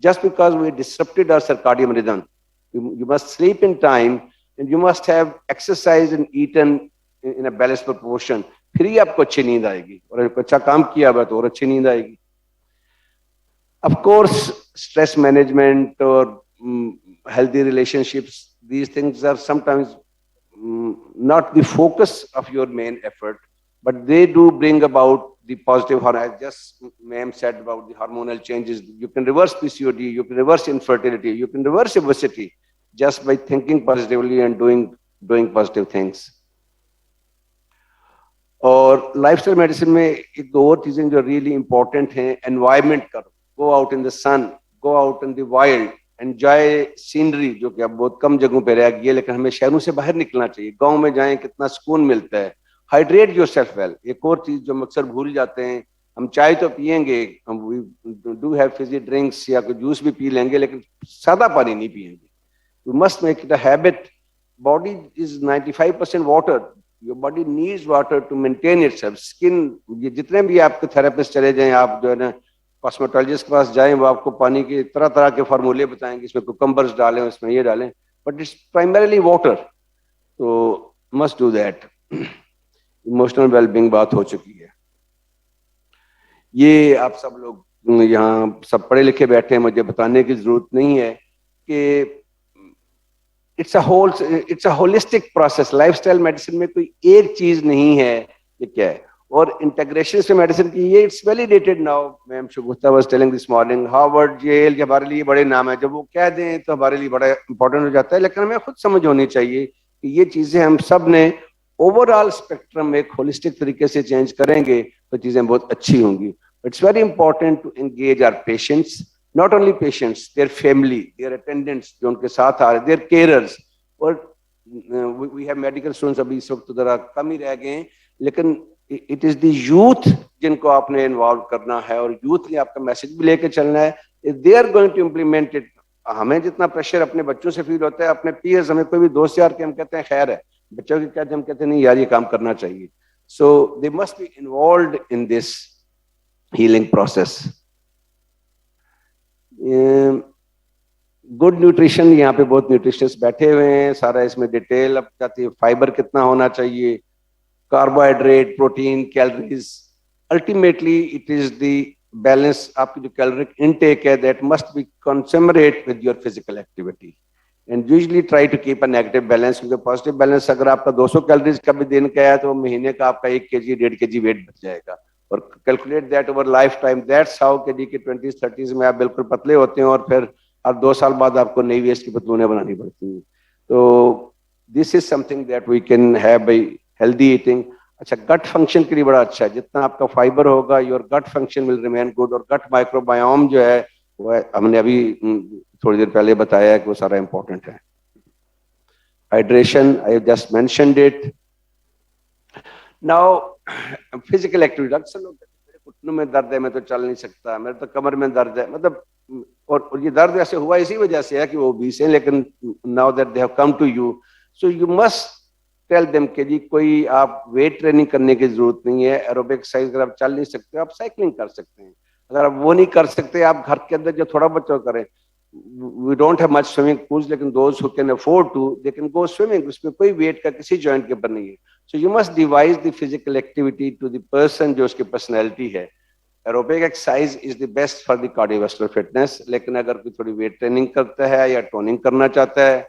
Just because we disrupted our circadian rhythm, you must sleep in time and you must have exercised and eaten in a balanced proportion. फिर ही आपको अच्छी नींद आएगी और अगर अच्छा काम किया हुआ तो और अच्छी नींद आएगी. Of course, stress management or healthy relationships, these things are sometimes not the focus of your main effort, but they do bring about the positive hormone. As just ma'am said about the hormonal changes, you can reverse PCOD, you can reverse infertility, you can reverse obesity just by thinking positively and doing positive things. और lifestyle medicine में एक दो और चीजें जो really important हैं, environment करो, go out in the sun, go out in the wild, enjoy scenery, जो कि अब बहुत कम जगहों पे रह गई है, लेकिन हमें शहरों से बाहर निकलना चाहिए. गांव में जाएं, कितना सुकून मिलता है. Hydrate yourself well. एक और चीज जो हम अक्सर भूल जाते हैं, हम चाय तो पियेंगे, हम डू हैव फिजी ड्रिंक्स या कोई जूस भी पी लेंगे, लेकिन सादा पानी नहीं पियेंगे. We must make it a habit. Body is 95% water. Your body needs water to maintain itself. Skin, ये जितने भी आपके थेरेपिस्ट चले जाएं, आप जो है ना कॉस्मेटोलॉजिस्ट के पास जाएं, वो आपको पानी के तरह तरह के फार्मूले बताएंगे, इसमें कुकम्बर्स डालें, इसमें ये डालें, बट इट्स प्राइमरीली वाटर. तो must do that. Emotional wellbeing बात हो चुकी है. ये आप सब लोग यहाँ सब पढ़े लिखे बैठे हैं, मुझे बताने की जरूरत नहीं है कि it's a holistic process. Lifestyle medicine में कोई एक चीज नहीं है. ये क्या है? और इंटीग्रेशन से मेडिसिन की ये it's validated now. Ma'am Shugufta was telling this morning, Harvard, Yale, हमारे लिए बड़े नाम है. जब वो कह दें तो हमारे लिए बड़ा इंपॉर्टेंट हो जाता है, लेकिन हमें खुद समझ होनी चाहिए कि ये चीजें हम सब ने ओवरऑल स्पेक्ट्रम में एक होलिस्टिक तरीके से चेंज करेंगे तो चीजें बहुत अच्छी होंगी. It's very important to engage our patients. Not only patients, their family, their attendants जो उनके साथ आ रहे, their carers. और we have medical students अभी इस वक्त जरा कम ही रह गए हैं, लेकिन it is the youth जिनको आपने इन्वॉल्व करना है और यूथ ने आपका मैसेज भी लेके चलना है. They are going to implement it. हमें जितना प्रेशर अपने बच्चों से फील होता है, अपने पीयर्स, हमें कोई भी दोस्त यार के हम कहते हैं खैर है, बच्चों के कहते हम कहते हैं नहीं यार ये काम करना चाहिए. So they must be involved in this healing process. Good nutrition, यहाँ पे बहुत न्यूट्रिशनिस्ट बैठे हुए हैं, सारा इसमें डिटेल अब जाती है. फाइबर कितना होना चाहिए, carbohydrate, protein, calories. Ultimately it is the balance. आपकी जो कैलोरिक इनटेक है that must be commensurate with your physical activity and usually try to keep a negative balance. क्योंकि पॉजिटिव बैलेंस अगर आपका 200 कैलोरीज का भी दिन का है तो महीने का आपका 1 kg 1.5 kg वेट बच जाएगा. और calculate that over life time. That's how के जी के 20s 30s में आप बिल्कुल पतले होते हैं और फिर हर 2 साल बाद आपको नई वेस्ट की पतलूनें बनानी पड़ती हैं. तो this is something that we can have by healthy eating. अच्छा, गट फंक्शन के लिए बड़ा अच्छा है. जितना आपका फाइबर होगा your gut function will remain good. और गट माइक्रोबायोम जो है वो हमने अभी थोड़ी देर पहले बताया कि वो सारा इंपॉर्टेंट है. Hydration, I just mentioned it. Now physical activity. अक्सर लोग मेरे घुटनों में दर्द है, मैं तो चल नहीं सकता, मेरे तो कमर में दर्द है, मतलब और ये दर्द ऐसे हुआ इसी वजह से है कि वो 20 है, लेकिन now that they have come to you, so you must tell them कि जी कोई आप वेट ट्रेनिंग करने की जरूरत नहीं है. एरोबिक एक्सरसाइज अगर आप चल नहीं सकते आप साइकिलिंग कर सकते हैं. अगर आप वो नहीं कर सकते आप घर के अंदर जो थोड़ा बहुत करें. We don't have much swimming pools, लेकिन those who can afford to, they can go swimming. उसमें कोई वेट का किसी जॉइंट के ऊपर नहीं है. So you must devise the physical activity to the person जो उसकी personality है. Aerobic exercise is the best for the cardiovascular fitness. लेकिन अगर कोई थोड़ी वेट ट्रेनिंग करता है या टोनिंग करना चाहता है,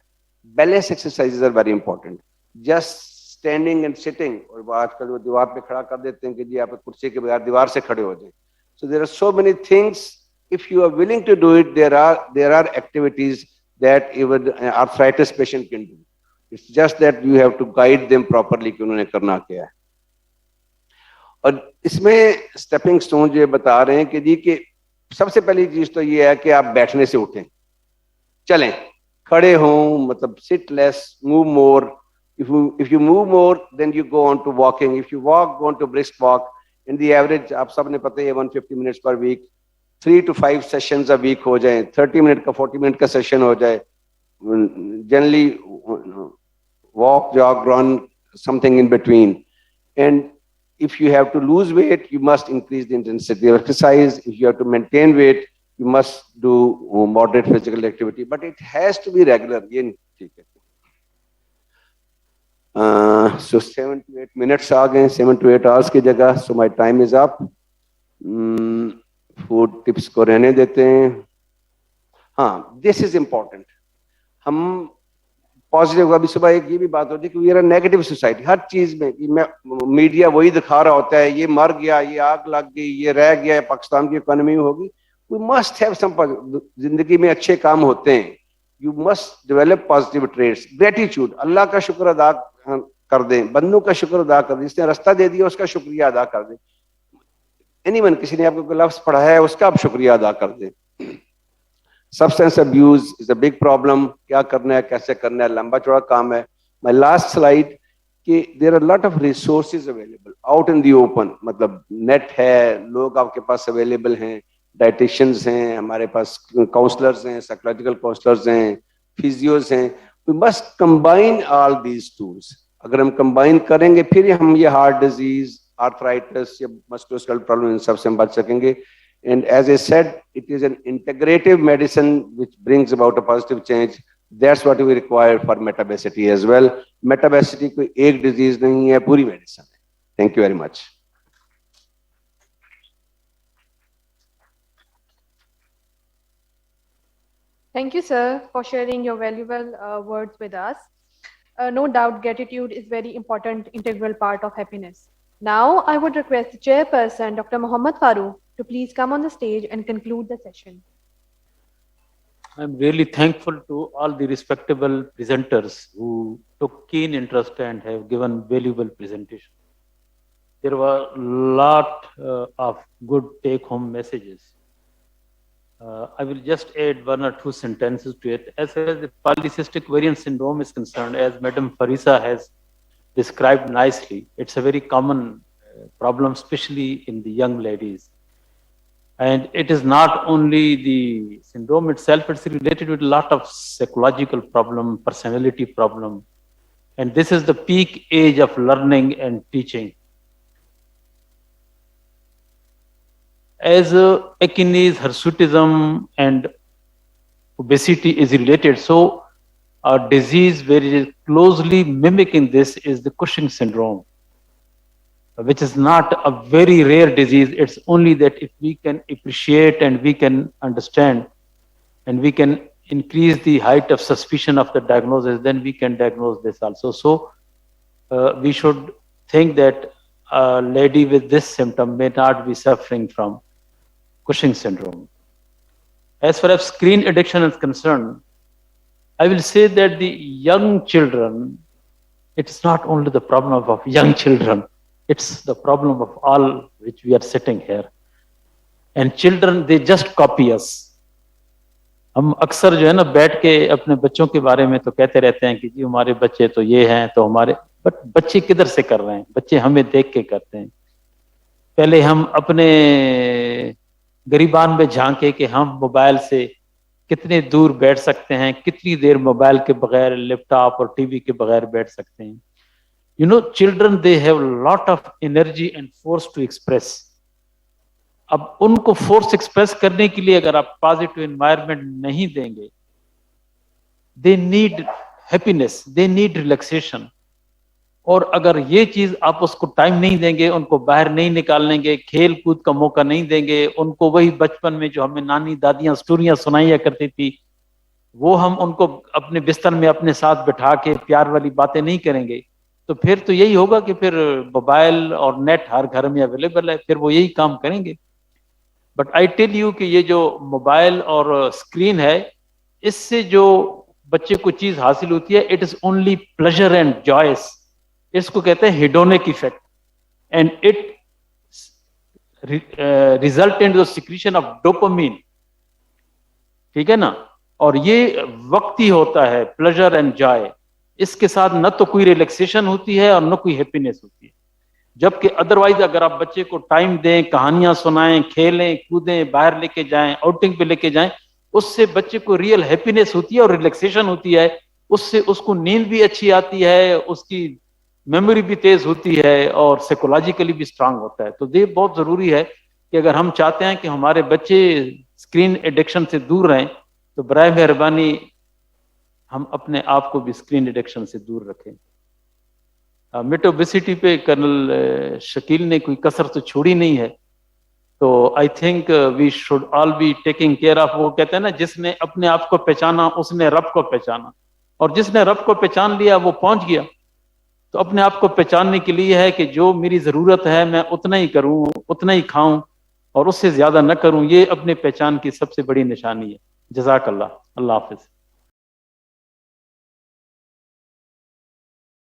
balance exercises are very important. Just standing and sitting, और आजकल वो दीवार पे खड़ा कर देते हैं कि जी आप कुर्सी के बगैर दीवार से खड़े हो जाएं. So there are so many things. If you are willing to do it, there are activities that even arthritis patient can do. It's just that you have to guide them properly कि उन्होंने करना क्या है. और इसमें stepping stone जो बता रहे हैं कि जी कि सबसे पहली चीज तो ये है कि आप बैठने से उठें, चलें, खड़े हों, मतलब sit less, move more. If you move more, then you go on to walking. If you walk, go on to brisk walk. In the average, आप सबने पता है 150 minutes per week. 3 to 5 sessions a week हो जाए, 30 minute का 40 minute का session हो जाए. Generally walk, jog, run, something in between. And if you have to lose weight, you must increase the intensity of exercise. If you have to maintain weight, you must do moderate physical activity, but it has to be regular. So 7 to 8 minutes आ गए, 7 to 8 hours की जगह. So my time is up. Food tips को रहने देते हैं. हाँ, this is important. हम positive, अभी सुबह एक ये भी बात होती है कि we are a negative society. हर चीज में मीडिया वही दिखा रहा होता है, ये मर गया, ये आग लग गई, ये रह गया, पाकिस्तान की इकोनॉमी होगी. वी मस्ट हैव सम, जिंदगी में अच्छे काम होते हैं. You must develop positive traits. Gratitude, Allah का शुक्र अदा कर दें, बंदों का शुक्र अदा कर दें, जिसने रास्ता दे दिया उसका शुक्रिया अदा कर दें. एनीवन, किसी ने आपको कोई लफ्ज पढ़ाया है उसका आप शुक्रिया अदा कर दें. Substance abuse is a big problem. क्या करना है, कैसे करना है, लंबा चौड़ा काम है. My last slide कि there are a lot of resources available out in the open. मतलब नेट है, लोग आपके पास available हैं, dietitians हैं, हमारे पास counselors हैं, psychological counselors हैं, physios हैं. We must combine all these tools. अगर हम combine करेंगे फिर हम ये heart disease, arthritis या musculoskeletal problem इन सब से हम बच सकेंगे. And as I said, it is an integrative medicine which brings about a positive change. That's what we require for metabesity as well. Metabesity कोई एक disease नहीं है, पूरी medicine है. Thank you very much. Thank you, sir, for sharing your valuable words with us. No doubt, gratitude is very important, integral part of happiness. Now, I would request the chairperson, Dr. Muhammad Farooq, to please come on the stage and conclude the session. I'm really thankful to all the respectable presenters who took keen interest and have given valuable presentation. There were a lot of good take-home messages. I will just add 1 or 2 sentences to it. As far as the polycystic ovarian syndrome is concerned, as Madam Farisa has described nicely, it's a very common problem, especially in the young ladies. And it is not only the syndrome itself, it's related with a lot of psychological problem, personality problem. And this is the peak age of learning and teaching. As acne, hirsutism, and obesity is related, so a disease very closely mimicking this is the Cushing syndrome, which is not a very rare disease. It's only that if we can appreciate and we can understand and we can increase the height of suspicion of the diagnosis, then we can diagnose this also. So we should think that a lady with this symptom may not be suffering from Cushing syndrome. As far as screen addiction is concerned, I will say that the young children, it's not only the problem of young children, it's the problem of all which we are sitting here. And children, they just copy us. हम अक्सर जो है ना बैठ के अपने बच्चों के बारे में तो कहते रहते हैं कि जी हमारे बच्चे तो ये हैं तो हमारे, बट बच्चे किधर से कर रहे हैं? बच्चे हमें देख के करते हैं. पहले हम अपने गरीबान में झांके कि हम मोबाइल से कितने दूर बैठ सकते हैं, कितनी देर मोबाइल के बगैर, लैपटॉप और टीवी के बगैर बैठ सकते हैं. You know, children, they have a lot of energy and force to express. अब उनको force express करने के लिए अगर आप positive environment नहीं देंगे, they need happiness, they need relaxation. और अगर ये चीज आप उसको टाइम नहीं देंगे, उनको बाहर नहीं निकालेंगे, खेल कूद का मौका नहीं देंगे, उनको वही बचपन में जो हमें नानी दादियां स्टोरियां सुनाइया करती थी, वो हम उनको अपने बिस्तर में अपने साथ बिठा के प्यार वाली बातें नहीं करेंगे, तो फिर तो यही होगा कि फिर मोबाइल और नेट हर घर में अवेलेबल है, फिर वो यही काम करेंगे. बट आई टेल यू कि ये जो मोबाइल और स्क्रीन है, इससे जो बच्चे को चीज हासिल होती है, it is only pleasure and joys. इसको कहते हैं hedonic effect, and it result in the secretion of dopamine. ठीक है ना? और ये वक्ती होता है, प्लेजर एंड जॉय. इसके साथ न तो कोई रिलैक्सेशन होती है और न कोई हैप्पीनेस होती है. जबकि अदरवाइज अगर आप बच्चे को टाइम दें, कहानियां सुनाएं, खेलें कूदें, बाहर लेके जाएं, आउटिंग पे लेके जाएं, उससे बच्चे को रियल हैप्पीनेस होती है और रिलैक्सेशन होती है. उससे उसको नींद भी अच्छी आती है, उसकी मेमोरी भी तेज होती है और साइकोलॉजिकली भी स्ट्रांग होता है। तो ये बहुत जरूरी है कि अगर हम चाहते हैं कि हमारे बच्चे स्क्रीन एडिक्शन से दूर रहें तो बराए मेहरबानी हम अपने आप को भी स्क्रीन एडिक्शन से दूर रखें। मेटाबोसिटी पे कर्नल शकील ने कोई कसर तो छोड़ी नहीं है, तो I think we should all be taking care of. वो कहते हैं ना, जिसने अपने आप को पहचाना उसने रब को पहचाना, और जिसने रब को पहचान लिया वो पहुंच गया। तो अपने आप को पहचानने के लिए है कि जो मेरी जरूरत है मैं उतना ही करूं, उतना ही खाऊं और उससे ज्यादा न करूं। ये अपने पहचान की सबसे बड़ी निशानी है। जज़ाकल्लाह। अल्लाह हाफिज।